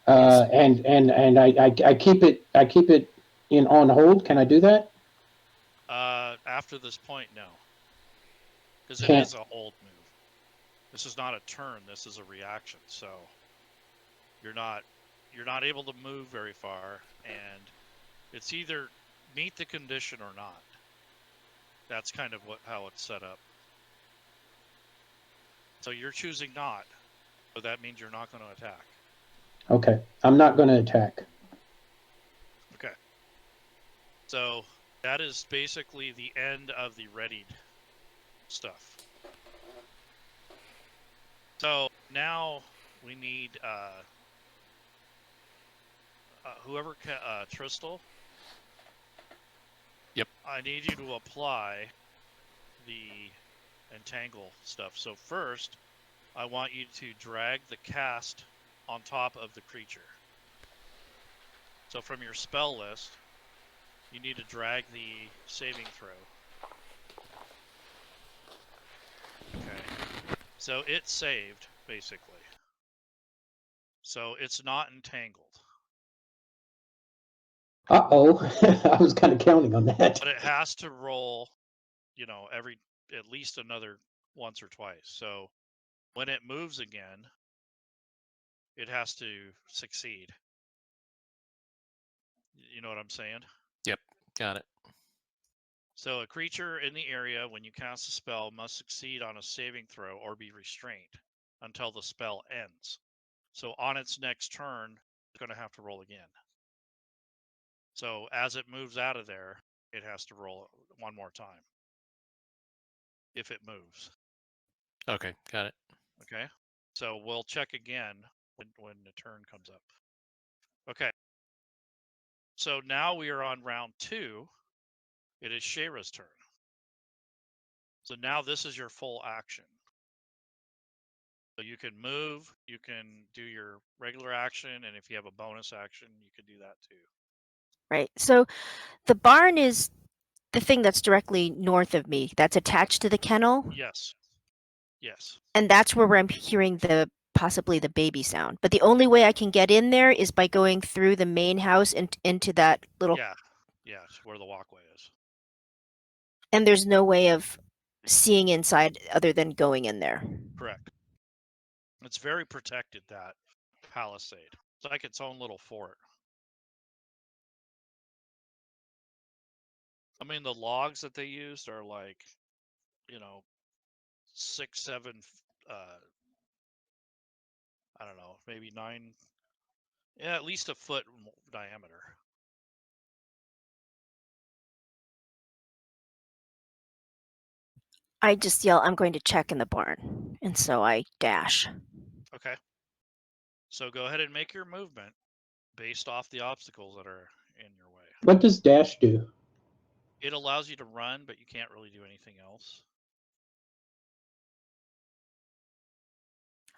[SPEAKER 5] And I keep it in on hold. Can I do that?
[SPEAKER 1] After this point, no. because it
[SPEAKER 5] Can't-
[SPEAKER 1] is a hold move. This is not a turn. This is a reaction. So you're not able to move very far, and it's either meet the condition or not. That's kind of how it's set up. So you're choosing not, so that means you're not going to attack.
[SPEAKER 5] Okay, I'm not going to attack.
[SPEAKER 1] Okay. So that is basically the end of the readied stuff. So now we need whoever Tristal.
[SPEAKER 3] Yep.
[SPEAKER 1] I need you to apply the entangle stuff. So first, I want you to drag the cast on top of the creature. So from your spell list, you need to drag the saving throw. Okay. So it saved, basically. So it's not entangled.
[SPEAKER 5] Uh-oh, I was kind of counting on that.
[SPEAKER 1] But it has to roll, at least another once or twice. So when it moves again, it has to succeed. You know what I'm saying?
[SPEAKER 3] Yep, got it.
[SPEAKER 1] So a creature in the area, when you cast a spell, must succeed on a saving throw or be restrained until the spell ends. So on its next turn, it's going to have to roll again. So as it moves out of there, it has to roll one more time. If it moves.
[SPEAKER 3] Okay, got it.
[SPEAKER 1] Okay. So we'll check again when the turn comes up. Okay. So now we are on round 2. It is Shayra's turn. So now this is your full action. So you can move, you can do your regular action, and if you have a bonus action, you can do that too.
[SPEAKER 4] Right. So the barn is the thing that's directly north of me, that's attached to the kennel.
[SPEAKER 1] Yes. Yes.
[SPEAKER 4] And that's where I'm hearing possibly the baby sound. But the only way I can get in there is by going through the main house and into that little.
[SPEAKER 1] Yeah. Yeah. Where the walkway is.
[SPEAKER 4] And there's no way of seeing inside other than going in there.
[SPEAKER 1] Correct. It's very protected, that palisade. It's like its own little fort. I mean, the logs that they used are like, 6, 7, I don't know, maybe 9, yeah, at least a foot diameter.
[SPEAKER 4] I just yell, I'm going to check in the barn. And so I dash.
[SPEAKER 1] Okay. So go ahead and make your movement based off the obstacles that are in your way.
[SPEAKER 5] What does dash do?
[SPEAKER 1] It allows you to run, but you can't really do anything else.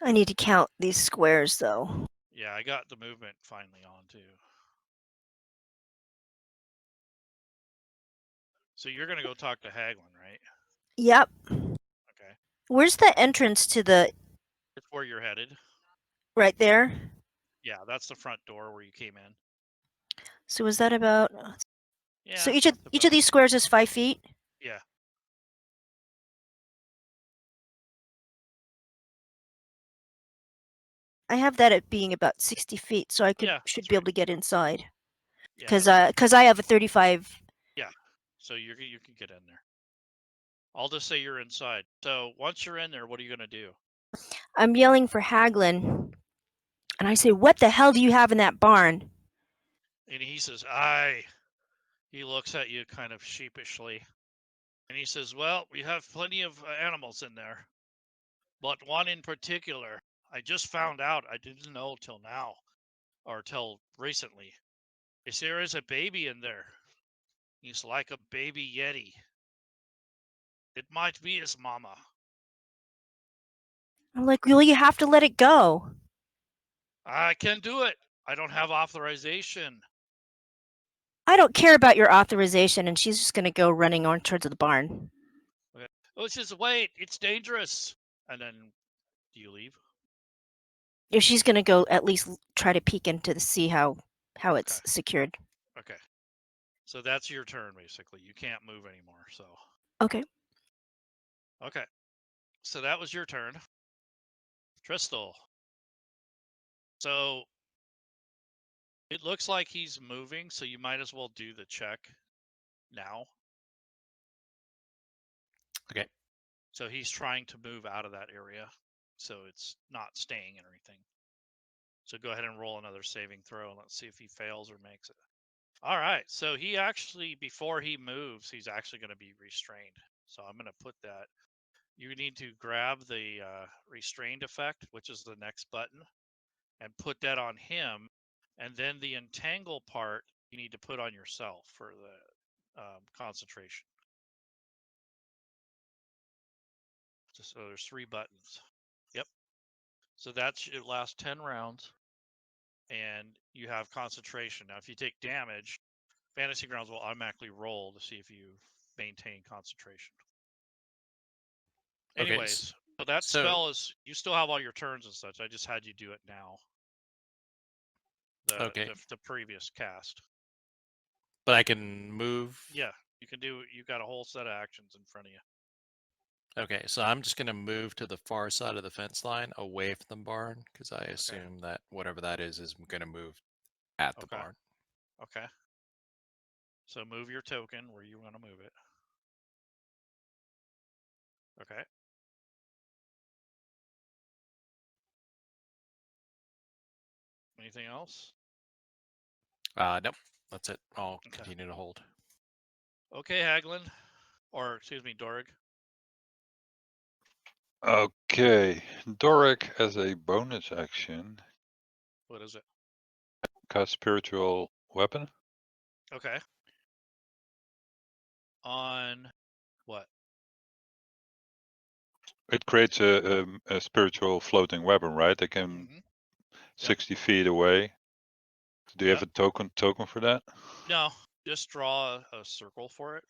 [SPEAKER 4] I need to count these squares, though.
[SPEAKER 1] Yeah, I got the movement finally on too. So you're going to go talk to Haglin, right?
[SPEAKER 4] Yep.
[SPEAKER 1] Okay.
[SPEAKER 4] Where's the entrance to the...
[SPEAKER 1] It's where you're headed.
[SPEAKER 4] Right there?
[SPEAKER 1] Yeah, that's the front door where you came in.
[SPEAKER 4] So is that about...
[SPEAKER 1] Yeah.
[SPEAKER 4] So each of these squares is 5 feet?
[SPEAKER 1] Yeah.
[SPEAKER 4] I have that at being about 60 feet, so I should be able to get inside. Because I have a 35.
[SPEAKER 1] Yeah, so you can get in there. I'll just say you're inside. So once you're in there, what are you going to do?
[SPEAKER 4] I'm yelling for Haglin, and I say, "What the hell do you have in that barn?"
[SPEAKER 1] And he says, "Aye." He looks at you kind of sheepishly, and he says, "Well, we have plenty of animals in there, but one in particular, I just found out. I didn't know till now, or till recently. Is there is a baby in there? He's like a baby yeti. It might be his mama."
[SPEAKER 4] I'm like, "Well, you have to let it go."
[SPEAKER 1] "I can do it. I don't have authorization."
[SPEAKER 4] I don't care about your authorization, and she's just going to go running on towards the barn.
[SPEAKER 1] Okay. Oh, it's just wait. It's dangerous. And then, do you leave?
[SPEAKER 4] If she's going to go, at least try to peek into see how it's secured.
[SPEAKER 1] Okay. So that's your turn, basically. You can't move anymore. So.
[SPEAKER 4] Okay.
[SPEAKER 1] Okay. So that was your turn. Tristal. So it looks like he's moving, so you might as well do the check now.
[SPEAKER 3] Okay.
[SPEAKER 1] So he's trying to move out of that area, so it's not staying and everything. So go ahead and roll another saving throw, and let's see if he fails or makes it. All right. So he actually, before he moves, he's actually going to be restrained. So I'm going to put that. You need to grab the restrained effect, which is the next button, and put that on him. And then the entangle part you need to put on yourself for the concentration. So there's 3 buttons. Yep. So that's your last 10 rounds. And you have concentration. Now, if you take damage, Fantasy Grounds will automatically roll to see if you maintain concentration.
[SPEAKER 3] Okay,
[SPEAKER 1] Anyways, so that
[SPEAKER 3] so-
[SPEAKER 1] spell is, you still have all your turns and such. I just had you do it now.
[SPEAKER 3] Okay.
[SPEAKER 1] The previous cast.
[SPEAKER 3] But I can move.
[SPEAKER 1] Yeah, you can do. You got a whole set of actions in front of you.
[SPEAKER 3] Okay, so I'm just gonna move to the far side of the fence line, away from the barn, because I assume that whatever that is gonna move at the
[SPEAKER 1] Okay.
[SPEAKER 3] barn.
[SPEAKER 1] Okay. So move your token where you want to move it. Okay. Anything else?
[SPEAKER 3] Nope. That's it. I'll
[SPEAKER 1] Okay.
[SPEAKER 3] continue to hold.
[SPEAKER 1] Okay, Haglin, or excuse me, Dorg.
[SPEAKER 6] Okay, Doric as a bonus action
[SPEAKER 1] What is it?
[SPEAKER 6] cast spiritual weapon.
[SPEAKER 1] Okay. On what?
[SPEAKER 6] It creates a spiritual floating weapon, right? They can
[SPEAKER 1] Mm-hmm.
[SPEAKER 6] 60 feet away. Do you
[SPEAKER 1] Yep.
[SPEAKER 6] have a token for that?
[SPEAKER 1] No, just draw a circle for it.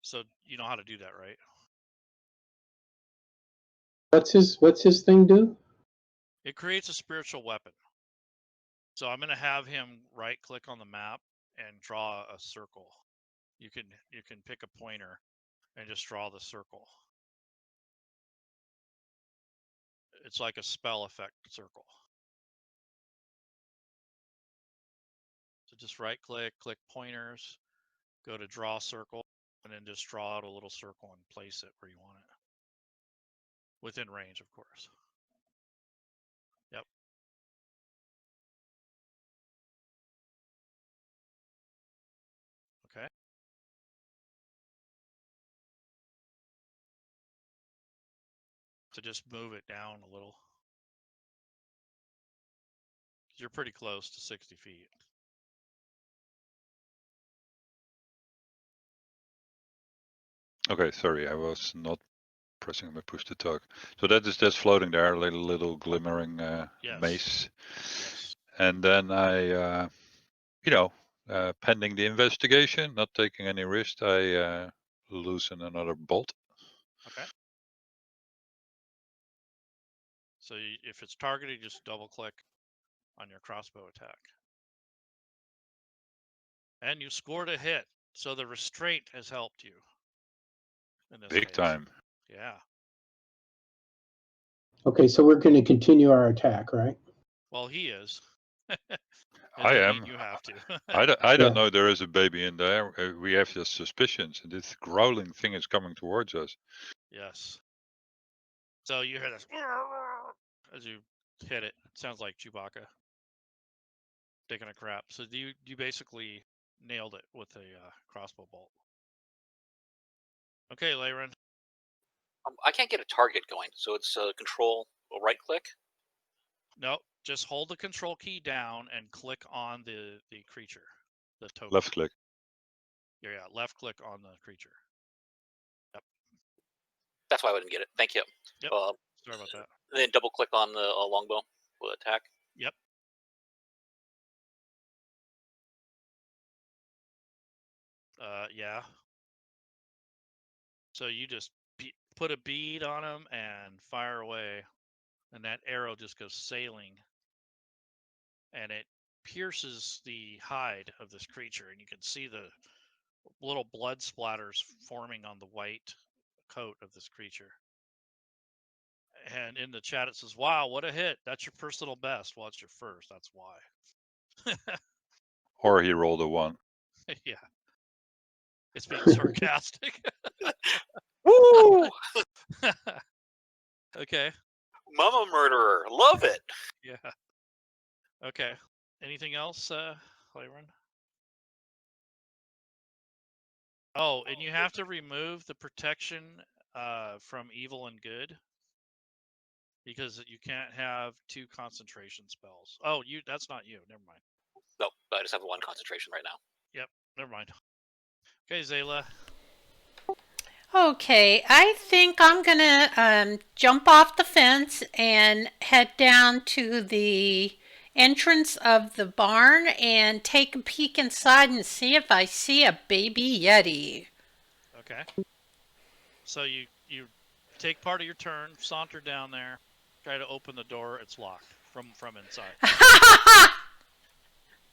[SPEAKER 1] So you know how to do that, right?
[SPEAKER 5] What's his thing do?
[SPEAKER 1] It creates a spiritual weapon. So I'm going to have him right click on the map and draw a circle. You can pick a pointer and just draw the circle. It's like a spell effect circle. So just right click, click pointers, go to draw circle, and then just draw out a little circle and place it where you want it. Within range, of course. Yep. Okay. So just move it down a little. You're pretty close to 60 feet.
[SPEAKER 6] Okay, sorry, I was not pressing my push to talk. So that is just floating there, a little glimmering
[SPEAKER 1] Yes.
[SPEAKER 6] mace.
[SPEAKER 1] Yes.
[SPEAKER 6] And then I, pending the investigation, not taking any risk, I loosen another bolt.
[SPEAKER 1] Okay. So if it's targeted, just double click on your crossbow attack. And you scored a hit. So the restraint has helped you in this
[SPEAKER 6] Big
[SPEAKER 1] phase.
[SPEAKER 6] time.
[SPEAKER 1] Yeah.
[SPEAKER 5] Okay, so we're going to continue our attack, right?
[SPEAKER 1] Well, he is.
[SPEAKER 6] I am.
[SPEAKER 1] You have to.
[SPEAKER 6] I
[SPEAKER 5] Yeah.
[SPEAKER 6] don't know there is a baby in there. We have just suspicions. And this growling thing is coming towards us.
[SPEAKER 1] Yes. So you hear this as you hit it. It sounds like Chewbacca taking a crap. So you basically nailed it with a crossbow bolt. Okay, Laerun.
[SPEAKER 7] I can't get a target going, so it's control, right click.
[SPEAKER 1] No, just hold the control key down and click on the creature, the token.
[SPEAKER 6] Left click.
[SPEAKER 1] Yeah, left click on the creature. Yep.
[SPEAKER 7] That's why I wouldn't get it. Thank you.
[SPEAKER 1] Yep. Sorry about that.
[SPEAKER 7] Then double click on the longbow with attack.
[SPEAKER 1] Yep. Yeah. So you just put a bead on him and fire away, and that arrow just goes sailing, and it pierces the hide of this creature, and you can see the little blood splatters forming on the white coat of this creature. And in the chat it says, "Wow, what a hit! That's your personal best." Well, it's your first. That's why.
[SPEAKER 6] Or he rolled a 1.
[SPEAKER 1] Yeah, it's being sarcastic.
[SPEAKER 7] Woo!
[SPEAKER 1] Okay.
[SPEAKER 7] Mama murderer, love it.
[SPEAKER 1] Yeah. Okay. Anything else, Laerun? Oh, and you have to remove the protection from evil and good, because you can't have 2 concentration spells. Oh, that's not you. Never mind.
[SPEAKER 7] No, I just have 1 concentration right now.
[SPEAKER 1] Yep, never mind. Okay, Zayla.
[SPEAKER 2] Okay, I think I'm gonna jump off the fence and head down to the entrance of the barn and take a peek inside and see if I see a baby Yeti.
[SPEAKER 1] Okay. So you take part of your turn, saunter down there, try to open the door. It's locked from inside.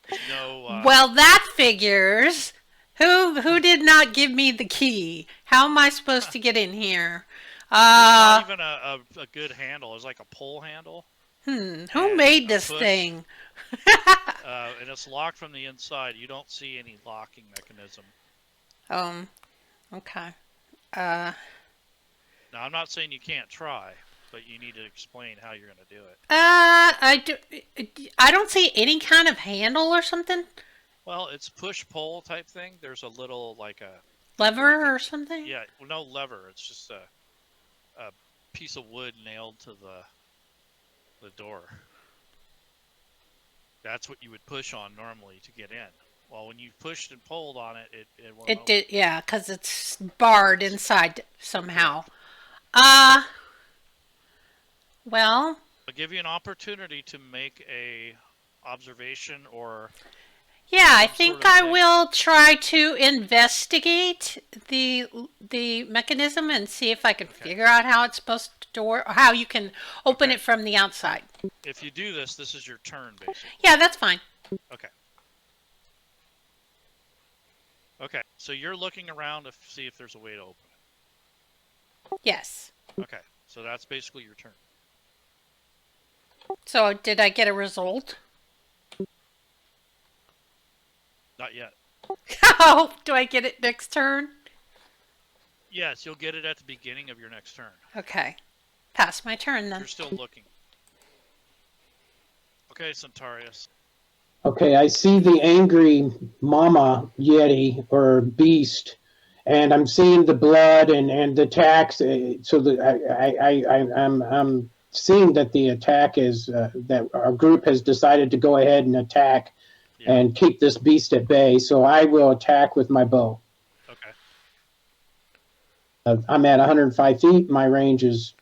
[SPEAKER 1] There's no.
[SPEAKER 2] Well, that figures. Who did not give me the key? How am I supposed to get in here?
[SPEAKER 1] There's not even a good handle. There's like a pull handle.
[SPEAKER 2] Who made this thing?
[SPEAKER 1] And it's locked from the inside. You don't see any locking mechanism.
[SPEAKER 2] Okay.
[SPEAKER 1] Now, I'm not saying you can't try, but you need to explain how you're going to do it.
[SPEAKER 2] I don't see any kind of handle or something.
[SPEAKER 1] Well, it's push-pull type thing. There's a little, like a...
[SPEAKER 2] Lever or something?
[SPEAKER 1] Yeah, well, no lever. It's just a piece of wood nailed to the door. That's what you would push on normally to get in. Well, when you pushed and pulled on it, it won't
[SPEAKER 2] It
[SPEAKER 1] open.
[SPEAKER 2] did, yeah, because it's barred inside somehow. Well,
[SPEAKER 1] I'll give you an opportunity to make a observation or...
[SPEAKER 2] yeah, I
[SPEAKER 1] some
[SPEAKER 2] think
[SPEAKER 1] sort of
[SPEAKER 2] I
[SPEAKER 1] thing.
[SPEAKER 2] will try to investigate the mechanism and see if I can figure out how it's supposed to work, or how you can open
[SPEAKER 1] Okay.
[SPEAKER 2] it from the outside.
[SPEAKER 1] If you do this, this is your turn, basically.
[SPEAKER 2] Yeah, that's fine.
[SPEAKER 1] Okay. Okay, so you're looking around to see if there's a way to open
[SPEAKER 2] Yes.
[SPEAKER 1] it. Okay, so that's basically your turn.
[SPEAKER 2] So did I get a result?
[SPEAKER 1] Not yet.
[SPEAKER 2] Oh, do I get it next turn?
[SPEAKER 1] Yes, you'll get it at the beginning of your next turn.
[SPEAKER 2] Okay. Pass my turn then.
[SPEAKER 1] You're still looking. Okay, Centaurus.
[SPEAKER 5] Okay, I see the angry mama yeti or beast, and I'm seeing the blood and the attacks. So I'm seeing that the attack is that our group has decided to go ahead and attack and keep this beast at bay. So I will attack with my bow.
[SPEAKER 1] Okay.
[SPEAKER 5] I'm at 105 feet. My range is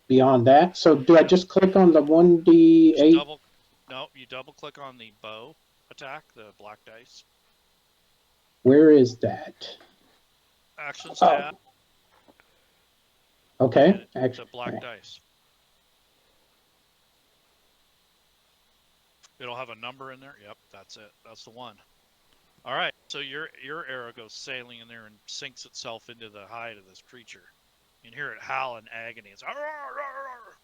[SPEAKER 5] beyond that. So do I just click on the 1d8?
[SPEAKER 1] No, you double click on the bow attack, the black dice.
[SPEAKER 5] Where is that?
[SPEAKER 1] Actions tab.
[SPEAKER 5] Okay.
[SPEAKER 1] It's a black dice. It'll have a number in there. Yep, that's it. That's the one. All right. So your arrow goes sailing in there and sinks itself into the hide of this creature. You can hear it howl in agony. It's "Arr, arr, arr."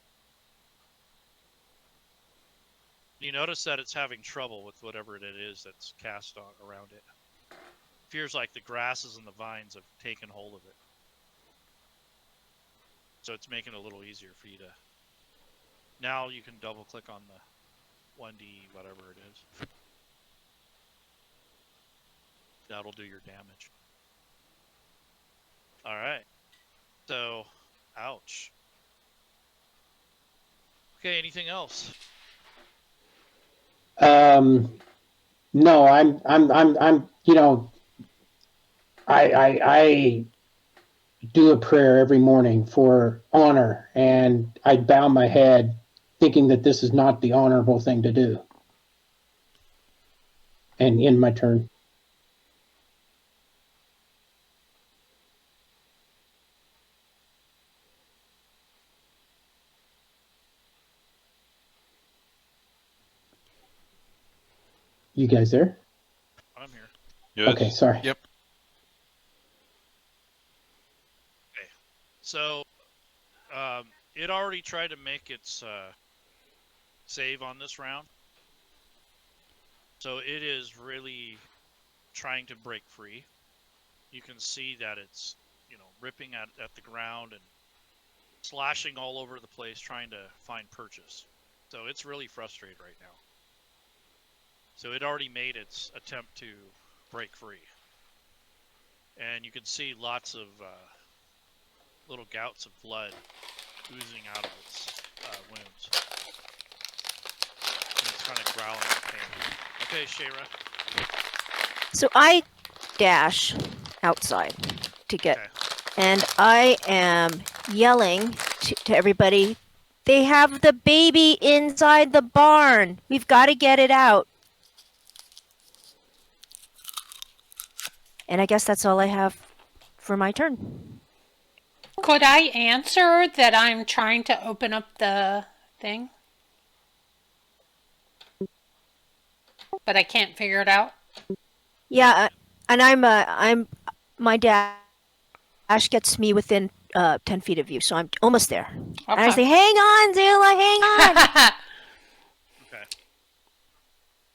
[SPEAKER 1] You notice that it's having trouble with whatever it is that's cast around it. Feels like the grasses and the vines have taken hold of it. So it's making it a little easier for you to... Now you can double click on the 1D whatever it is. That'll do your damage. Alright. So, ouch. Okay, anything else?
[SPEAKER 5] No, I'm, you know, I do a prayer every morning for honor, and I bow my head thinking that this is not the honorable thing to do. And end my turn. You guys there?
[SPEAKER 1] I'm here.
[SPEAKER 6] Yes.
[SPEAKER 5] Okay, sorry.
[SPEAKER 3] Yep.
[SPEAKER 1] So, it already tried to make its save on this round. So it is really trying to break free. You can see that it's, ripping at the ground and slashing all over the place trying to find purchase. So it's really frustrated right now. So it already made its attempt to break free. And you can see lots of little gouts of blood oozing out of its wounds. And it's kind of growling in pain. Okay, Shayra.
[SPEAKER 4] So I dash outside to get,
[SPEAKER 1] Okay.
[SPEAKER 4] and I am yelling to everybody, they have the baby inside the barn. We've got to get it out. And I guess that's all I have for my turn.
[SPEAKER 2] Could I answer that I'm trying to open up the thing? But I can't figure it out.
[SPEAKER 4] Yeah, and I'm my dash gets me within 10 feet of you, so I'm almost there. And I say, hang on, Zayla, hang on.
[SPEAKER 1] Okay.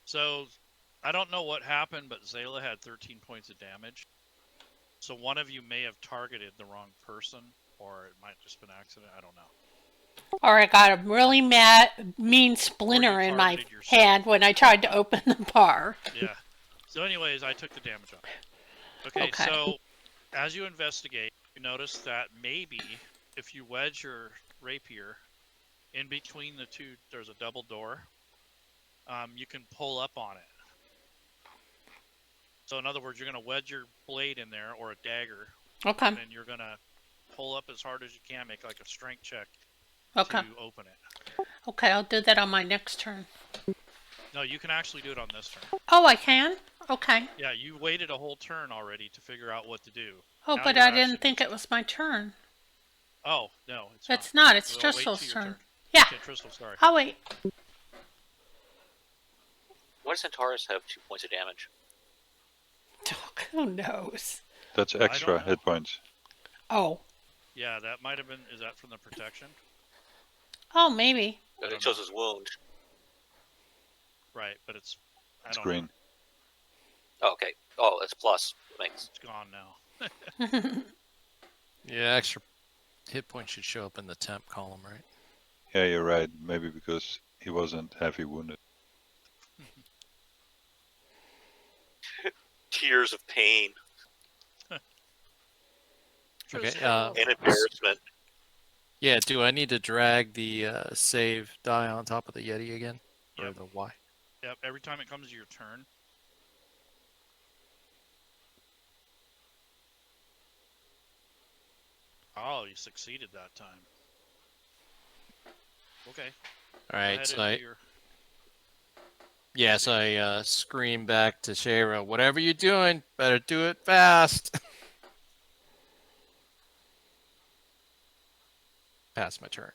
[SPEAKER 1] So, I don't know what happened, but Zayla had 13 points of damage. So one of you may have targeted the wrong person, or it might have just been an accident. I don't know.
[SPEAKER 2] Or I got a really mean splinter in my
[SPEAKER 1] targeted yourself.
[SPEAKER 2] hand when I tried to open the bar.
[SPEAKER 1] Yeah. So anyways, I took the damage off. Okay, so as you investigate, you notice that maybe if you wedge your rapier in between the two, there's a double door, you can pull up on it. So in other words, you're going to wedge your blade in there, or a dagger,
[SPEAKER 2] Okay.
[SPEAKER 1] and then you're going to pull up as hard as you can, make like a strength check
[SPEAKER 2] Okay.
[SPEAKER 1] to open it.
[SPEAKER 2] Okay, I'll do that on my next turn.
[SPEAKER 1] No, you can actually do it on this turn.
[SPEAKER 2] Oh, I can? Okay.
[SPEAKER 1] Yeah, you waited a whole turn already to figure out what to do.
[SPEAKER 2] Oh,
[SPEAKER 1] Now
[SPEAKER 2] but
[SPEAKER 1] you're
[SPEAKER 2] I
[SPEAKER 1] actually
[SPEAKER 2] didn't think
[SPEAKER 1] gonna
[SPEAKER 2] it was my turn.
[SPEAKER 1] Oh, no, it's
[SPEAKER 2] It's
[SPEAKER 1] not.
[SPEAKER 2] not. It's
[SPEAKER 1] We'll wait till
[SPEAKER 2] Driscoll's
[SPEAKER 1] your
[SPEAKER 2] turn. Yeah.
[SPEAKER 1] Okay, Tristle, sorry.
[SPEAKER 2] I'll wait.
[SPEAKER 7] Why does Centaurus have 2 points of damage?
[SPEAKER 2] Who knows?
[SPEAKER 6] That's
[SPEAKER 1] don't
[SPEAKER 6] extra
[SPEAKER 1] know.
[SPEAKER 6] hit points.
[SPEAKER 2] Oh.
[SPEAKER 1] Yeah, that might have been. Is that from the protection?
[SPEAKER 2] Oh, maybe.
[SPEAKER 1] I don't
[SPEAKER 7] It shows
[SPEAKER 1] know.
[SPEAKER 7] his wound.
[SPEAKER 1] Right, but it's. I
[SPEAKER 6] It's
[SPEAKER 1] don't
[SPEAKER 6] green.
[SPEAKER 1] know.
[SPEAKER 7] Oh, okay. Oh, that's plus. Thanks.
[SPEAKER 1] It's gone now.
[SPEAKER 3] Yeah, extra hit points should show up in the temp column, right?
[SPEAKER 6] Yeah, you're right. Maybe because he wasn't heavy wounded.
[SPEAKER 7] Tears of pain
[SPEAKER 3] Okay,
[SPEAKER 1] Tristle.
[SPEAKER 7] and embarrassment.
[SPEAKER 3] Yeah, do I need to drag the save die on top of the Yeti again? Or
[SPEAKER 1] Yep.
[SPEAKER 3] the Y?
[SPEAKER 1] Yep. Every time it comes to your turn. Oh, you succeeded that time. Okay. Go
[SPEAKER 3] Alright,
[SPEAKER 1] ahead
[SPEAKER 3] so
[SPEAKER 1] and
[SPEAKER 3] I,
[SPEAKER 1] do your.
[SPEAKER 3] yes, I scream back to Shayra, whatever you're doing, better do it fast. Pass my turn.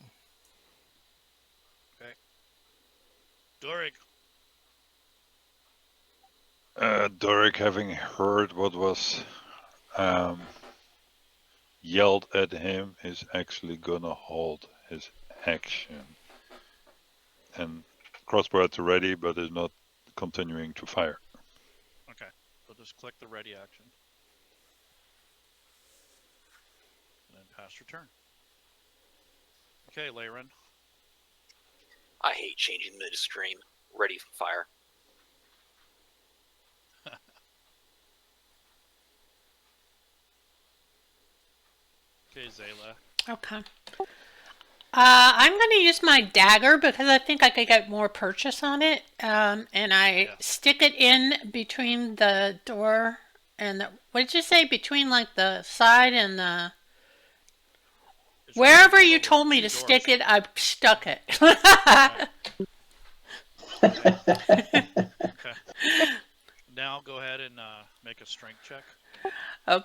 [SPEAKER 1] Doric.
[SPEAKER 6] Doric, having heard what was yelled at him, is actually gonna hold his action. And crossbow at the ready, but is not continuing to fire.
[SPEAKER 1] Okay. So just click the ready action. And then pass your turn. Okay, Laerun.
[SPEAKER 7] I hate changing midstream. Ready for fire.
[SPEAKER 1] Okay, Zayla.
[SPEAKER 2] Okay. I'm going to use my dagger because I think I could get more purchase on it. And I
[SPEAKER 1] Yeah.
[SPEAKER 2] stick it in between the door and the. What did you say? Between like the side and the.
[SPEAKER 1] It's
[SPEAKER 2] Wherever
[SPEAKER 1] right in the
[SPEAKER 2] you
[SPEAKER 1] middle
[SPEAKER 2] told
[SPEAKER 1] of
[SPEAKER 2] me
[SPEAKER 1] two
[SPEAKER 2] to
[SPEAKER 1] doors.
[SPEAKER 2] stick it, I stuck it.
[SPEAKER 1] Okay. Now go ahead and make a strength check.
[SPEAKER 5] Yeah,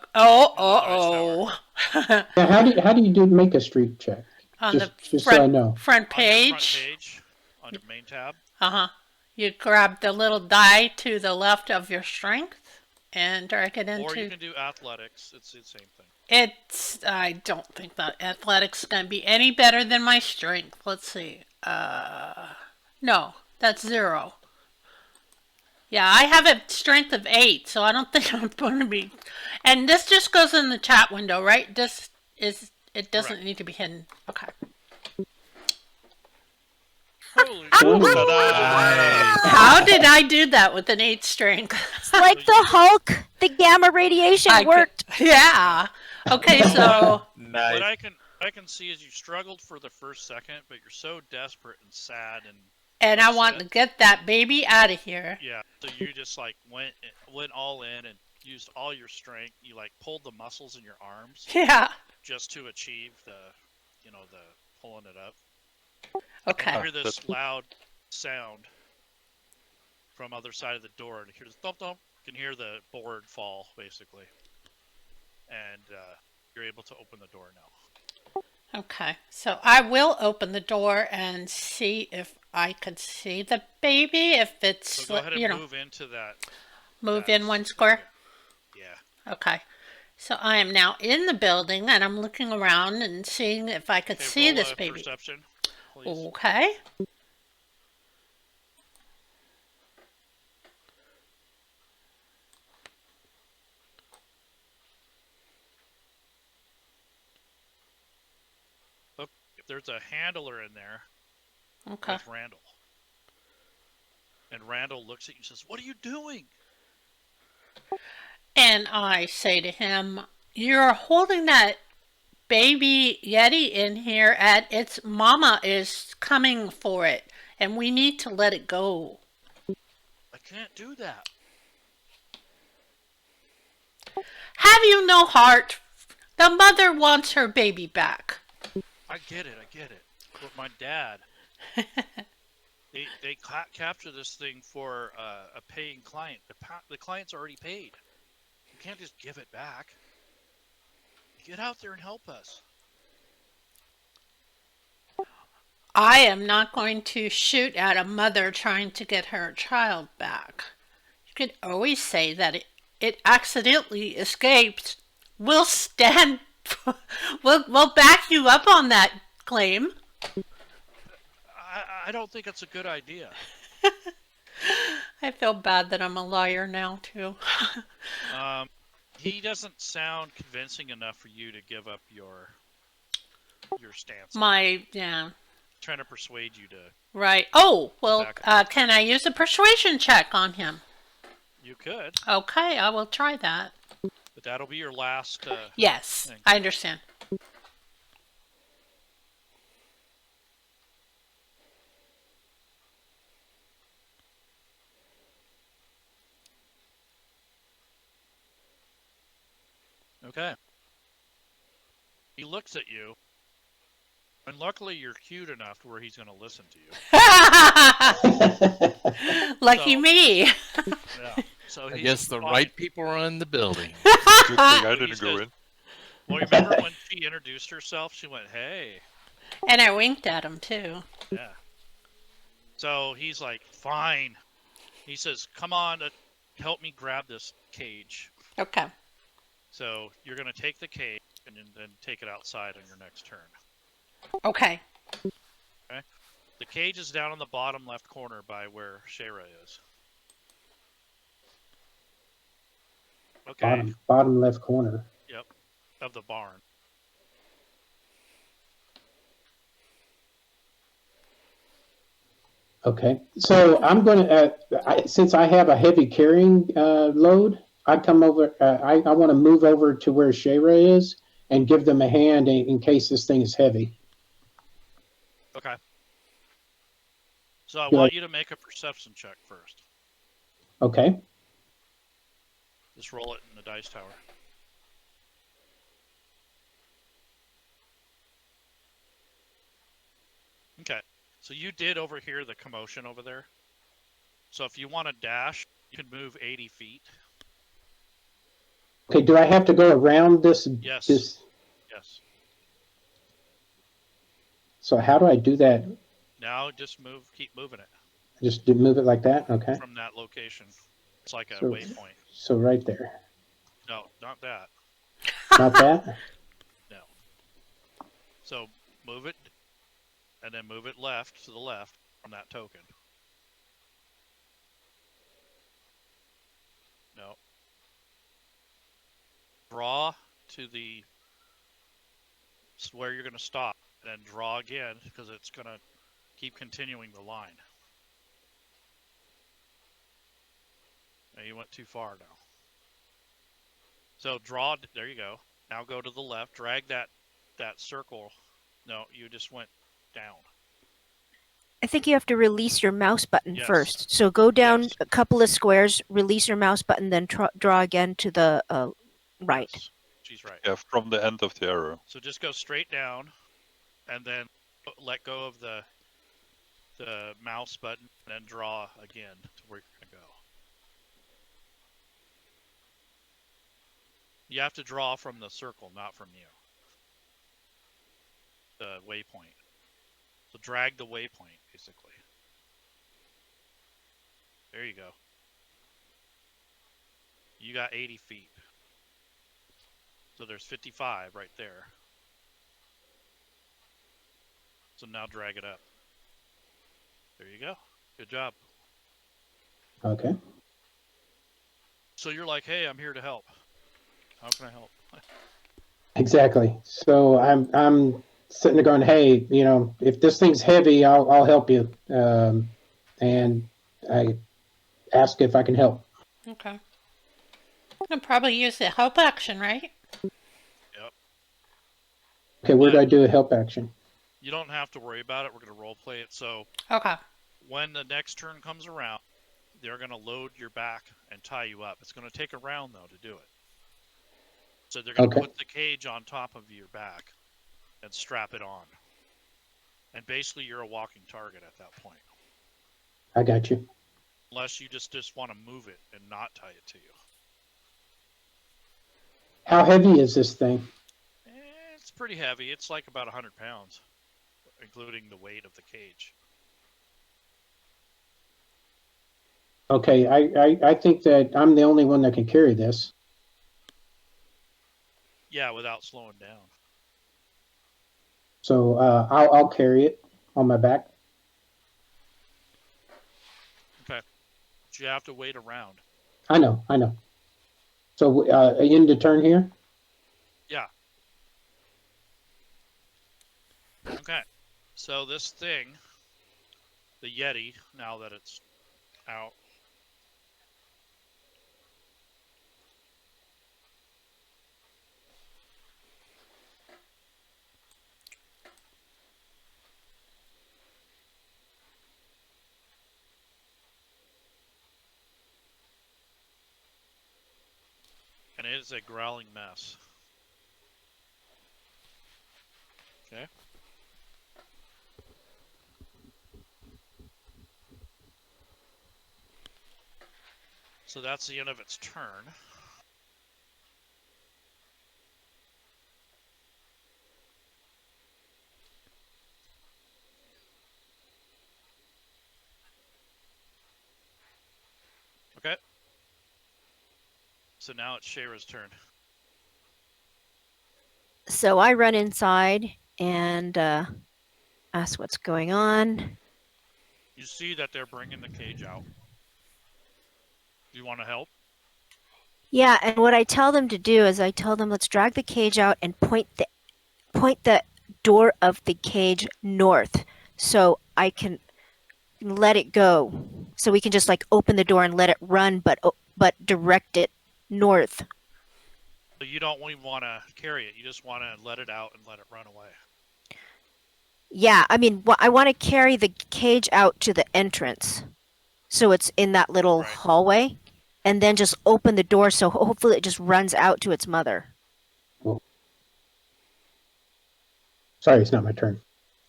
[SPEAKER 5] how do you do make a streak check?
[SPEAKER 2] On
[SPEAKER 5] Just
[SPEAKER 2] the
[SPEAKER 5] so I know.
[SPEAKER 2] front
[SPEAKER 1] On your front
[SPEAKER 2] page.
[SPEAKER 1] page, on your main tab.
[SPEAKER 2] You grab the little die to the left of your strength, and drag it
[SPEAKER 1] Or you
[SPEAKER 2] into
[SPEAKER 1] can do athletics. It's the same thing.
[SPEAKER 2] I don't think that athletics is going to be any better than my strength. Let's see. No, that's 0. Yeah, I have a strength of 8, so I don't think I'm going to be. And this just goes in the chat window, right? This is. It doesn't
[SPEAKER 1] Correct.
[SPEAKER 2] need to be hidden. Okay.
[SPEAKER 1] Holy
[SPEAKER 6] Nice.
[SPEAKER 2] How did I do that with an 8 strength?
[SPEAKER 4] It's like the Hulk. The gamma radiation worked.
[SPEAKER 2] Yeah. Okay, so
[SPEAKER 3] Nice.
[SPEAKER 1] What I can see is you struggled for the first second, but you're so desperate and sad and
[SPEAKER 2] I want
[SPEAKER 1] upset.
[SPEAKER 2] to get that baby out of here.
[SPEAKER 1] Yeah, so you just like went all in and used all your strength. You like pulled the muscles in your arms
[SPEAKER 2] Yeah.
[SPEAKER 1] just to achieve the pulling it up.
[SPEAKER 2] Okay.
[SPEAKER 1] And you hear this loud sound from other side of the door, and you hear this thump thump. You can hear the board fall basically, and you're able to open the door now.
[SPEAKER 2] Okay. So I will open the door and see if I could see the baby. If it's
[SPEAKER 1] So go ahead and move into that.
[SPEAKER 2] move
[SPEAKER 1] that
[SPEAKER 2] in 1 square.
[SPEAKER 1] Yeah.
[SPEAKER 2] Okay. So I am now in the building and I'm looking around and seeing if I could
[SPEAKER 1] Okay,
[SPEAKER 2] see
[SPEAKER 1] roll
[SPEAKER 2] this
[SPEAKER 1] a
[SPEAKER 2] baby.
[SPEAKER 1] Perception, please.
[SPEAKER 2] Okay.
[SPEAKER 1] Look, there's a handler in there
[SPEAKER 2] Okay.
[SPEAKER 1] with Randall. And Randall looks at you and says, "What are you doing?"
[SPEAKER 2] And I say to him, "You're holding that baby Yeti in here and its mama is coming for it and we need to let it go."
[SPEAKER 1] I can't do that.
[SPEAKER 2] Have you no heart? The mother wants her baby back.
[SPEAKER 1] I get it. But my dad, they capture this thing for a paying client. The client's already paid. You can't just give it back. Get out there and help us.
[SPEAKER 2] I am not going to shoot at a mother trying to get her child back. You could always say that it accidentally escaped. We'll stand. We'll back you up on that claim.
[SPEAKER 1] I don't think it's a good idea.
[SPEAKER 2] I feel bad that I'm a liar now too.
[SPEAKER 1] He doesn't sound convincing enough for you to give up your stance.
[SPEAKER 2] Yeah.
[SPEAKER 1] Trying to persuade you to.
[SPEAKER 2] Right. Oh, well,
[SPEAKER 1] Back up.
[SPEAKER 2] can I use a persuasion check on him?
[SPEAKER 1] You could,
[SPEAKER 2] Okay, I will try that.
[SPEAKER 1] but that'll be your last.
[SPEAKER 2] Yes,
[SPEAKER 1] Thank
[SPEAKER 2] I understand.
[SPEAKER 1] Okay. He looks at you, and luckily you're cute enough to where he's going to listen to you.
[SPEAKER 2] Lucky
[SPEAKER 1] So-
[SPEAKER 2] me.
[SPEAKER 1] Yeah. So
[SPEAKER 3] I
[SPEAKER 1] he's
[SPEAKER 3] guess the
[SPEAKER 1] fine.
[SPEAKER 3] right people are in the building.
[SPEAKER 6] Good thing I
[SPEAKER 1] He
[SPEAKER 6] didn't go
[SPEAKER 1] says-
[SPEAKER 6] in.
[SPEAKER 1] Well, remember when she introduced herself? She went, "Hey."
[SPEAKER 2] And I winked at him too.
[SPEAKER 1] Yeah. So he's like, "Fine." He says, "Come on, help me grab this cage."
[SPEAKER 2] Okay.
[SPEAKER 1] So you're going to take the cage and then take it outside on your next turn.
[SPEAKER 2] Okay.
[SPEAKER 1] The cage is down in the bottom left corner by where Shayra is. Okay.
[SPEAKER 5] Bottom left corner.
[SPEAKER 1] Yep. Of the barn.
[SPEAKER 5] Okay, so I'm going to, since I have a heavy carrying load, I come over. I want to move over to where Shayra is and give them a hand in case this thing is heavy.
[SPEAKER 1] Okay. So I
[SPEAKER 5] Yeah.
[SPEAKER 1] want you to make a perception check first.
[SPEAKER 5] Okay.
[SPEAKER 1] Just roll it in the dice tower. Okay. So you did overhear the commotion over there. So if you want to dash, you can move 80 feet.
[SPEAKER 5] Okay. Do I have to go around this?
[SPEAKER 1] Yes.
[SPEAKER 5] This.
[SPEAKER 1] Yes.
[SPEAKER 5] So how do I do that?
[SPEAKER 1] Now just keep moving it
[SPEAKER 5] Just move it like that. Okay.
[SPEAKER 1] from that location. It's like a
[SPEAKER 5] So-
[SPEAKER 1] waypoint.
[SPEAKER 5] So right there.
[SPEAKER 1] No, not that.
[SPEAKER 5] Not that?
[SPEAKER 1] No. So move it, and then move it left to the left on that token. No. Draw to the where you're going to stop, and then draw again because it's going to keep continuing the line. Now you went too far now. So draw. There you go. Now go to the left. Drag that circle. No, you just went down.
[SPEAKER 4] I think you have to release your mouse button
[SPEAKER 1] Yes.
[SPEAKER 4] first. So go down
[SPEAKER 1] Yes.
[SPEAKER 4] a couple of squares, release your mouse button, then draw again to the right.
[SPEAKER 1] Yes. She's right.
[SPEAKER 6] Yeah, from the end of the arrow.
[SPEAKER 1] So just go straight down, and then let go of the mouse button, and then draw again to where you're gonna go. You have to draw from the circle, not from you. The waypoint. So drag the waypoint, basically. There you go. You got 80 feet. So there's 55 right there. So now drag it up. There you go. Good job.
[SPEAKER 5] Okay.
[SPEAKER 1] So you're like, hey, I'm here to help. How can I help?
[SPEAKER 5] Exactly. So I'm sitting there going, hey, if this thing's heavy, I'll help you. And I ask if I can help.
[SPEAKER 2] Okay. You can probably use the help action, right?
[SPEAKER 1] Yep.
[SPEAKER 5] Okay, where do I do a help action?
[SPEAKER 1] You don't have to worry about it. We're going to role play it. So
[SPEAKER 2] Okay.
[SPEAKER 1] when the next turn comes around, they're going to load your back and tie you up. It's going to take a round, though, to do it. So they're going to put the cage on top of your back and strap it on. And basically, you're a walking target at that point.
[SPEAKER 5] I got you.
[SPEAKER 1] Unless you just want to move it and not tie it to you.
[SPEAKER 5] How heavy is this thing?
[SPEAKER 1] It's pretty heavy. It's like about 100 pounds, including the weight of the cage.
[SPEAKER 5] Okay, I think that I'm the only one that can carry this.
[SPEAKER 1] Yeah, without slowing down.
[SPEAKER 5] So I'll carry it on my back.
[SPEAKER 1] Okay. But you have to wait around.
[SPEAKER 5] I know. So end the turn here?
[SPEAKER 1] Yeah. Okay. So this thing, the Yeti, now that it's out, and it is a growling mess. Okay. So that's the end of its turn. Okay. So now it's Shayra's turn.
[SPEAKER 4] So I run inside and ask what's going on.
[SPEAKER 1] You see that they're bringing the cage out. Do you want to help?
[SPEAKER 4] Yeah, and what I tell them to do is I tell them let's drag the cage out and point the door of the cage north so I can let it go. So we can just like open the door and let it run, but direct it north.
[SPEAKER 1] So you don't even want to carry it. You just want to let it out and let it run away.
[SPEAKER 4] Yeah, I mean, I want to carry the cage out to the entrance. So it's in that little hallway. And then just open the door so hopefully it just runs out to its mother.
[SPEAKER 5] Oh. Sorry, it's not my turn.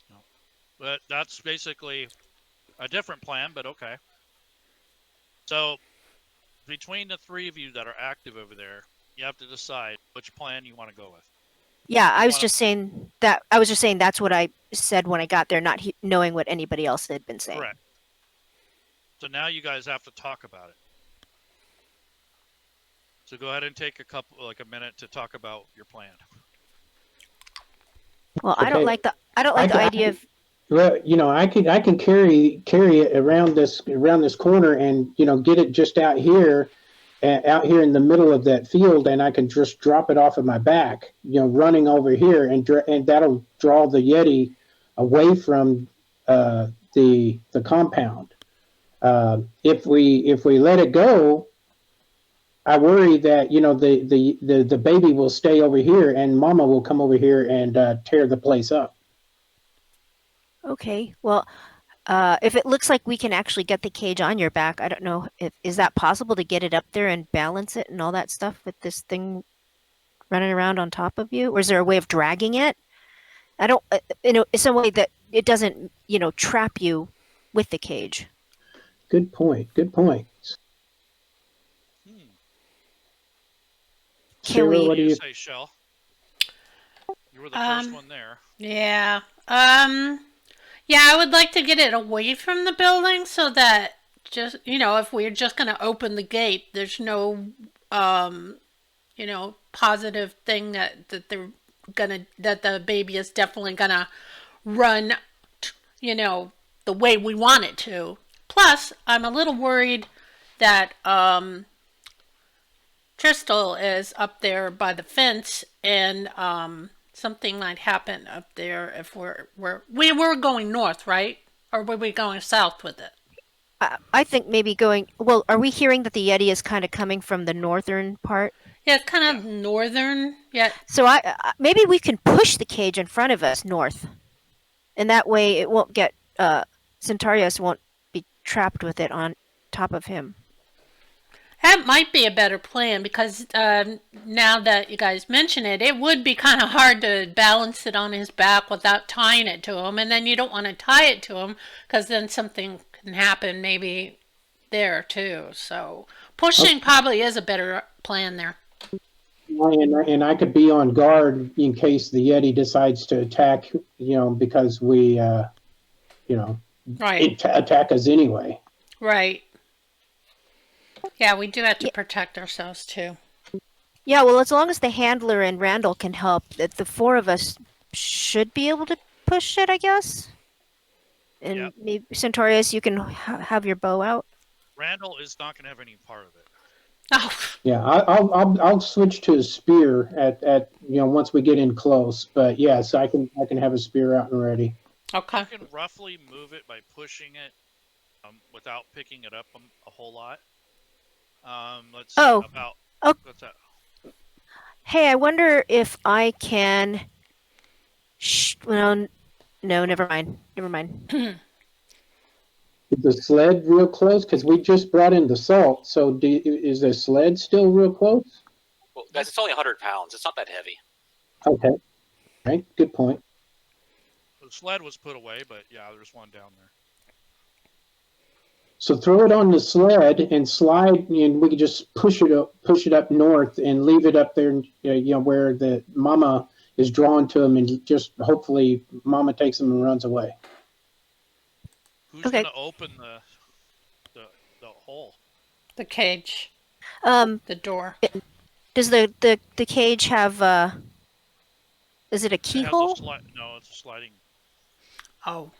[SPEAKER 1] No. But that's basically a different plan, but okay. So between the three of you that are active over there, you have to decide which plan you want to go with.
[SPEAKER 4] Yeah, I was just saying that's what I said when I got there, not knowing what anybody else had been saying.
[SPEAKER 1] Correct. So now you guys have to talk about it. So go ahead and take a minute to talk about your plan.
[SPEAKER 4] Well, I don't
[SPEAKER 5] Okay.
[SPEAKER 4] like the idea of.
[SPEAKER 5] Well, I can carry it around this corner and get it just out here in the middle of that field, and I can just drop it off of my back, running over here, and that'll draw the Yeti away from the compound. If we let it go, I worry that the baby will stay over here, and Mama will come over here and tear the place up.
[SPEAKER 4] Okay, well, if it looks like we can actually get the cage on your back, I don't know if is that possible to get it up there and balance it and all that stuff with this thing running around on top of you, or is there a way of dragging it? I don't, some way that it doesn't, trap you with the cage.
[SPEAKER 5] Good point. Good point.
[SPEAKER 4] Can
[SPEAKER 5] Sarah,
[SPEAKER 4] we?
[SPEAKER 5] what
[SPEAKER 1] What
[SPEAKER 5] do
[SPEAKER 1] do you
[SPEAKER 5] you?
[SPEAKER 1] say, Shell? You were the first one there.
[SPEAKER 2] Yeah. Yeah, I would like to get it away from the building so that just, if we're just going to open the gate, there's no, positive thing that that the baby is definitely gonna run, the way we want it to. Plus, I'm a little worried that, Crystal is up there by the fence, and something might happen up there if we were going north, right? Or were we going south with it?
[SPEAKER 4] I think maybe going. Well, are we hearing that the Yeti is kind of coming from the northern part?
[SPEAKER 2] Yeah, it's kind of northern. Yeah.
[SPEAKER 4] So maybe we can push the cage in front of us north, and that way it won't get Centaurus won't be trapped with it on top of him.
[SPEAKER 2] That might be a better plan because now that you guys mention it, it would be kind of hard to balance it on his back without tying it to him. And then you don't want to tie it to him because then something can happen maybe there too. So pushing probably is a better plan there.
[SPEAKER 5] And I could be on guard in case the Yeti decides to attack, because we,
[SPEAKER 2] Right.
[SPEAKER 5] attack us anyway.
[SPEAKER 2] Right. Yeah, we do have to protect ourselves too.
[SPEAKER 4] Yeah, well, as long as the handler and Randall can help, the four of us should be able to push it, I guess. And maybe Centaurus, you can have your bow out.
[SPEAKER 1] Randall is not going to have any part of it.
[SPEAKER 2] Oh.
[SPEAKER 5] Yeah, I'll switch to a spear at once we get in close. But yes, I can have a spear out and ready.
[SPEAKER 2] Okay.
[SPEAKER 1] You can roughly move it by pushing it without picking it up a whole lot. Let's see about.
[SPEAKER 4] Oh.
[SPEAKER 1] What's that?
[SPEAKER 4] Hey, I wonder if I can. Well, no, never mind. Never mind.
[SPEAKER 5] Is the sled real close? Because we just brought in the salt. So is the sled still real close?
[SPEAKER 7] Well, guys, it's only 100 pounds. It's not that heavy.
[SPEAKER 5] Okay. Right. Good point.
[SPEAKER 1] The sled was put away, but yeah, there's one down there.
[SPEAKER 5] So throw it on the sled and slide, and we can just push it up north and leave it up there, where the Mama is drawn to him, and just hopefully Mama takes him and runs away.
[SPEAKER 1] Who's
[SPEAKER 4] Okay.
[SPEAKER 1] going to open the hole?
[SPEAKER 2] The cage.
[SPEAKER 4] The
[SPEAKER 2] door.
[SPEAKER 4] Does the cage have is it a
[SPEAKER 1] It has
[SPEAKER 4] keyhole?
[SPEAKER 1] No, it's a sliding.
[SPEAKER 2] Oh.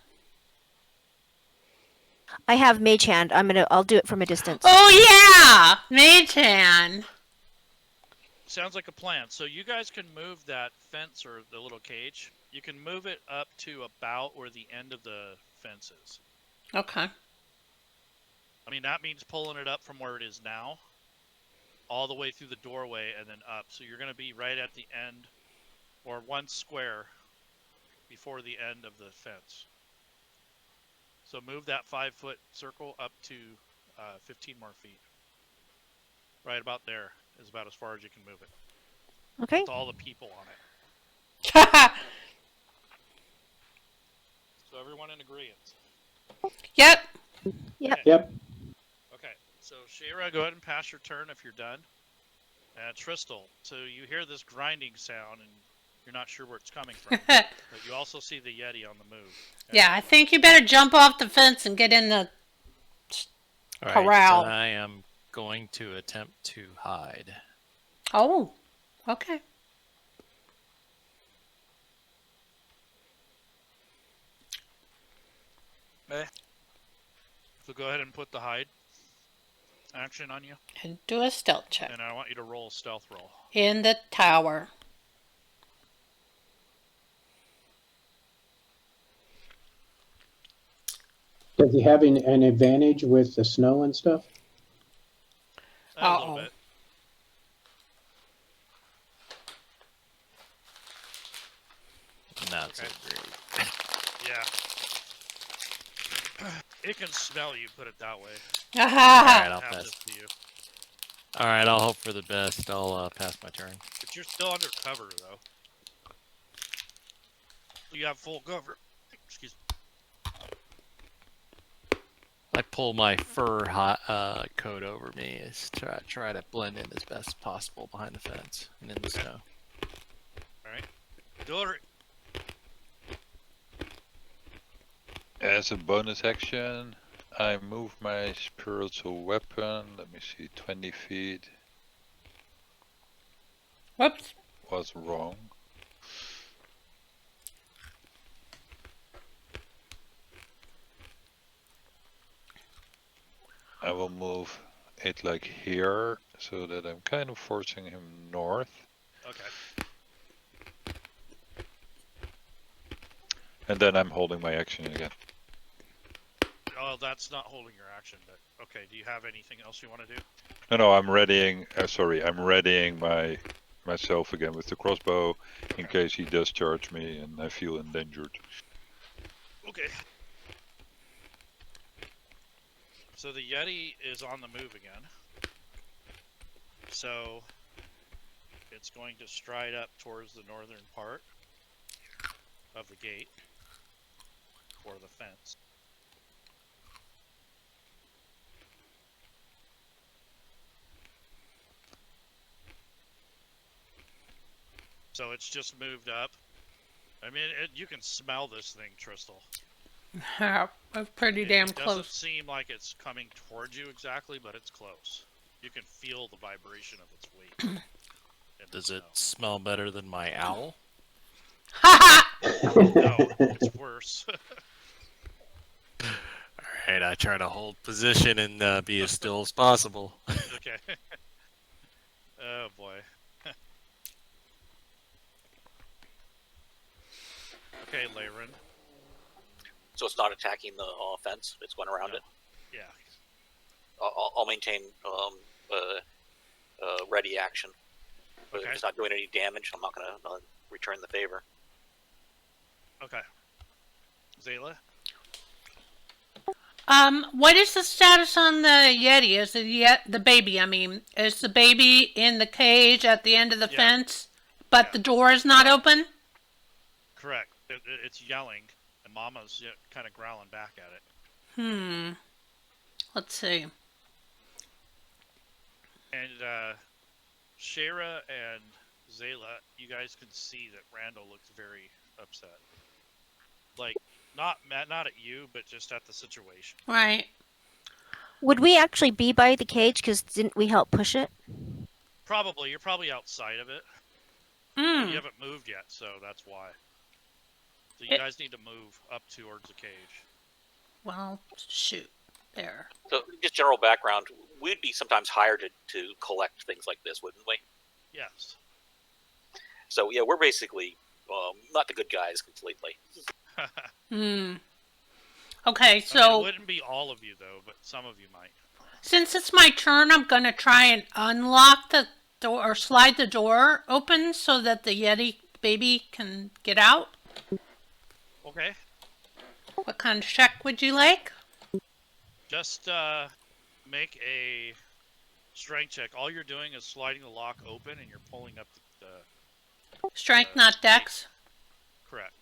[SPEAKER 4] I have mage hand. I'll do it from a distance.
[SPEAKER 2] Oh yeah, Mage Hand.
[SPEAKER 1] Sounds like a plan. So you guys can move that fence or the little cage. You can move it up to about where the end of the fence is.
[SPEAKER 2] Okay.
[SPEAKER 1] I mean, that means pulling it up from where it is now, all the way through the doorway and then up. So you're going to be right at the end, or one square before the end of the fence. So move that 5-foot circle up to 15 more feet. Right about there is about as far as you can move it.
[SPEAKER 4] Okay.
[SPEAKER 1] With all the people on it. So everyone in agreement.
[SPEAKER 2] Yep.
[SPEAKER 5] Yep.
[SPEAKER 1] Okay, so Shayra, go ahead and pass your turn if you're done. Tristal, so you hear this grinding sound and you're not sure where it's coming from, but you also see the Yeti on the move.
[SPEAKER 2] Yeah, I think you better jump off the fence and get in the
[SPEAKER 3] All
[SPEAKER 2] corral.
[SPEAKER 3] I am going to attempt to hide.
[SPEAKER 2] Oh, okay.
[SPEAKER 1] So go ahead and put the hide action on you,
[SPEAKER 2] And do a stealth check.
[SPEAKER 1] and I want you to roll a stealth roll.
[SPEAKER 2] In the tower.
[SPEAKER 5] Does he have an advantage with the snow and stuff?
[SPEAKER 1] A little
[SPEAKER 2] Uh-oh.
[SPEAKER 1] bit.
[SPEAKER 3] Not so
[SPEAKER 1] Okay.
[SPEAKER 3] great.
[SPEAKER 1] Yeah. It can smell you, put it that way.
[SPEAKER 3] All
[SPEAKER 2] Ah,
[SPEAKER 3] right, I'll
[SPEAKER 1] Have
[SPEAKER 3] pass.
[SPEAKER 1] this to you.
[SPEAKER 3] All right, I'll hope for the best. I'll pass my turn.
[SPEAKER 1] But you're still under cover, though. You have full cover. Excuse me.
[SPEAKER 3] I pull my fur coat over me. Is try to blend in as best as possible behind the fence and in the snow.
[SPEAKER 1] Alright. Delivery.
[SPEAKER 6] As a bonus action, I move my spiritual weapon. Let me see, 20 feet.
[SPEAKER 2] whoops.
[SPEAKER 6] Was wrong. I will move it like here, so that I'm kind of forcing him north.
[SPEAKER 1] Okay.
[SPEAKER 6] And then I'm holding my action again.
[SPEAKER 1] Oh, that's not holding your action, but okay. Do you have anything else you want to do?
[SPEAKER 6] No, I'm readying. I'm readying myself again with the crossbow in case he does charge me and I feel endangered.
[SPEAKER 1] Okay. So the Yeti is on the move again. So it's going to stride up towards the northern part of the gate or the fence. So it's just moved up. I mean, you can smell this thing, Tristal.
[SPEAKER 2] Yeah, that's pretty damn
[SPEAKER 1] It doesn't
[SPEAKER 2] close.
[SPEAKER 1] seem like it's coming towards you exactly, but it's close. You can feel the vibration of its weight. in the
[SPEAKER 3] Does it
[SPEAKER 1] snow.
[SPEAKER 3] smell better than my owl?
[SPEAKER 2] Ha
[SPEAKER 1] No, it's worse.
[SPEAKER 3] All right, I try to hold position and be as still as possible.
[SPEAKER 1] Okay. Oh boy. Okay, Laerun.
[SPEAKER 7] So it's not attacking the fence; it's going around
[SPEAKER 1] No.
[SPEAKER 7] it.
[SPEAKER 1] Yeah.
[SPEAKER 7] I'll maintain ready action. But
[SPEAKER 1] Okay.
[SPEAKER 7] if it's not doing any damage, I'm not going to return the favor.
[SPEAKER 1] Okay. Zayla?
[SPEAKER 2] What is the status on the Yeti? Is it yet the baby? I mean, is the baby in the cage at the end of the
[SPEAKER 1] Yeah.
[SPEAKER 2] fence, but
[SPEAKER 1] Yeah.
[SPEAKER 2] the door is not open?
[SPEAKER 1] Correct. It's yelling, and Mama's kind of growling back at it.
[SPEAKER 2] Let's see.
[SPEAKER 1] And Shara and Zayla, you guys can see that Randall looks very upset. Like, not at you, but just at the situation.
[SPEAKER 2] Right.
[SPEAKER 4] Would we actually be by the cage? Because didn't we help push it?
[SPEAKER 1] Probably. You're probably outside of it. But
[SPEAKER 2] Hmm.
[SPEAKER 1] you haven't moved yet, so that's why. So you guys need to move up towards the cage.
[SPEAKER 2] Well, shoot. There.
[SPEAKER 7] So, just general background: we'd be sometimes hired to collect things like this, wouldn't we?
[SPEAKER 1] Yes.
[SPEAKER 7] So yeah, we're basically not the good guys completely.
[SPEAKER 2] Hmm.
[SPEAKER 1] I
[SPEAKER 2] Okay,
[SPEAKER 1] mean,
[SPEAKER 2] so
[SPEAKER 1] it wouldn't be all of you though, but some of you might.
[SPEAKER 2] since it's my turn, I'm gonna try and unlock the door or slide the door open so that the Yeti baby can get out.
[SPEAKER 1] Okay.
[SPEAKER 2] What kind of check would you like?
[SPEAKER 1] Just make a strength check. All you're doing is sliding the lock open, and you're pulling up the
[SPEAKER 2] Strength, not dex.
[SPEAKER 1] correct.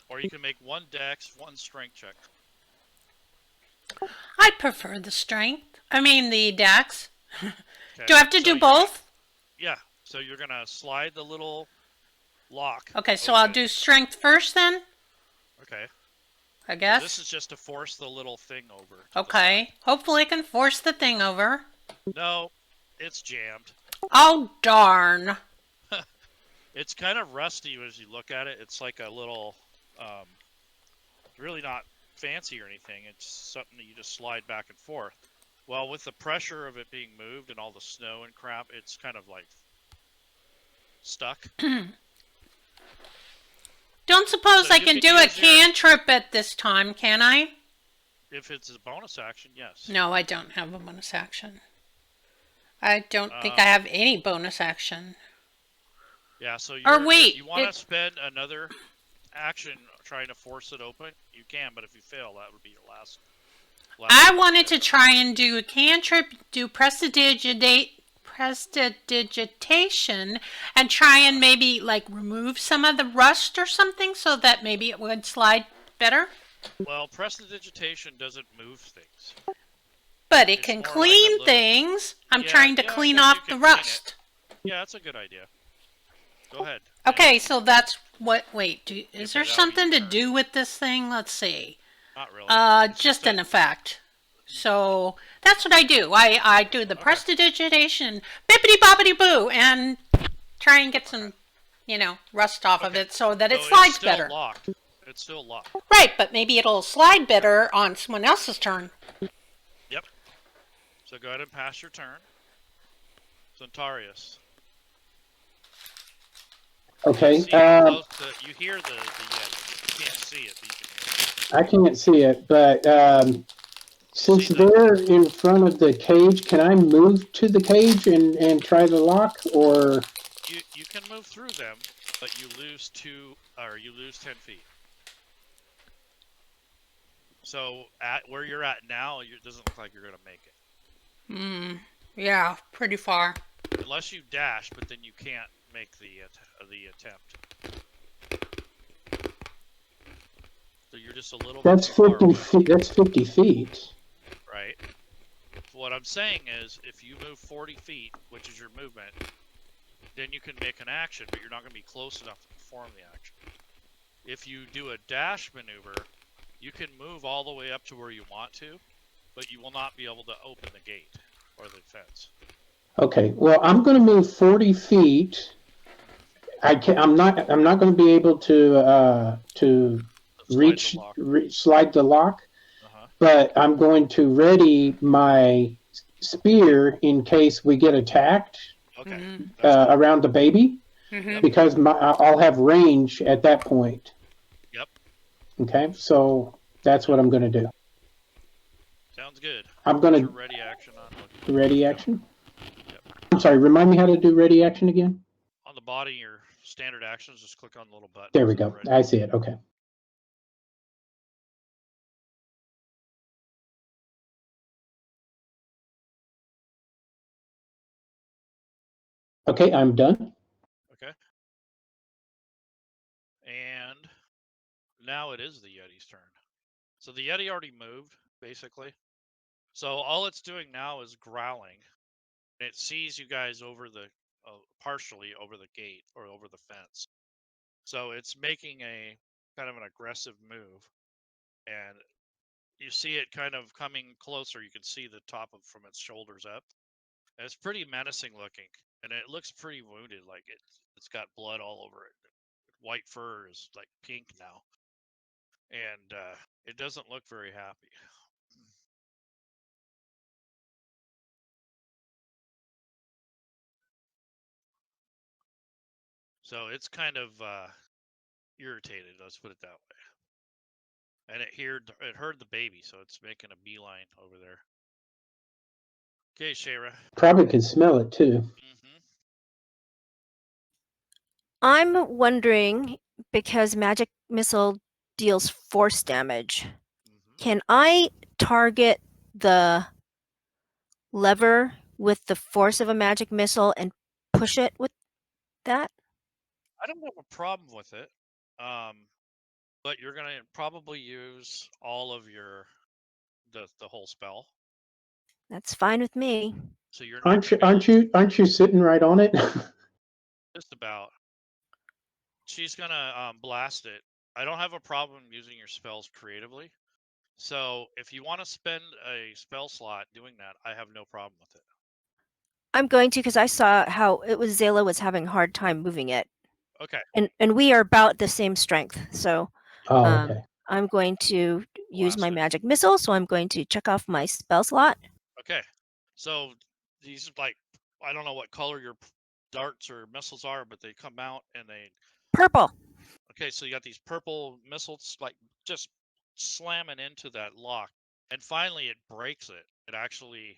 [SPEAKER 1] Or you can make one dex, one strength check.
[SPEAKER 2] I prefer the strength. I mean the dex.
[SPEAKER 1] Okay?
[SPEAKER 2] Do I have to
[SPEAKER 1] So
[SPEAKER 2] do
[SPEAKER 1] you're-
[SPEAKER 2] both?
[SPEAKER 1] Yeah. So you're gonna slide the little lock.
[SPEAKER 2] Okay, so I'll
[SPEAKER 1] open.
[SPEAKER 2] do strength first then,
[SPEAKER 1] Okay.
[SPEAKER 2] I
[SPEAKER 1] So
[SPEAKER 2] guess.
[SPEAKER 1] this is just to force the little thing over. to the
[SPEAKER 2] Okay. Hopefully I can force the thing over.
[SPEAKER 1] side. No. It's jammed.
[SPEAKER 2] Oh, darn.
[SPEAKER 1] It's kind of rusty as you look at it. It's like a little, really not fancy or anything. It's something that you just slide back and forth. Well, with the pressure of it being moved and all the snow and crap, it's kind of like stuck.
[SPEAKER 2] Don't suppose
[SPEAKER 1] So
[SPEAKER 2] I
[SPEAKER 1] you
[SPEAKER 2] can
[SPEAKER 1] could
[SPEAKER 2] do a
[SPEAKER 1] use your-
[SPEAKER 2] cantrip at this time, can I?
[SPEAKER 1] If it's a bonus action, yes.
[SPEAKER 2] No, I don't have a bonus action. I don't think I have any bonus action.
[SPEAKER 1] Yeah, so
[SPEAKER 2] wait,
[SPEAKER 1] if you want to spend another action trying to force it open, you can, but if you fail, that would be your last
[SPEAKER 2] I wanted to try and do a cantrip, do prestidigitation, and try and maybe like remove some of the rust or something so that maybe it would slide better.
[SPEAKER 1] Well, prestidigitation doesn't move things.
[SPEAKER 2] But it
[SPEAKER 1] It's
[SPEAKER 2] can
[SPEAKER 1] more like a
[SPEAKER 2] clean
[SPEAKER 1] little-
[SPEAKER 2] things. I'm
[SPEAKER 1] Yeah,
[SPEAKER 2] trying to
[SPEAKER 1] yeah, I
[SPEAKER 2] clean
[SPEAKER 1] guess you
[SPEAKER 2] off
[SPEAKER 1] can
[SPEAKER 2] the
[SPEAKER 1] clean it.
[SPEAKER 2] rust.
[SPEAKER 1] Yeah, that's a good idea. Go ahead.
[SPEAKER 2] Okay, so that's what. Wait, is
[SPEAKER 1] If
[SPEAKER 2] there
[SPEAKER 1] that'll be
[SPEAKER 2] something to
[SPEAKER 1] your turn.
[SPEAKER 2] do with this thing? Let's see.
[SPEAKER 1] Not really. It's
[SPEAKER 2] Just
[SPEAKER 1] a-
[SPEAKER 2] an effect. So that's what I do. I do the
[SPEAKER 1] Okay.
[SPEAKER 2] prestidigitation, bippity boppity boo, and try and get some, rust off of
[SPEAKER 1] Okay.
[SPEAKER 2] it so that it
[SPEAKER 1] So
[SPEAKER 2] slides
[SPEAKER 1] it's still
[SPEAKER 2] better.
[SPEAKER 1] locked. It's still locked.
[SPEAKER 2] Right, but maybe it'll slide better on someone else's turn.
[SPEAKER 1] Yep. So go ahead and pass your turn. Centarius.
[SPEAKER 5] Okay.
[SPEAKER 1] You hear the Yeti. You can't see it, but you can hear it.
[SPEAKER 5] I can't see it, but since
[SPEAKER 1] See the-
[SPEAKER 5] they're in front of the cage, can I move to the cage and try the lock, or?
[SPEAKER 1] You can move through them, but you lose 10 feet. So at where you're at now, it doesn't look like you're gonna make it.
[SPEAKER 2] Yeah, pretty far.
[SPEAKER 1] Unless you dash, but then you can't make the attempt. So you're just a little
[SPEAKER 5] That's
[SPEAKER 1] bit too far
[SPEAKER 5] 50
[SPEAKER 1] away,
[SPEAKER 5] feet. That's 50 feet.
[SPEAKER 1] right? What I'm saying is, if you move 40 feet, which is your movement, then you can make an action, but you're not going to be close enough to perform the action. If you do a dash maneuver, you can move all the way up to where you want to, but you will not be able to open the gate or the fence.
[SPEAKER 5] Okay. Well, I'm going to move 40 feet. I'm not going to be able to slide the lock, but I'm going to ready my spear in case we get attacked.
[SPEAKER 1] Okay.
[SPEAKER 5] Around the baby, because I'll have range at that point.
[SPEAKER 1] Yep.
[SPEAKER 5] Okay, so that's what I'm going to do.
[SPEAKER 1] Sounds good.
[SPEAKER 5] I'm going to
[SPEAKER 1] ready action on.
[SPEAKER 5] ready action.
[SPEAKER 1] Yep.
[SPEAKER 5] I'm sorry. Remind me how to do ready action again.
[SPEAKER 1] On the body, your standard actions, just click on the little button.
[SPEAKER 5] There we go. I see it. Okay. Okay, I'm done.
[SPEAKER 1] Okay. And now it is the Yeti's turn. So the Yeti already moved, basically. So all it's doing now is growling. It sees you guys over the partially over the gate or over the fence. So it's making a kind of an aggressive move, and you see it kind of coming closer. You can see the top of from its shoulders up. And it's pretty menacing looking, and it looks pretty wounded. Like it's got blood all over it. White fur is like pink now, and it doesn't look very happy. So it's kind of irritated. Let's put it that way. And it heard the baby, so it's making a beeline over there. Okay, Shayra.
[SPEAKER 5] Probably can smell it too.
[SPEAKER 4] I'm wondering, because magic missile deals force damage, can I target the lever with the force of a magic missile and push it with that?
[SPEAKER 1] I don't have a problem with it, but you're gonna probably use all of your the whole spell.
[SPEAKER 4] That's fine with me.
[SPEAKER 1] So you're
[SPEAKER 5] aren't you sitting right on it?
[SPEAKER 1] just about. She's gonna blast it. I don't have a problem using your spells creatively. So if you want to spend a spell slot doing that, I have no problem with it.
[SPEAKER 4] I'm going to because I saw how it was Zayla was having a hard time moving it,
[SPEAKER 1] Okay.
[SPEAKER 4] and we are about the same strength. So
[SPEAKER 5] Oh,
[SPEAKER 4] um,
[SPEAKER 5] okay.
[SPEAKER 4] I'm going to use my
[SPEAKER 1] Blast it.
[SPEAKER 4] magic missile. So I'm going to check off my spell slot.
[SPEAKER 1] Okay. So these like I don't know what color your darts or missiles are, but they come out and they.
[SPEAKER 4] Purple.
[SPEAKER 1] Okay, so you got these purple missiles like just slamming into that lock, and finally it breaks it. It actually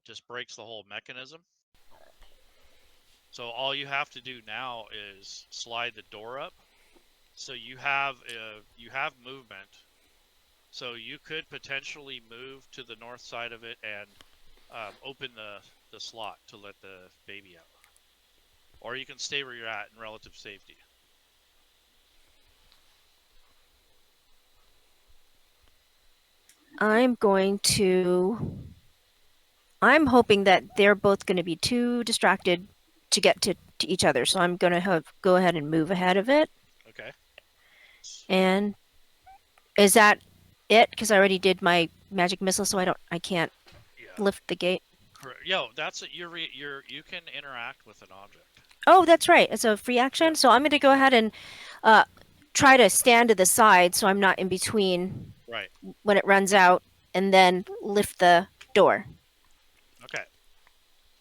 [SPEAKER 1] just breaks the whole mechanism. So all you have to do now is slide the door up. So you have movement. So you could potentially move to the north side of it and open the slot to let the baby out, or you can stay where you're at in relative safety.
[SPEAKER 4] I'm hoping that they're both going to be too distracted to get to each other. So I'm going to go ahead and move ahead of it.
[SPEAKER 1] Okay.
[SPEAKER 4] And is that it? Because I already did my magic missile, so I can't
[SPEAKER 1] Yeah.
[SPEAKER 4] lift the gate.
[SPEAKER 1] Correct. Yo, that's it. You can interact with an object.
[SPEAKER 4] Oh, that's right. It's a free action.
[SPEAKER 1] Yeah.
[SPEAKER 4] So I'm going to go ahead and try to stand to the side so I'm not in between
[SPEAKER 1] Right.
[SPEAKER 4] when it runs out, and then lift the door.
[SPEAKER 1] Okay.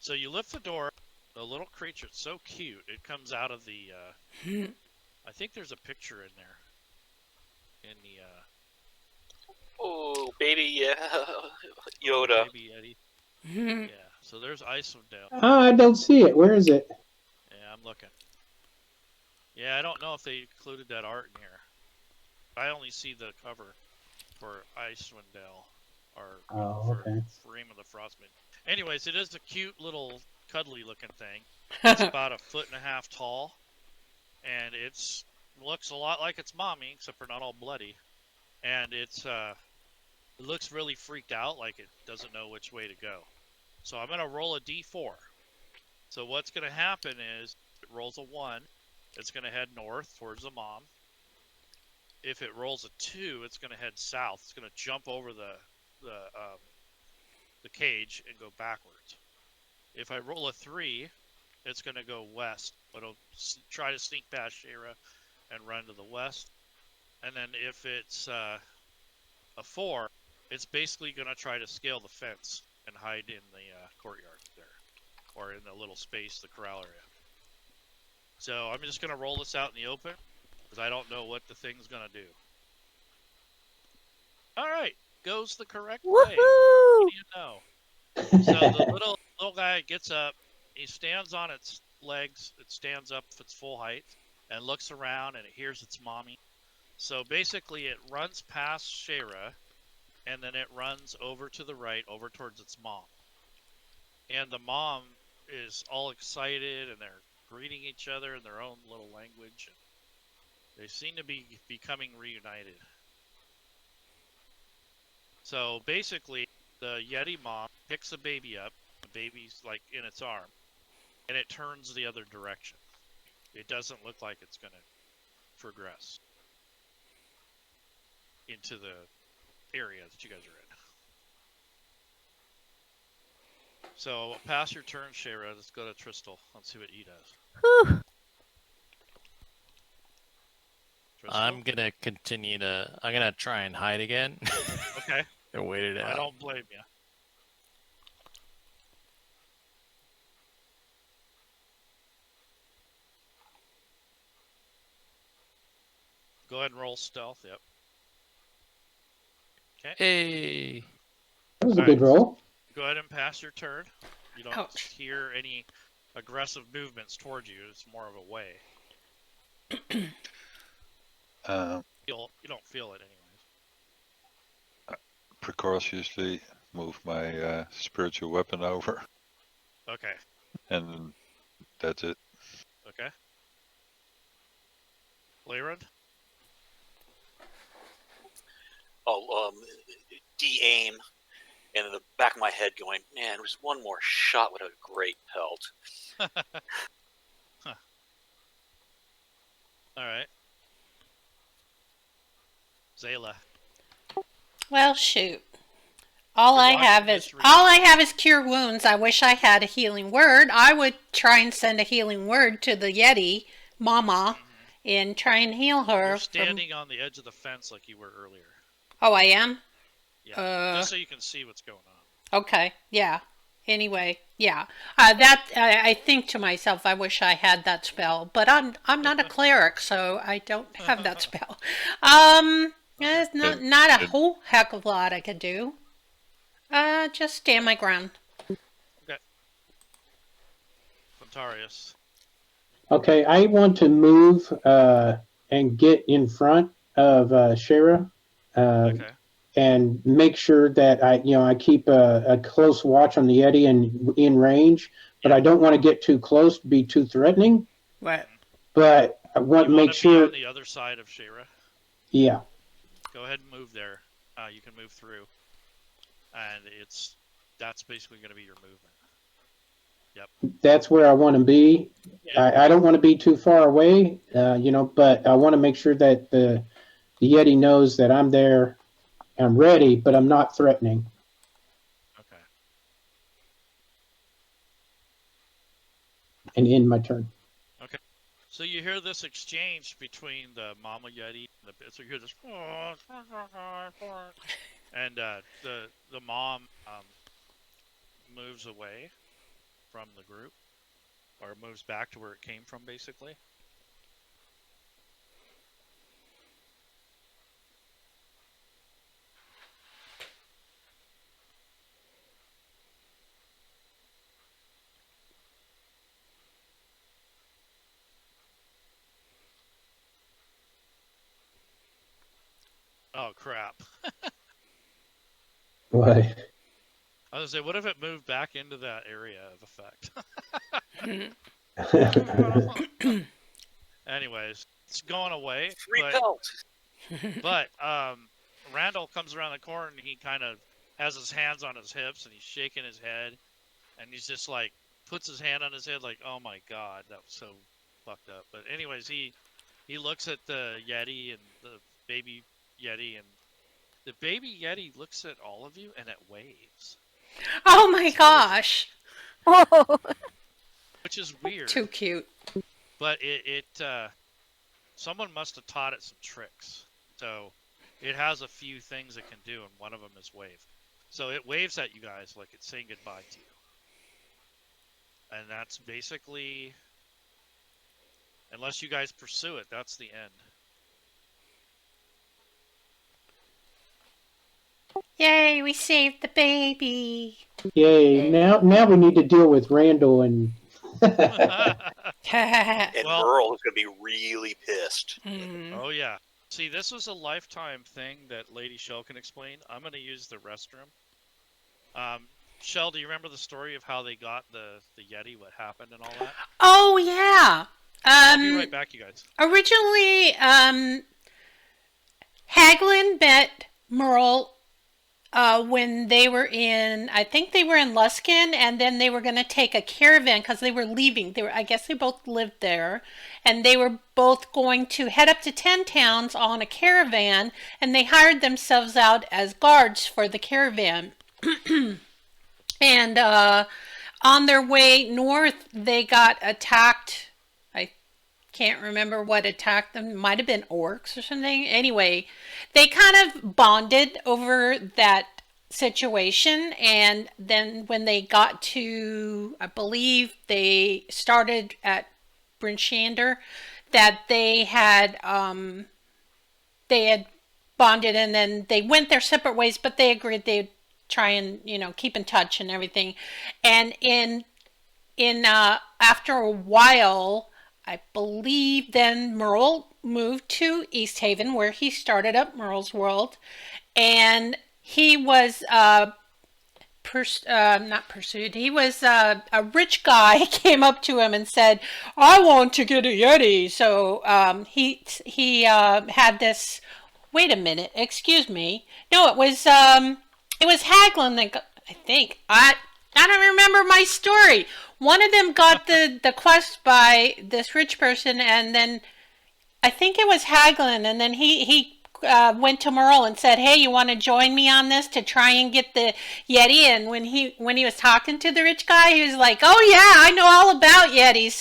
[SPEAKER 1] So you lift the door. The little creature, it's so cute. It comes out of the. I think there's a picture in there. In the.
[SPEAKER 7] Oh, baby, yeah, Yoda.
[SPEAKER 1] Baby Eddie. Yeah. So there's Icewind down.
[SPEAKER 5] I don't see it. Where is it?
[SPEAKER 1] Yeah, I'm looking. Yeah, I don't know if they included that art in here. I only see the cover for Icewind or
[SPEAKER 5] Oh,
[SPEAKER 1] for
[SPEAKER 5] okay.
[SPEAKER 1] Ream of the Frostman. Anyways, it is a cute little cuddly looking thing. It's about 1.5 feet tall, and it's looks a lot like its mommy, except for not all bloody. And it looks really freaked out, like it doesn't know which way to go. So I'm gonna roll a d4. So what's gonna happen is it rolls a 1, it's gonna head north towards the mom. If it rolls a 2, it's gonna head south. It's gonna jump over the cage and go backwards. If I roll a 3, it's going to go west, but it'll try to sneak past Shara and run to the west. And then if it's a 4, it's basically going to try to scale the fence and hide in the courtyard there, or in the little space, the corral area. So I'm just going to roll this out in the open, because I don't know what the thing's going to do. All right, goes the correct way. What do you know? So the little guy gets up, he stands on its legs, it stands up its full height, and looks around, and it hears its mommy. So basically it runs past Shara, and then it runs over to the right, over towards its mom. And the mom is all excited, and they're greeting each other in their own little language. And they seem to be becoming reunited. So basically, the Yeti mom picks the baby up, the baby's like in its arm, and it turns the other direction. It doesn't look like it's going to progress into the area that you guys are in. So pass your turn, Shara. Let's go to Tristal. Let's see what he does.
[SPEAKER 4] Whew.
[SPEAKER 3] I'm gonna continue to. I'm gonna try and hide again.
[SPEAKER 1] Okay.
[SPEAKER 3] And wait it out.
[SPEAKER 1] I don't blame you. Go ahead and roll stealth. Yep. Okay.
[SPEAKER 3] Hey.
[SPEAKER 5] That was a good roll.
[SPEAKER 1] Go ahead and pass your turn. You don't
[SPEAKER 2] Ouch.
[SPEAKER 1] hear any aggressive movements towards you. It's more of a way. You don't feel it anyways.
[SPEAKER 6] Precautiously move my spiritual weapon over,
[SPEAKER 1] Okay.
[SPEAKER 6] and that's it.
[SPEAKER 1] Okay. Laerun?
[SPEAKER 7] I'll de-aim, and in the back of my head going, man, there's one more shot would have a great pelt.
[SPEAKER 1] Huh. All right. Zayla.
[SPEAKER 2] Well, shoot. All I
[SPEAKER 1] watching
[SPEAKER 2] have is cure wounds. I wish I had a healing word. I would try and send a healing word to the Yeti Mama and try and heal her.
[SPEAKER 1] You're standing on the edge of the fence like you were earlier.
[SPEAKER 2] Oh, I am?
[SPEAKER 1] Yeah. Just so you can see what's going on.
[SPEAKER 2] Okay. Yeah. Anyway, yeah. I think to myself, I wish I had that spell, but I'm not a cleric, so I don't have that spell. There's not a whole heck of a lot I could do. Just stand my ground.
[SPEAKER 1] Okay. Fontarius.
[SPEAKER 5] Okay, I want to move and get in front of Shara.
[SPEAKER 1] Okay.
[SPEAKER 5] And make sure that I keep a close watch on the Yeti and in range, but I don't want to get too close to be too threatening.
[SPEAKER 2] Right.
[SPEAKER 5] But I want to make sure.
[SPEAKER 1] On the other side of Shara.
[SPEAKER 5] Yeah.
[SPEAKER 1] Go ahead and move there. You can move through, and that's basically going to be your movement. Yep.
[SPEAKER 5] That's where I want to be. Yeah. I don't want to be too far away, but I want to make sure that the Yeti knows that I'm there. I'm ready, but I'm not threatening.
[SPEAKER 1] Okay.
[SPEAKER 5] And end my turn.
[SPEAKER 1] Okay. So you hear this exchange between the Mama Yeti and so you hear this, and the mom moves away from the group, or moves back to where it came from, basically. Oh, crap.
[SPEAKER 5] What?
[SPEAKER 1] I was going to say, what if it moved back into that area of effect? Anyways, it's going away. But Randall comes around the corner and he kind of has his hands on his hips and he's shaking his head. And he's just like, puts his hand on his head like, oh my God, that was so fucked up. But anyways, he looks at the Yeti and the baby Yeti, and the baby Yeti looks at all of you and it waves.
[SPEAKER 2] Oh my gosh.
[SPEAKER 4] Oh.
[SPEAKER 1] Which is weird.
[SPEAKER 2] Too cute.
[SPEAKER 1] But it someone must have taught it some tricks. So it has a few things it can do, and one of them is wave. So it waves at you guys like it's saying goodbye to you. And that's basically, unless you guys pursue it, that's the end.
[SPEAKER 2] Yay, we saved the baby.
[SPEAKER 5] Yay, now we need to deal with Randall and
[SPEAKER 7] And Merle is going to be really pissed.
[SPEAKER 1] Oh yeah. See, this was a lifetime thing that Lady Shell can explain. I'm going to use the restroom. Shell, do you remember the story of how they got the Yeti, what happened and all that?
[SPEAKER 2] Oh yeah.
[SPEAKER 1] I'll be right back, you guys.
[SPEAKER 2] Originally, Haglin met Merle when they were I think they were in Luskin, and then they were going to take a caravan because they were leaving. I guess they both lived there, and they were both going to head up to 10 towns on a caravan, and they hired themselves out as guards for the caravan. And on their way north, they got attacked. I can't remember what attacked them. It might have been orcs or something. Anyway, they kind of bonded over that situation. And then when they got to, I believe they started at Brinshander, that they had bonded, and then they went their separate ways, but they agreed they'd try and keep in touch and everything. And in after a while, I believe then Merle moved to East Haven, where he started up Merle's World, and he was not pursued. He was a rich guy came up to him and said, "I want to get a Yeti." So he had this. Wait a minute, excuse me. No, it was Haglin that I think. I don't remember my story. One of them got the quest by this rich person, and then I think it was Haglin, and then he went to Merle and said, "Hey, you want to join me on this to try and get the Yeti?" And when he was talking to the rich guy, he was like, "Oh yeah, I know all about Yetis."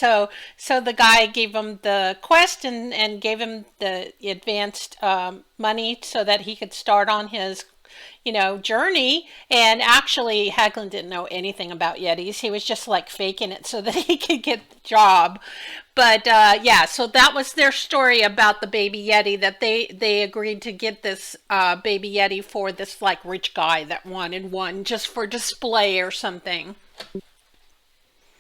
[SPEAKER 2] So the guy gave him the quest and gave him the advanced money so that he could start on his journey. And actually, Haglund didn't know anything about Yetis. He was just like faking it so that he could get the job. But yeah, so that was their story about the baby Yeti, that they agreed to get this baby Yeti for this like rich guy that wanted one just for display or something.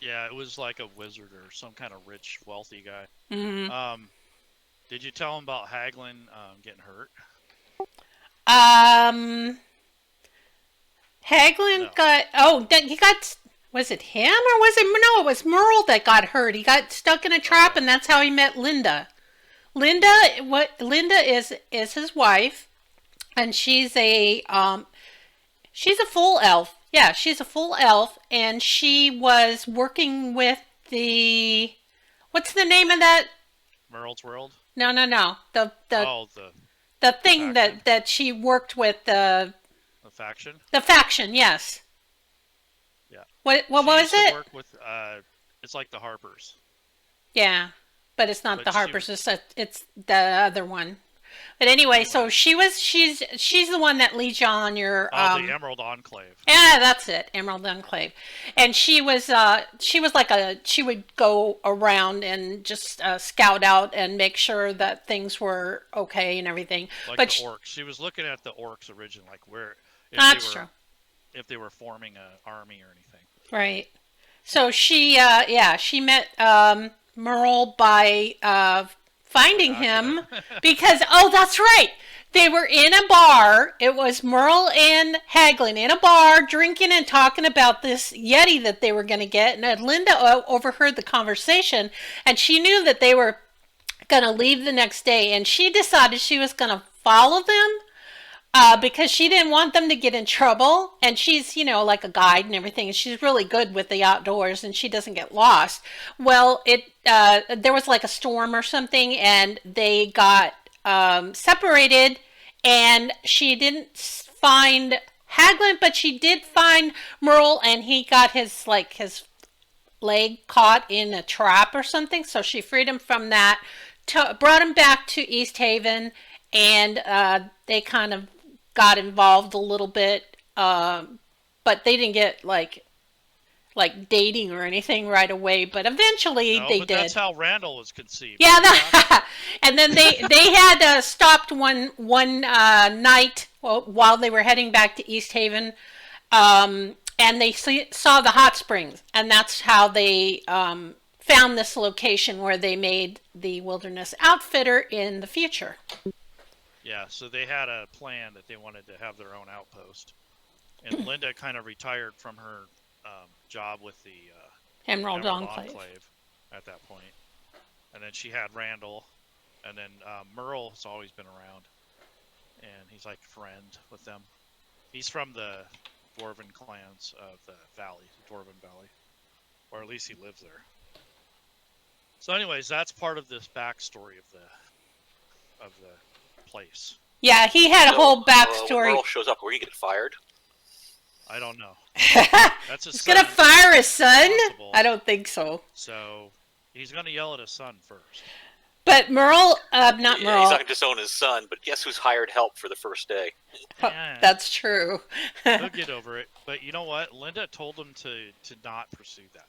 [SPEAKER 1] Yeah, it was like a wizard or some kind of rich, wealthy guy.
[SPEAKER 2] Mm-hmm.
[SPEAKER 1] Did you tell him about Haglin getting hurt?
[SPEAKER 2] Haglin
[SPEAKER 1] No.
[SPEAKER 2] he got, was it him or was it, no, it was Merle that got hurt. He got stuck in a trap and that's how he met Linda. Linda is his wife, and she's a full elf. Yeah, she's a full elf, and she was working with what's the name of that?
[SPEAKER 1] Merle's World?
[SPEAKER 2] No. The thing
[SPEAKER 1] faction?
[SPEAKER 2] that she worked with,
[SPEAKER 1] The faction?
[SPEAKER 2] the faction, yes.
[SPEAKER 1] Yeah.
[SPEAKER 2] What
[SPEAKER 1] She
[SPEAKER 2] was
[SPEAKER 1] used to
[SPEAKER 2] it?
[SPEAKER 1] work with, it's like the Harpers.
[SPEAKER 2] Yeah, but it's not
[SPEAKER 1] But
[SPEAKER 2] the
[SPEAKER 1] she-
[SPEAKER 2] Harpers. It's the other one. But anyway, so she's the one that leads you on your
[SPEAKER 1] the Emerald Enclave.
[SPEAKER 2] yeah, that's it, Emerald Enclave. And she was like she would go around and just scout out and make sure that things were okay and everything.
[SPEAKER 1] Like
[SPEAKER 2] But
[SPEAKER 1] the orcs. She was looking at the orcs originally, like where
[SPEAKER 2] that's true.
[SPEAKER 1] if they were forming an army or anything.
[SPEAKER 2] Right. So she met Merle by finding him because, oh, that's right. They were in a bar. It was Merle and Haglin in a bar drinking and talking about this Yeti that they were going to get. And Linda overheard the conversation, and she knew that they were going to leave the next day. And she decided she was going to follow them because she didn't want them to get in trouble. And she's, like a guide and everything. And she's really good with the outdoors and she doesn't get lost. Well, there was like a storm or something and they got separated, and she didn't find Haglin, but she did find Merle, and he got his leg caught in a trap or something. So she freed him from that, brought him back to East Haven, and they kind of got involved a little bit, but they didn't get like dating or anything right away. But eventually
[SPEAKER 1] No,
[SPEAKER 2] they
[SPEAKER 1] but
[SPEAKER 2] did.
[SPEAKER 1] that's how Randall was conceived.
[SPEAKER 2] Yeah, and then they had stopped one night while they were heading back to East Haven, and they saw the hot springs, and that's how they found this location where they made the Wilderness Outfitter in the future.
[SPEAKER 1] Yeah, so they had a plan that they wanted to have their own outpost, and Linda kind of retired from her job with the
[SPEAKER 2] Emerald Enclave.
[SPEAKER 1] At that point. And then she had Randall, and then Merle has always been around, and he's like a friend with them. He's from the Dwarven clans of the valley, the Dwarven Valley, or at least he lives there. So anyways, that's part of this backstory of the place.
[SPEAKER 2] Yeah, he had a whole backstory.
[SPEAKER 7] When Merle shows up, where you get fired?
[SPEAKER 1] I don't know. That's his
[SPEAKER 2] He's
[SPEAKER 1] son.
[SPEAKER 2] gonna fire his son?
[SPEAKER 1] Possible.
[SPEAKER 2] I don't think so.
[SPEAKER 1] So he's gonna yell at his son first.
[SPEAKER 2] But Merle, not
[SPEAKER 7] Yeah, he's
[SPEAKER 2] Merle.
[SPEAKER 7] not going to disown his son, but guess who's hired help for the first day?
[SPEAKER 1] Yeah.
[SPEAKER 2] That's true.
[SPEAKER 1] He'll get over it. But you know what? Linda told him to not pursue that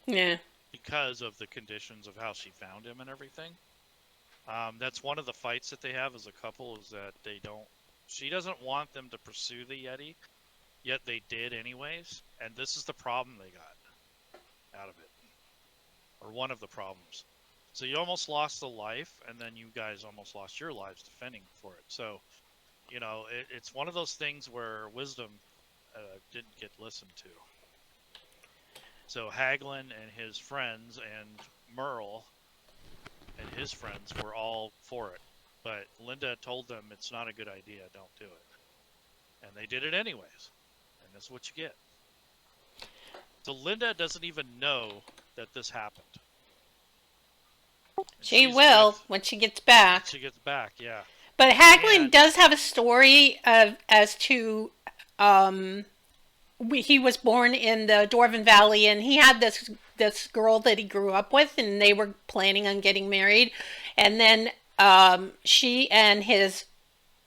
[SPEAKER 2] Yeah.
[SPEAKER 1] because of the conditions of how she found him and everything. That's one of the fights that they have as a couple, is that she doesn't want them to pursue the Yeti, yet they did anyways. And this is the problem they got out of it, or one of the problems. So you almost lost a life, and then you guys almost lost your lives defending for it. So, it's one of those things where wisdom didn't get listened to. So Haglin and his friends and Merle and his friends were all for it. But Linda told them it's not a good idea, don't do it. And they did it anyways. And that's what you get. So Linda doesn't even know that this happened. And
[SPEAKER 2] She
[SPEAKER 1] she's
[SPEAKER 2] will
[SPEAKER 1] with-
[SPEAKER 2] when she gets back.
[SPEAKER 1] She gets back, yeah.
[SPEAKER 2] But Haglin
[SPEAKER 1] And-
[SPEAKER 2] does have a story of as to he was born in the Dwarven Valley, and he had this girl that he grew up with, and they were planning on getting married, and then she and his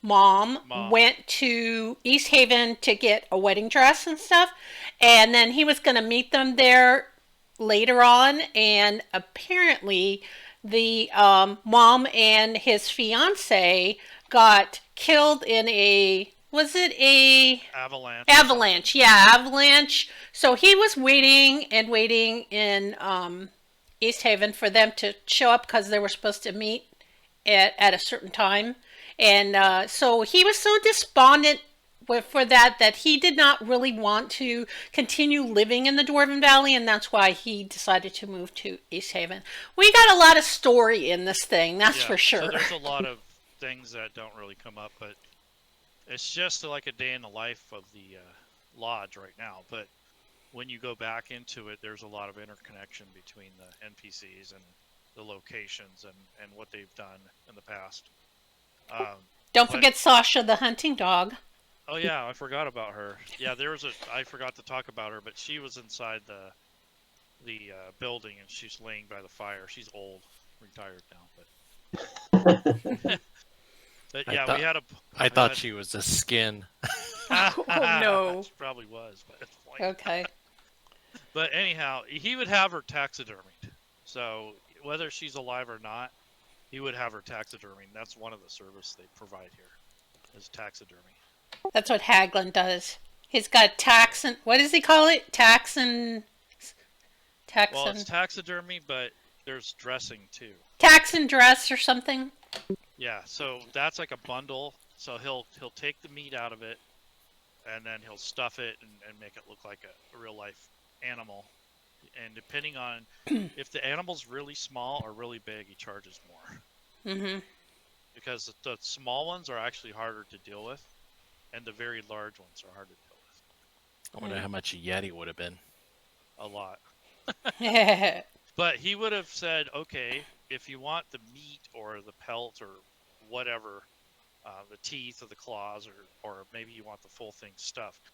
[SPEAKER 2] mom went to East Haven to get a wedding dress and stuff, and then he was going to meet them there later on, and apparently the mom and his fiance got killed in a
[SPEAKER 1] Avalanche.
[SPEAKER 2] Avalanche, yeah, avalanche. So he was waiting and waiting in East Haven for them to show up because they were supposed to meet at a certain time. And so he was so despondent for that he did not really want to continue living in the Dwarven Valley, and that's why he decided to move to East Haven. We got a lot of story in this thing, that's for sure.
[SPEAKER 1] So there's a lot of things that don't really come up, but it's just like a day in the life of the lodge right now. But when you go back into it, there's a lot of interconnection between the NPCs and the locations and what they've done in the past.
[SPEAKER 2] Don't forget Sasha the hunting dog.
[SPEAKER 1] Oh yeah, I forgot about her. Yeah, I forgot to talk about her, but she was inside the building, and she's laying by the fire. She's old, retired now, but but yeah, we had a.
[SPEAKER 3] I thought she was a skin.
[SPEAKER 2] Oh no.
[SPEAKER 1] She probably was, but it's like,
[SPEAKER 2] Okay.
[SPEAKER 1] But anyhow, he would have her taxidermied. So whether she's alive or not, he would have her taxidermied. That's one of the service they provide here, is taxidermy.
[SPEAKER 2] That's what Haglin does. He's got taxon. What does he call it? Taxon.
[SPEAKER 1] Well, it's taxidermy, but there's dressing too.
[SPEAKER 2] Taxon dress or something.
[SPEAKER 1] Yeah, so that's like a bundle. So he'll take the meat out of it, and then he'll stuff it and make it look like a real life animal. And depending on if the animal's really small or really big, he charges more.
[SPEAKER 2] Mm-hmm.
[SPEAKER 1] Because the small ones are actually harder to deal with, and the very large ones are hard to deal with.
[SPEAKER 3] I wonder how much a Yeti would have been.
[SPEAKER 1] A lot. But he would have said, okay, if you want the meat or the pelt or whatever, the teeth or the claws, or maybe you want the full thing stuffed,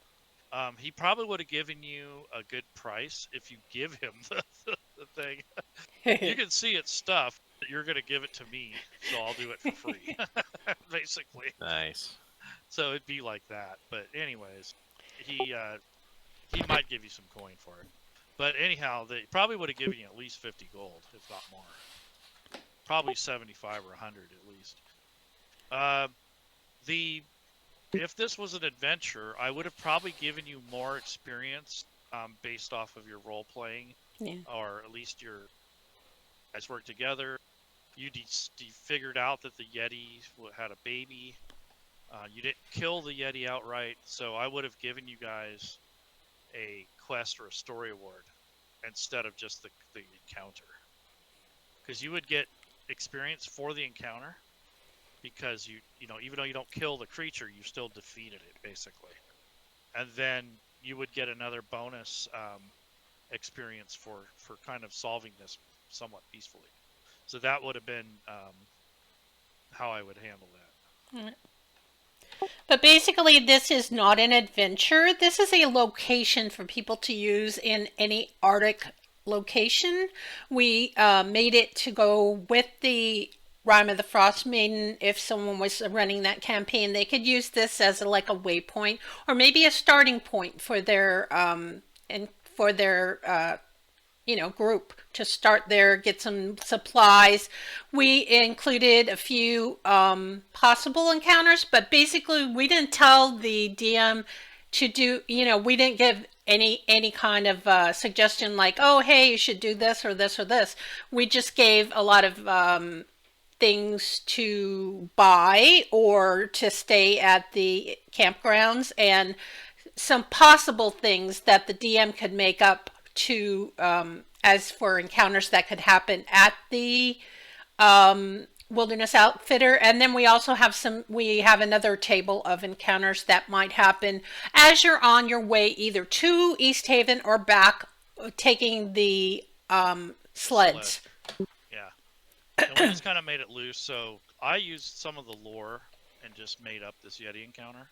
[SPEAKER 1] he probably would have given you a good price if you give him the thing. You can see it's stuffed, but you're going to give it to me, so I'll do it for free, basically.
[SPEAKER 3] Nice.
[SPEAKER 1] So it'd be like that. But anyways, he might give you some coin for it. But anyhow, they probably would have given you at least 50 gold, if not more. Probably 75 or 100 at least. If this was an adventure, I would have probably given you more experience based off of your role playing, or at least your guys worked together. You figured out that the Yeti had a baby. You didn't kill the Yeti outright, so I would have given you guys a quest or a story award instead of just the encounter, because you would get experience for the encounter, because you know, even though you don't kill the creature, you still defeated it basically, and then you would get another bonus experience for kind of solving this somewhat peacefully. So that would have been how I would handle that.
[SPEAKER 2] But basically, this is not an adventure. This is a location for people to use in any Arctic location. We made it to go with the Rime of the Frost Maiden. If someone was running that campaign, they could use this as like a waypoint, or maybe a starting point for their group to start there, get some supplies. We included a few possible encounters, but basically we didn't tell the DM to do, we didn't give any kind of suggestion like, oh, hey, you should do this or this or this. We just gave a lot of things to buy or to stay at the campgrounds, and some possible things that the DM could make up to as for encounters that could happen at the Wilderness Outfitter. And then we also have another table of encounters that might happen as you're on your way either to East Haven or back, taking the sleds.
[SPEAKER 1] Yeah. And we just kind of made it loose. So I used some of the lore and just made up this Yeti encounter.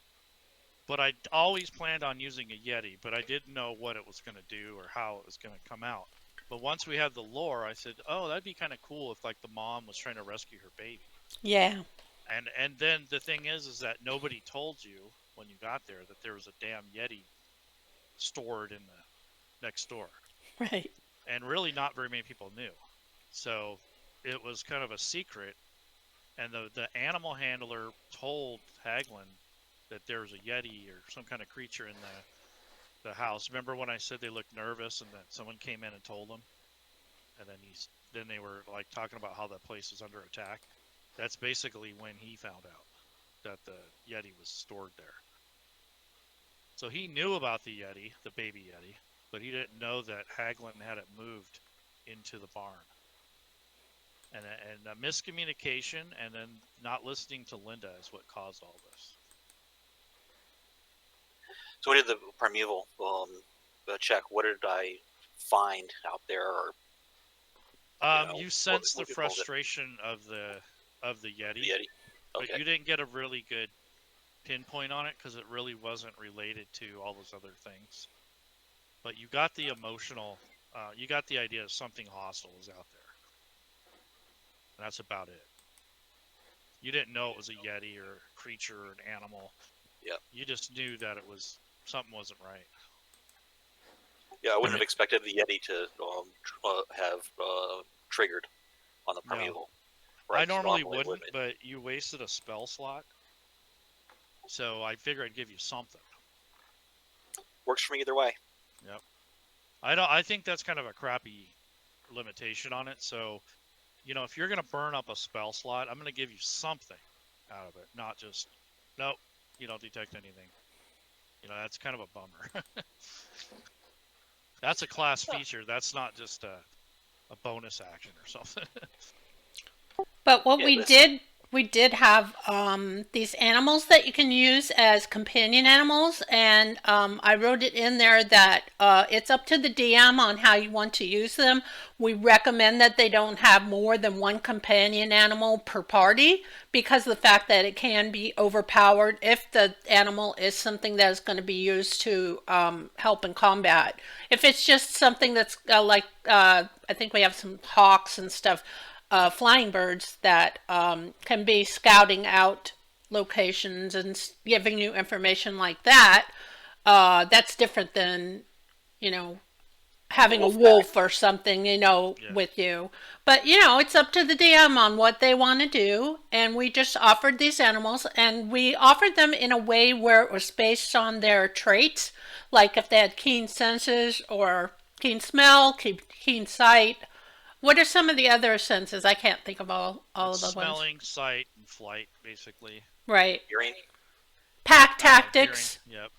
[SPEAKER 1] But I always planned on using a Yeti, but I didn't know what it was going to do or how it was going to come out. But once we had the lore, I said, oh, that'd be kind of cool if like the mom was trying to rescue her baby.
[SPEAKER 2] Yeah.
[SPEAKER 1] And then the thing is that nobody told you when you got there that there was a damn Yeti stored in the next door.
[SPEAKER 2] Right.
[SPEAKER 1] And really not very many people knew. So it was kind of a secret. And the animal handler told Haglin that there was a Yeti or some kind of creature in the house. Remember when I said they looked nervous and that someone came in and told them? And then they were like talking about how that place was under attack. That's basically when he found out that the Yeti was stored there. So he knew about the Yeti, the baby Yeti, but he didn't know that Haglin had it moved into the barn. And a miscommunication and then not listening to Linda is what caused all this.
[SPEAKER 7] So what did the primeval check? What did I find out there? Or,
[SPEAKER 1] you sense the frustration of the Yeti.
[SPEAKER 7] The Yeti. Okay.
[SPEAKER 1] But you didn't get a really good pinpoint on it because it really wasn't related to all those other things. But you got the emotional, you got the idea that something hostile is out there. And that's about it. You didn't know it was a Yeti or a creature or an animal.
[SPEAKER 7] Yeah.
[SPEAKER 1] You just knew that something wasn't right.
[SPEAKER 7] Yeah, I wouldn't have expected the Yeti to have triggered on the primeval.
[SPEAKER 1] No.
[SPEAKER 7] Right?
[SPEAKER 1] I normally wouldn't, but you wasted a spell slot. So I figured I'd give you something.
[SPEAKER 7] Works for me either way.
[SPEAKER 1] Yep. I think that's kind of a crappy limitation on it. So, if you're going to burn up a spell slot, I'm going to give you something out of it. Not just, nope, you don't detect anything. That's kind of a bummer. That's a class feature. That's not just a bonus action or something.
[SPEAKER 2] But what we did have these animals that you can use as companion animals, and I wrote it in there that it's up to the DM on how you want to use them. We recommend that they don't have more than one companion animal per party because of the fact that it can be overpowered if the animal is something that is going to be used to help in combat. If it's just something that's I think we have some hawks and stuff, flying birds that can be scouting out locations and giving you information like that. That's different than, having a wolf or something, with you. But, it's up to the DM on what they want to do. And we just offered these animals, and we offered them in a way where it was based on their traits. Like if they had keen senses or keen smell, keen sight. What are some of the other senses? I can't think of all of the ones.
[SPEAKER 1] Smelling, sight, and flight, basically.
[SPEAKER 2] Right.
[SPEAKER 7] Hearing.
[SPEAKER 2] Pack tactics.
[SPEAKER 1] Hearing, yep.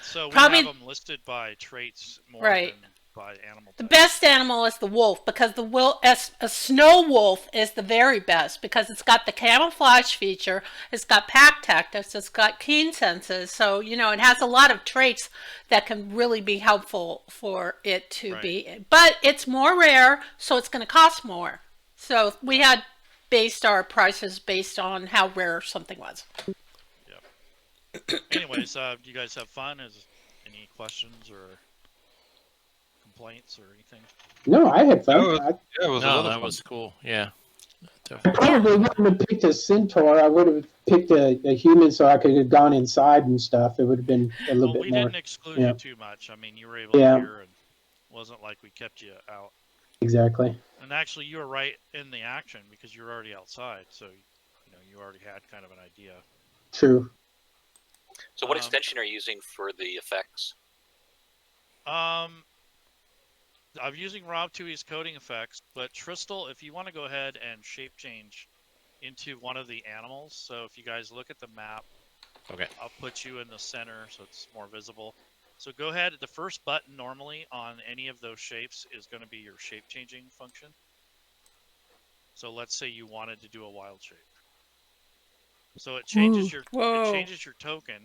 [SPEAKER 1] So we
[SPEAKER 2] Probably,
[SPEAKER 1] have them listed by traits more
[SPEAKER 2] right.
[SPEAKER 1] than by animal type.
[SPEAKER 2] The best animal is the wolf because a snow wolf is the very best because it's got the camouflage feature, it's got pack tactics, it's got keen senses. So, it has a lot of traits that can really be helpful for it to be. But it's more rare, so it's going to cost more. So we had based our prices based on how rare something was.
[SPEAKER 1] Yep. Anyways, do you guys have fun? Any questions or complaints or anything?
[SPEAKER 5] No, I had fun.
[SPEAKER 6] It was a lot of
[SPEAKER 3] that
[SPEAKER 6] fun.
[SPEAKER 3] was cool. Yeah.
[SPEAKER 5] I probably wouldn't have picked a centaur. I would have picked a human so I could have gone inside and stuff. It would have been a little bit
[SPEAKER 1] we
[SPEAKER 5] more.
[SPEAKER 1] didn't exclude you too much. I mean, you were able to hear, and it wasn't like we kept you out.
[SPEAKER 5] Exactly.
[SPEAKER 1] And actually, you were right in the action because you were already outside, so you already had kind of an idea.
[SPEAKER 5] True.
[SPEAKER 7] So what extension are you using for the effects?
[SPEAKER 1] I'm using Rob Tui's coding effects, but Tristal, if you want to go ahead and shape change into one of the animals, so if you guys look at the map,
[SPEAKER 3] okay,
[SPEAKER 1] I'll put you in the center so it's more visible. So go ahead, the first button normally on any of those shapes is going to be your shape changing function. So let's say you wanted to do a wild shape. So it changes your token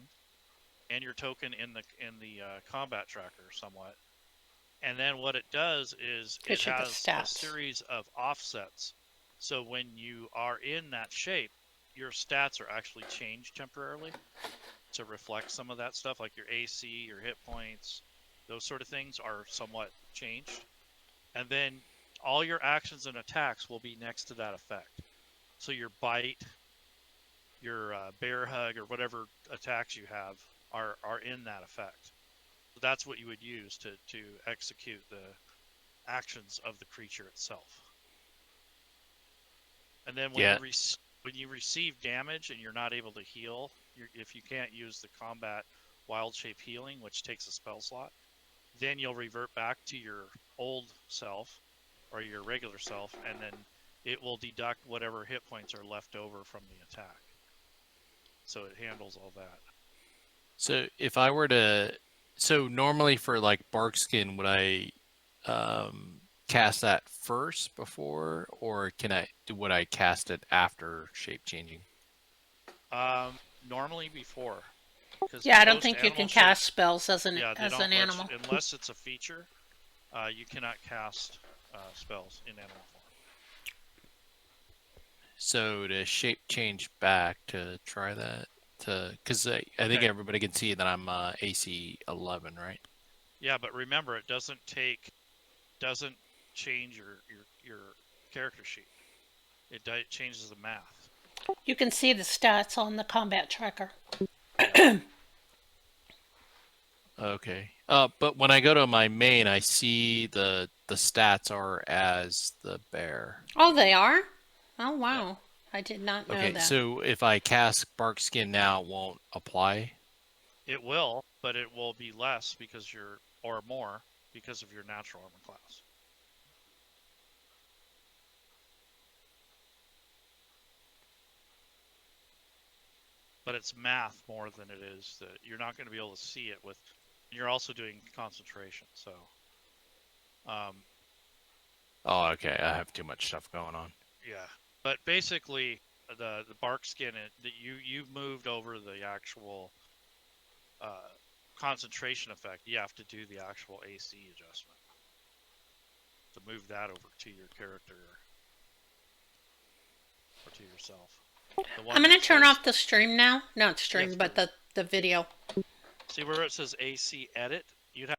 [SPEAKER 1] and your token in the combat tracker somewhat. And then what it does is it has a series of offsets. So when you are in that shape, your stats are actually changed temporarily to reflect some of that stuff, like your AC, your hit points, those sort of things are somewhat changed. And then all your actions and attacks will be next to that effect. So your bite, your bear hug, or whatever attacks you have are in that effect. So that's what you would use to execute the actions of the creature itself. And then when you receive damage and you're not able to heal, if you can't use the combat wild shape healing, which takes a spell slot, then you'll revert back to your old self or your regular self, and then it will deduct whatever hit points are left over from the attack. So it handles all that.
[SPEAKER 3] So if I were to, so normally for like Barkskin, would I cast that first before, or would I cast it after shape changing?
[SPEAKER 1] Normally before.
[SPEAKER 2] Yeah, I don't think you can cast spells as an animal.
[SPEAKER 1] Unless it's a feature, you cannot cast spells in animal form.
[SPEAKER 3] So to shape change back to try that, because I think everybody can see that I'm AC 11, right?
[SPEAKER 1] Yeah, but remember, it doesn't change your character sheet. It changes the math.
[SPEAKER 2] You can see the stats on the combat tracker.
[SPEAKER 3] Okay. But when I go to my main, I see the stats are as the bear.
[SPEAKER 2] Oh, they are? Oh, wow. Yeah. I did not know that.
[SPEAKER 3] Okay, so if I cast Barkskin now, it won't apply?
[SPEAKER 1] It will, but it will be less or more because of your natural armor class. But it's math more than it is that you're not going to be able to see it with. You're also doing concentration, so.
[SPEAKER 3] Oh, okay. I have too much stuff going on.
[SPEAKER 1] Yeah, but basically, the Barkskin that you've moved over the actual concentration effect. You have to do the actual AC adjustment to move that over to your character or to yourself.
[SPEAKER 2] I'm going to turn off the stream now. Not stream, but the video.
[SPEAKER 1] See where it says AC edit?